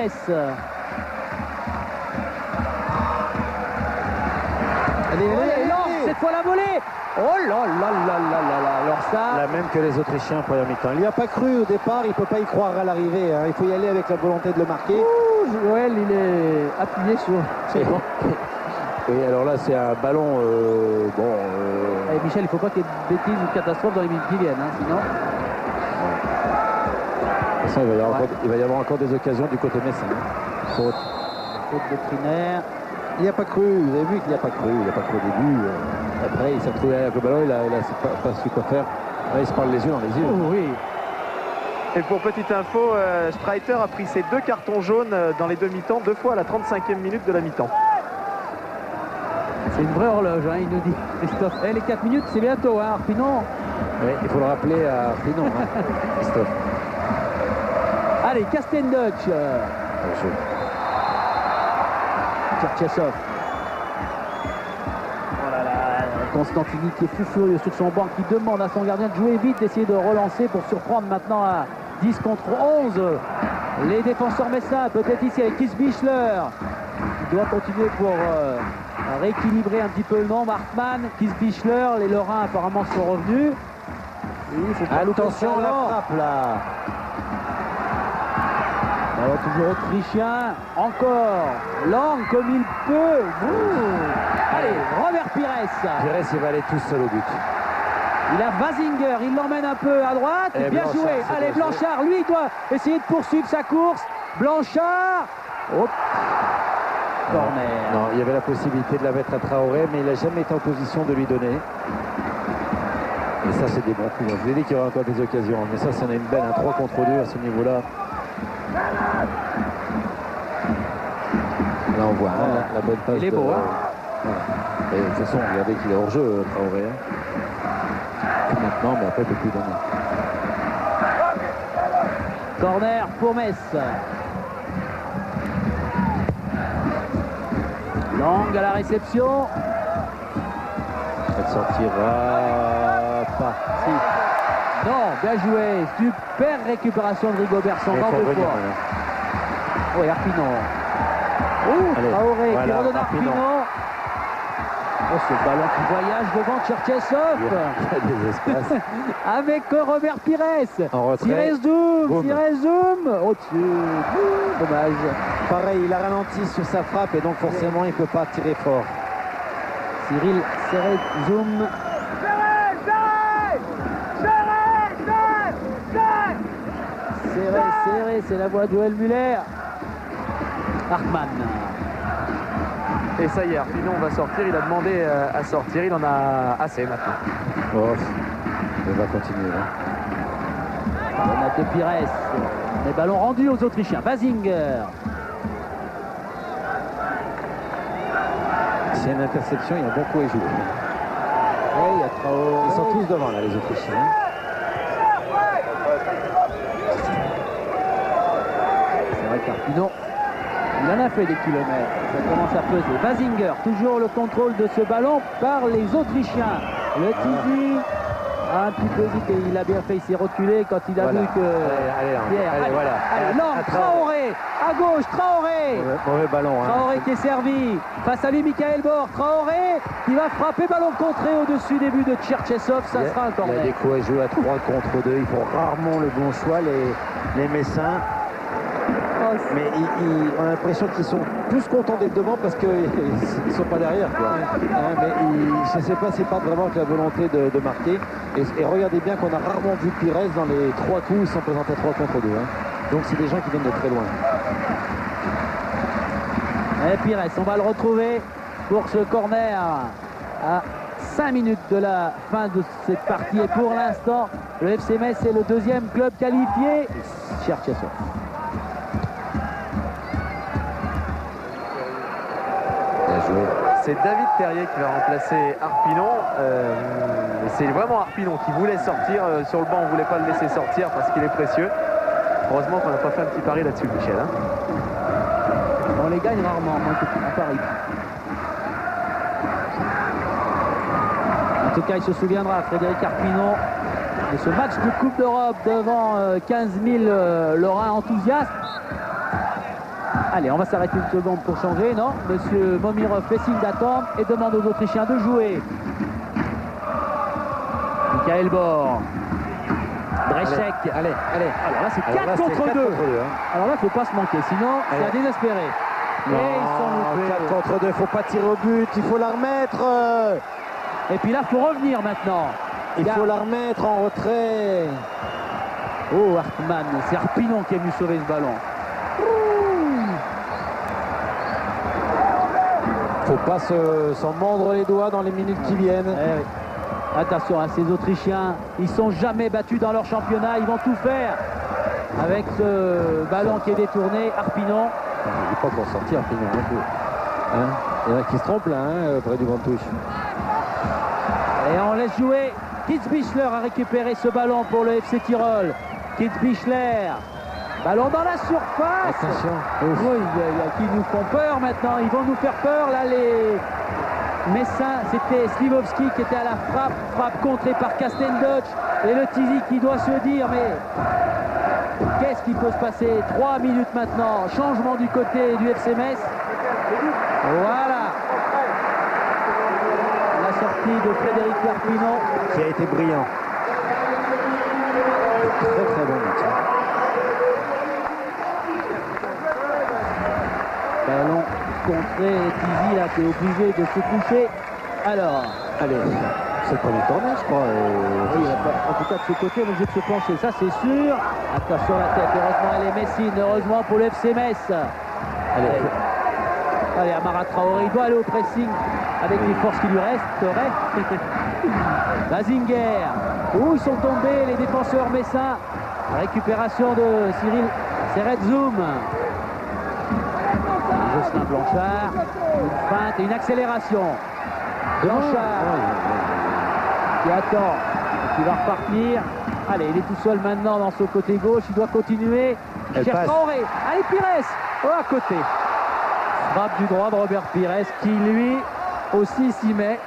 Speaker 13: Allez, lance cette fois la volée. Oh là là là là là là. Alors ça...
Speaker 6: La même que les Autrichiens en première mi-temps. Il n'y a pas cru au départ, il ne peut pas y croire à l'arrivée. Hein. Il faut y aller avec la volonté de le marquer.
Speaker 13: Joël, il est appuyé sur...
Speaker 6: C'est bon. Oui, alors là, c'est un ballon...
Speaker 13: Et Michel, il ne faut pas qu'il y ait de bêtises ou de catastrophe dans les minutes qui viennent, hein, sinon...
Speaker 6: De toute façon, il va y avoir encore des occasions du côté messin.
Speaker 13: Faute doctrinaire.
Speaker 6: Il n'y a pas cru, vous avez vu qu'il n'y a pas cru. Il n'a pas cru au début. Après, il s'est retrouvé avec le ballon, il n'a pas su quoi faire. Là, il se parle les yeux dans les yeux.
Speaker 13: Oh, oui.
Speaker 4: Et pour petite info, Streiter a pris ses 2 cartons jaunes dans les 2 mi-temps, 2 fois à la 35e minute de la mi-temps.
Speaker 13: C'est une vraie horloge, hein, il nous dit Christophe. Les 4 minutes, c'est bientôt, hein, Arpinon.
Speaker 6: Oui, il faut le rappeler à Arpinon, hein, Christophe.
Speaker 13: Allez, Castenduch. Tcherchesov. Oh là là, Constantini qui est fou furieux sur son banc, qui demande à son gardien de jouer vite, d'essayer de relancer pour surprendre maintenant à 10 contre 11. Les défenseurs messins, peut-être ici avec Keith Bichler, qui doit continuer pour rééquilibrer un petit peu le nombre. Hartmann, Keith Bichler, les Lorrains apparemment sont revenus.
Speaker 6: Attention, la frappe là.
Speaker 13: Alors, toujours autrichien, encore Lang comme il peut. Allez, Robert Pires.
Speaker 6: Pires, il va aller tout seul au but.
Speaker 13: Il a Vasinger, il l'emmène un peu à droite. Et bien joué. Allez, Blanchard, lui, il doit essayer de poursuivre sa course. Blanchard. Hop. Corner.
Speaker 6: Non, il y avait la possibilité de la mettre à Traoré, mais il n'a jamais été en position de lui donner. Et ça, c'est des bons coups. Je vous ai dit qu'il y aura encore des occasions. Mais ça, c'en est une belle, un 3 contre 2 à ce niveau-là. Là on voit hein, la bonne passe.
Speaker 13: Il est beau, hein.
Speaker 6: Voilà. Et de toute façon, regardez qu'il est hors jeu, Traoré. Hein. Puis maintenant, mais après, il ne peut plus donner.
Speaker 13: Corner pour Metz. Lang à la réception.
Speaker 6: Elle sortira pas.
Speaker 13: Si. Non, bien joué. Super récupération de Rigobert Song en 2 fois. Oui, Arpinon. Traoré qui redonne Arpinon. Oh, ce ballon qui voyage devant Tcherchesov.
Speaker 6: Il y a des espaces.
Speaker 13: Avec Robert Pires.
Speaker 6: En retrait.
Speaker 13: Cyril Zoom. Au-dessus. Dommage.
Speaker 6: Pareil, il a ralenti sur sa frappe et donc forcément il ne peut pas tirer fort.
Speaker 13: Cyril Zoom. Serré, c'est la voix de Joël Muller. Hartmann.
Speaker 4: Et ça y est, Arpinon va sortir, il a demandé à sortir, il en a assez maintenant.
Speaker 6: Oh, il va continuer. Hein.
Speaker 13: On a de Pires. Les ballons rendus aux Autrichiens. Vasinger.
Speaker 6: S'il y a une interception, il y a beaucoup à jouer. Oui, il y a Traoré. Ils sont tous devant là, les Autrichiens.
Speaker 13: C'est vrai qu'Arpinon, il en a fait des kilomètres. Ça commence à peser. Vasinger, toujours le contrôle de ce ballon par les Autrichiens. Le Tizi a un petit peu hésité. Il a bien fait, il s'est reculé quand il a vu que... Allez, Lang, Traoré, à gauche, Traoré.
Speaker 6: Mauvais ballon. Hein.
Speaker 13: Traoré qui est servi. Face à lui, Michael Bor. Traoré qui va frapper, ballon contré au-dessus des buts de Tcherchesov. Ça sera un corner.
Speaker 6: Il y a des coups à jouer à 3 contre 2. Ils font rarement le bon choix, les Messins. Mais on a l'impression qu'ils sont plus contents d'être devant parce qu'ils ne sont pas derrière. Quoi. Mais je ne sais pas, c'est pas vraiment que la volonté de marquer. Et regardez bien qu'on a rarement vu Pires dans les 3 coups, ils sont présentés à 3 contre 2. Hein. Donc c'est des gens qui viennent de très loin.
Speaker 13: Et Pires, on va le retrouver pour ce corner à 5 minutes de la fin de cette partie. Et pour l'instant, le FC Metz est le 2e club qualifié. Tcherchesov.
Speaker 4: C'est David Terrier qui va remplacer Arpinon. C'est vraiment Arpinon qui voulait sortir. Sur le banc, on ne voulait pas le laisser sortir parce qu'il est précieux. Heureusement qu'on n'a pas fait un petit pari là-dessus, Michel. Hein.
Speaker 13: On les gagne rarement, moi, en Paris. En tout cas, il se souviendra, Frédéric Arpinon, de ce match de Coupe d'Europe devant 15 000 Lorrains enthousiastes. Allez, on va s'arrêter une seconde pour changer, non? Monsieur Momirov fait signe d'attendre et demande aux Autrichiens de jouer. Michael Bor. Brechek.
Speaker 6: Allez.
Speaker 13: Alors là, c'est 4 contre 2. Alors là, il ne faut pas se manquer, sinon c'est à désespérer.
Speaker 6: Non, 4 contre 2, il ne faut pas tirer au but, il faut la remettre.
Speaker 13: Et puis là, il faut revenir maintenant.
Speaker 6: Il faut la remettre en retrait.
Speaker 13: Oh, Hartmann, c'est Arpinon qui est venu sauver ce ballon.
Speaker 6: Faut pas s'en mordre les doigts dans les minutes qui viennent.
Speaker 13: Oui. Attention, hein, ces Autrichiens, ils sont jamais battus dans leur championnat, ils vont tout faire avec ce ballon qui est détourné. Arpinon.
Speaker 6: Il n'est pas pour sortir, Arpinon. Hein, il y en a qui se trompent là, près du grand touche.
Speaker 13: Et on laisse jouer. Kitzbichler a récupéré ce ballon pour le FC Tyrol. Kitzbichler. Ballon dans la surface.
Speaker 6: Attention.
Speaker 13: Oui, il y a qui nous font peur maintenant. Ils vont nous faire peur là, les Messins. C'était Slivovski qui était à la frappe contrée par Castendoch. Et le Tizi qui doit se dire, mais qu'est-ce qui peut se passer? 3 minutes maintenant. Changement du côté du FC Metz. Voilà. La sortie de Frédéric Arpinon.
Speaker 6: Qui a été brillant. Très bon match.
Speaker 13: Ballon contré, Tizi là qui est obligé de se coucher. Alors,
Speaker 6: allez, c'est le premier tournage, je crois.
Speaker 13: Oui, en tout cas de ce côté, on est obligé de se pencher, ça c'est sûr. Attention la tête, heureusement elle est Messine, heureusement pour le FC Metz. Allez, Amara Traoré, il doit aller au pressing avec les forces qui lui resteraient. Basinger, où ils sont tombés les défenseurs messins. Récupération de Cyril Serretzoum. Jocelyn Blanchard, une feinte et une accélération. Blanchard qui attend, qui va repartir. Allez, il est tout seul maintenant dans ce côté gauche, il doit continuer. Il cherche Traoré. Allez, Pires, à côté. Frappe du droit de Robert Pires qui lui aussi s'y met.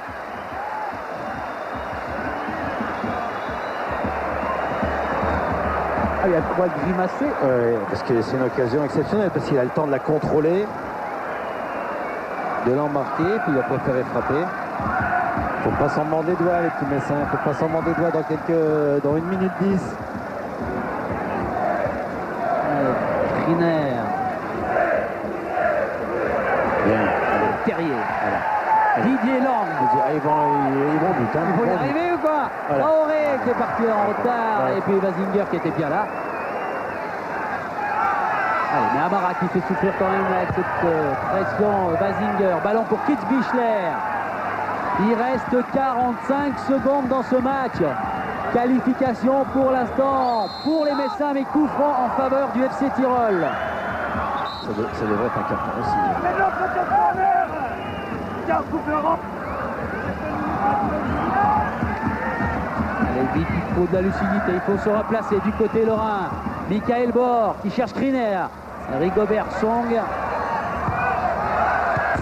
Speaker 13: Ah, il a le droit de grimacer.
Speaker 6: Parce que c'est une occasion exceptionnelle, parce qu'il a le temps de la contrôler, de l'embarquer, puis il a préféré frapper. Il ne faut pas s'en mordre les doigts, les petits Messins. Il ne faut pas s'en mordre les doigts dans 1 minute 10.
Speaker 13: Triner.
Speaker 6: Bien.
Speaker 13: Terrier. Voilà. Didier Lang.
Speaker 6: Ils vont vite.
Speaker 13: Ils vont y arriver ou quoi?
Speaker 6: Voilà.
Speaker 13: Traoré qui est parti en retard. Ouais. Et puis Basinger qui était bien là. Allez, mais Amara qui fait souffrir quand même avec cette pression. Basinger. Ballon pour Kitzbichler. Il reste 45 secondes dans ce match. Qualification pour l'instant pour les Messins, mais coup franc en faveur du FC Tyrol.
Speaker 6: Ça devrait être un carton aussi.
Speaker 13: Allez, vite, il faut de la lucidité, il faut se replacer du côté lorrain. Michael Bor qui cherche Kriner. Rigobert Song.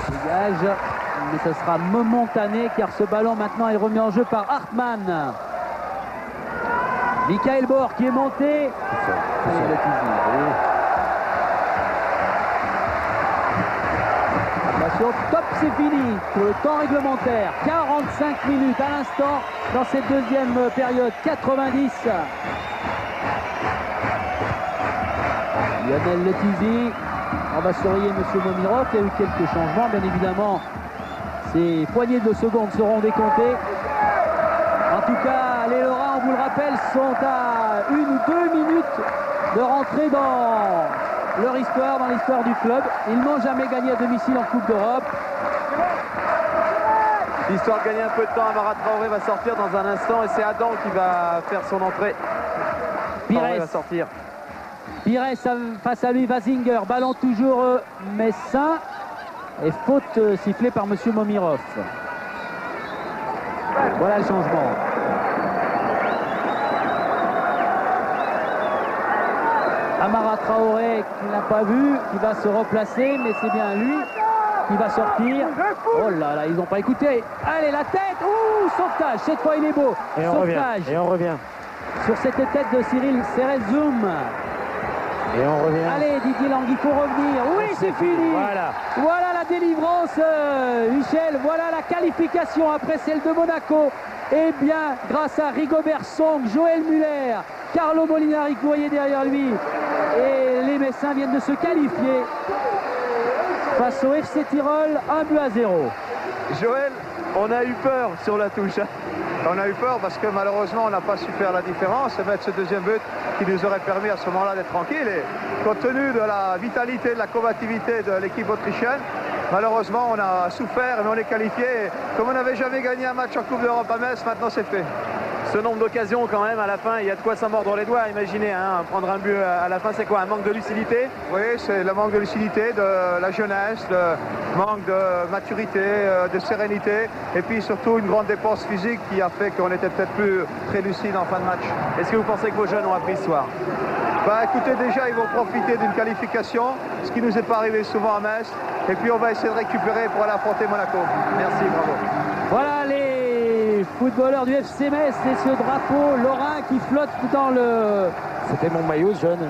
Speaker 13: Dégage, mais ce sera momentané car ce ballon maintenant est remis en jeu par Hartmann. Michael Bor qui est monté. Attention, top, c'est fini pour le temps réglementaire. 45 minutes à l'instant dans cette deuxième période. 90. Lionel Letizy. On va surveiller M. Momirov. Il y a eu quelques changements, bien évidemment. Ces poignées de secondes seront décomptées. En tout cas, les Lorrains, on vous le rappelle, sont à 1 ou 2 minutes de rentrer dans leur histoire, dans l'histoire du club. Ils n'ont jamais gagné à domicile en Coupe d'Europe.
Speaker 4: L'histoire de gagner un peu de temps, Amara Traoré va sortir dans un instant et c'est Adam qui va faire son entrée. Traoré va sortir.
Speaker 13: Pires face à lui, Basinger. Ballon toujours Messin. Et faute sifflée par M. Momirov. Voilà le changement. Amara Traoré qui n'a pas vu, qui va se replacer, mais c'est bien lui qui va sortir. Oh là là, ils n'ont pas écouté. Allez, la tête. Ouh, sauvetage. Cette fois, il est beau.
Speaker 6: Et on
Speaker 13: sauvetage.
Speaker 6: revient. Et on revient.
Speaker 13: Sur cette tête de Cyril Serezoum.
Speaker 6: Et on revient.
Speaker 13: Allez, Didier Lang, il faut revenir. Oui, c'est fini. Voilà la délivrance, Michel. Voilà la qualification après celle de Monaco. Et bien, grâce à Rigobert Song, Joël Muller, Carlo Molinari, vous voyez derrière lui. Et les Messins viennent de se qualifier face au FC Tyrol, 1-0.
Speaker 10: Joël, on a eu peur sur la touche. On a eu peur parce que malheureusement on n'a pas su faire la différence et mettre ce deuxième but qui nous aurait permis à ce moment-là d'être tranquille. Et compte tenu de la vitalité, de la combativité de l'équipe autrichienne, malheureusement on a souffert mais on est qualifié. Et comme on n'avait jamais gagné un match en Coupe d'Europe à Metz, maintenant c'est fait.
Speaker 4: Ce nombre d'occasions quand même à la fin, il y a de quoi s'en mordre les doigts. Imaginez, hein, prendre un but à la fin, c'est quoi? Un manque de lucidité?
Speaker 10: Oui, c'est le manque de lucidité, de la jeunesse, le manque de maturité, de sérénité, et puis surtout une grande dépense physique qui a fait qu'on était peut-être plus très lucide en fin de match.
Speaker 4: Est-ce que vous pensez que vos jeunes ont appris ce soir?
Speaker 10: Bah écoutez, déjà ils vont profiter d'une qualification, ce qui nous est pas arrivé souvent à Metz, et puis on va essayer de récupérer pour aller affronter Monaco. Merci, bravo.
Speaker 13: Voilà les footballeurs du FC Metz et ce drapeau lorrain qui flotte dans le...
Speaker 6: C'était mon maillot jaune.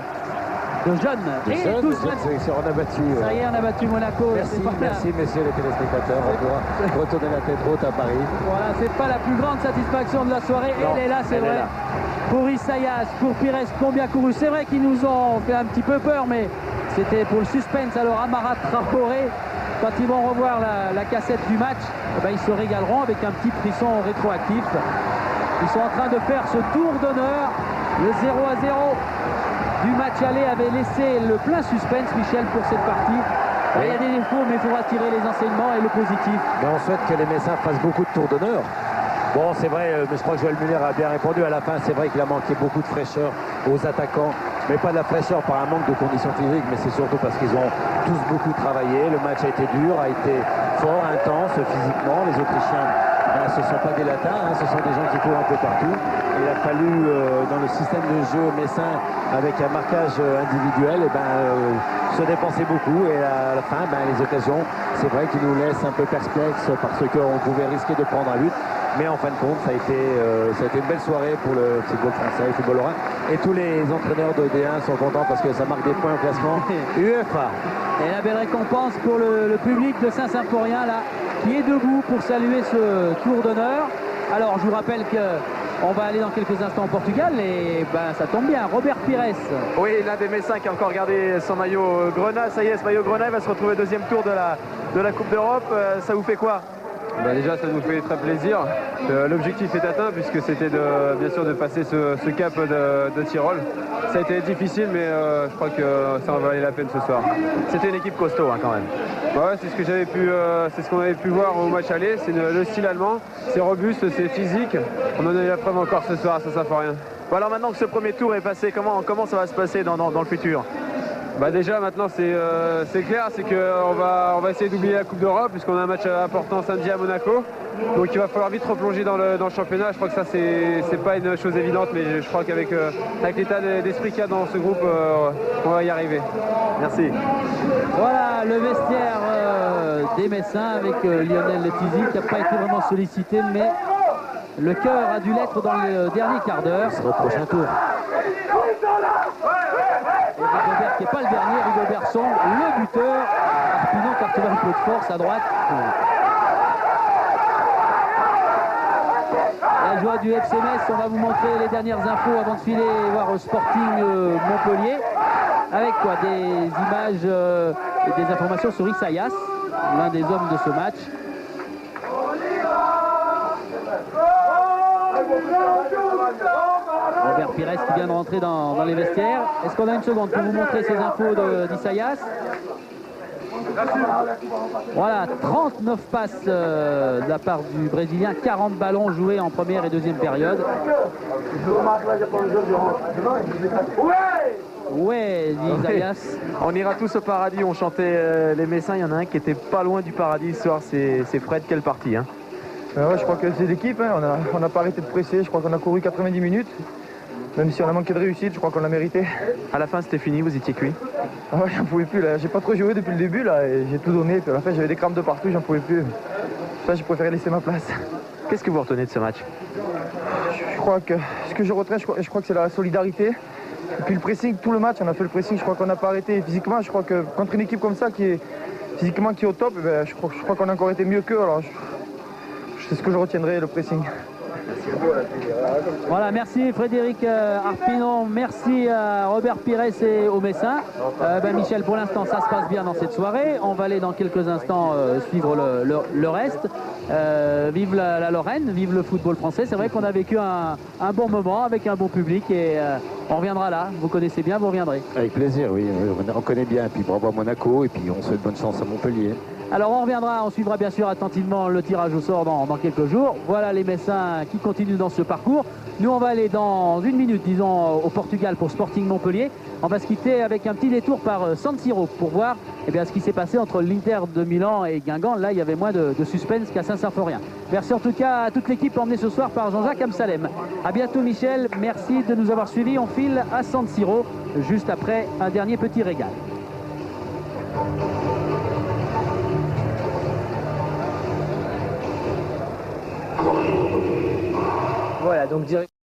Speaker 13: De jaune. Et tous
Speaker 6: on a battu.
Speaker 13: Ça y est, on a battu Monaco.
Speaker 6: Merci messieurs les téléspectateurs. On pourra retourner la tête haute à Paris.
Speaker 13: Voilà, c'est pas la plus grande satisfaction de la soirée. Non, elle est là, c'est vrai. Pour Isaias, pour Pires, combien couru. C'est vrai qu'ils nous ont fait un petit peu peur, mais c'était pour le suspense. Alors Amara Traoré, quand ils vont revoir la cassette du match, eh ben, ils se régaleront avec un petit frisson rétroactif. Ils sont en train de faire ce tour d'honneur. Le 0-0 du match aller avait laissé le plein suspense, Michel, pour cette partie. Oui. Il y a des défauts, mais il faudra tirer les enseignements et le positif.
Speaker 6: Mais on souhaite que les Messins fassent beaucoup de tours d'honneur. Bon, c'est vrai, je crois que Joël Muller a bien répondu. À la fin, c'est vrai qu'il a manqué beaucoup de fraîcheur aux attaquants. Mais pas de la fraîcheur par un manque de conditions physiques, mais c'est surtout parce qu'ils ont tous beaucoup travaillé. Le match a été dur, a été fort, intense physiquement. Les Autrichiens, ce ne sont pas des latins, ce sont des gens qui courent un peu partout. Il a fallu, dans le système de jeu messin, avec un marquage individuel, se dépenser beaucoup. Et à la fin, les occasions, c'est vrai qu'ils nous laissent un peu perplexes parce qu'on pouvait risquer de prendre un but. Mais en fin de compte, ça a été une belle soirée pour le football français, le football lorrain. Et tous les entraîneurs de D1 sont contents parce que ça marque des points au classement UEFA.
Speaker 13: Et la belle récompense pour le public de Saint-Symphorien, là, qui est debout pour saluer ce tour d'honneur. Alors, je vous rappelle qu'on va aller dans quelques instants au Portugal et ça tombe bien. Robert Pires.
Speaker 4: Oui, l'un des Messins qui a encore gardé son maillot Grenat. Ça y est, ce maillot Grenat va se retrouver deuxième tour de la Coupe d'Europe. Ça vous fait quoi?
Speaker 14: Déjà, ça nous fait très plaisir. L'objectif est atteint puisque c'était bien sûr de passer ce cap de Tyrol. Ça a été difficile, mais je crois que ça en valait la peine ce soir.
Speaker 4: C'était une équipe costaud quand même.
Speaker 14: Ouais, c'est ce qu'on avait pu voir au match aller. C'est le style allemand. C'est robuste, c'est physique. On en a eu la preuve encore ce soir à Saint-Symphorien.
Speaker 4: Bon, alors maintenant que ce premier tour est passé, comment ça va se passer dans le futur?
Speaker 14: Déjà maintenant c'est clair, c'est qu'on va essayer d'oublier la Coupe d'Europe puisqu'on a un match important samedi à Monaco. Donc il va falloir vite replonger dans le championnat. Je crois que ça c'est pas une chose évidente, mais je crois qu'avec l'état d'esprit qu'il y a dans ce groupe, on va y arriver. Merci.
Speaker 13: Voilà le vestiaire des Messins avec Lionel Letizy qui n'a pas été vraiment sollicité, mais le cœur a dû l'être dans le dernier quart d'heure.
Speaker 6: Ce sera au prochain tour.
Speaker 13: Et Rigobert qui n'est pas le dernier, Rigobert Song, le buteur. Arpino qui a retrouvé un peu de force à droite. La joie du FC Metz, on va vous montrer les dernières infos avant de filer voir au Sporting Montpellier. Avec quoi? Des images et des informations sur Isaias, l'un des hommes de ce match. Robert Pires qui vient de rentrer dans les vestiaires. Est-ce qu'on a une seconde pour vous montrer ces infos d'Isaias? Voilà, 39 passes de la part du Brésilien, 40 ballons joués en première et deuxième période. Ouais, dit Isaias.
Speaker 4: On ira tous au paradis, on chantait les Messins. Il y en a un qui était pas loin du paradis ce soir, c'est Fred. Quelle partie hein?
Speaker 10: Ouais, je crois que c'est l'équipe, on n'a pas arrêté de presser, je crois qu'on a couru 90 minutes. Même si on a manqué de réussite, je crois qu'on l'a mérité.
Speaker 4: À la fin, c'était fini, vous étiez cuit?
Speaker 10: Ah ouais, j'en pouvais plus là. J'ai pas trop joué depuis le début là et j'ai tout donné. Puis à la fin, j'avais des crampes de partout, j'en pouvais plus. Ça, j'ai préféré laisser ma place.
Speaker 4: Qu'est-ce que vous retenez de ce match?
Speaker 10: Je crois que ce que je retiens, je crois que c'est la solidarité. Et puis le pressing, tout le match, on a fait le pressing. Je crois qu'on n'a pas arrêté. Physiquement, je crois que contre une équipe comme ça qui est physiquement qui est au top, ben, je crois qu'on a encore été mieux qu'eux. Alors, c'est ce que je retiendrai, le pressing.
Speaker 13: Voilà, merci Frédéric Arpinon, merci à Robert Pires et au Messin. Michel, pour l'instant, ça se passe bien dans cette soirée. On va aller dans quelques instants suivre le reste. Vive la Lorraine, vive le football français. C'est vrai qu'on a vécu un bon moment avec un bon public et on reviendra là. Vous connaissez bien, vous reviendrez.
Speaker 6: Avec plaisir, oui. On connaît bien. Et puis bravo à Monaco et puis on souhaite bonne chance à Montpellier.
Speaker 13: Alors on reviendra, on suivra bien sûr attentivement le tirage au sort dans quelques jours. Voilà les Messins qui continuent dans ce parcours. Nous on va aller dans une minute, disons, au Portugal pour Sporting Montpellier. On va se quitter avec un petit détour par San Siro pour voir ce qui s'est passé entre l'Inter de Milan et Guingamp. Là il y avait moins de suspense qu'à Saint-Symphorien. Merci en tout cas à toute l'équipe emmenée ce soir par Jean-Jacques Amsalem. A bientôt Michel, merci de nous avoir suivis. On file à San Siro juste après un dernier petit régal.
Speaker 5: Voilà, donc direct.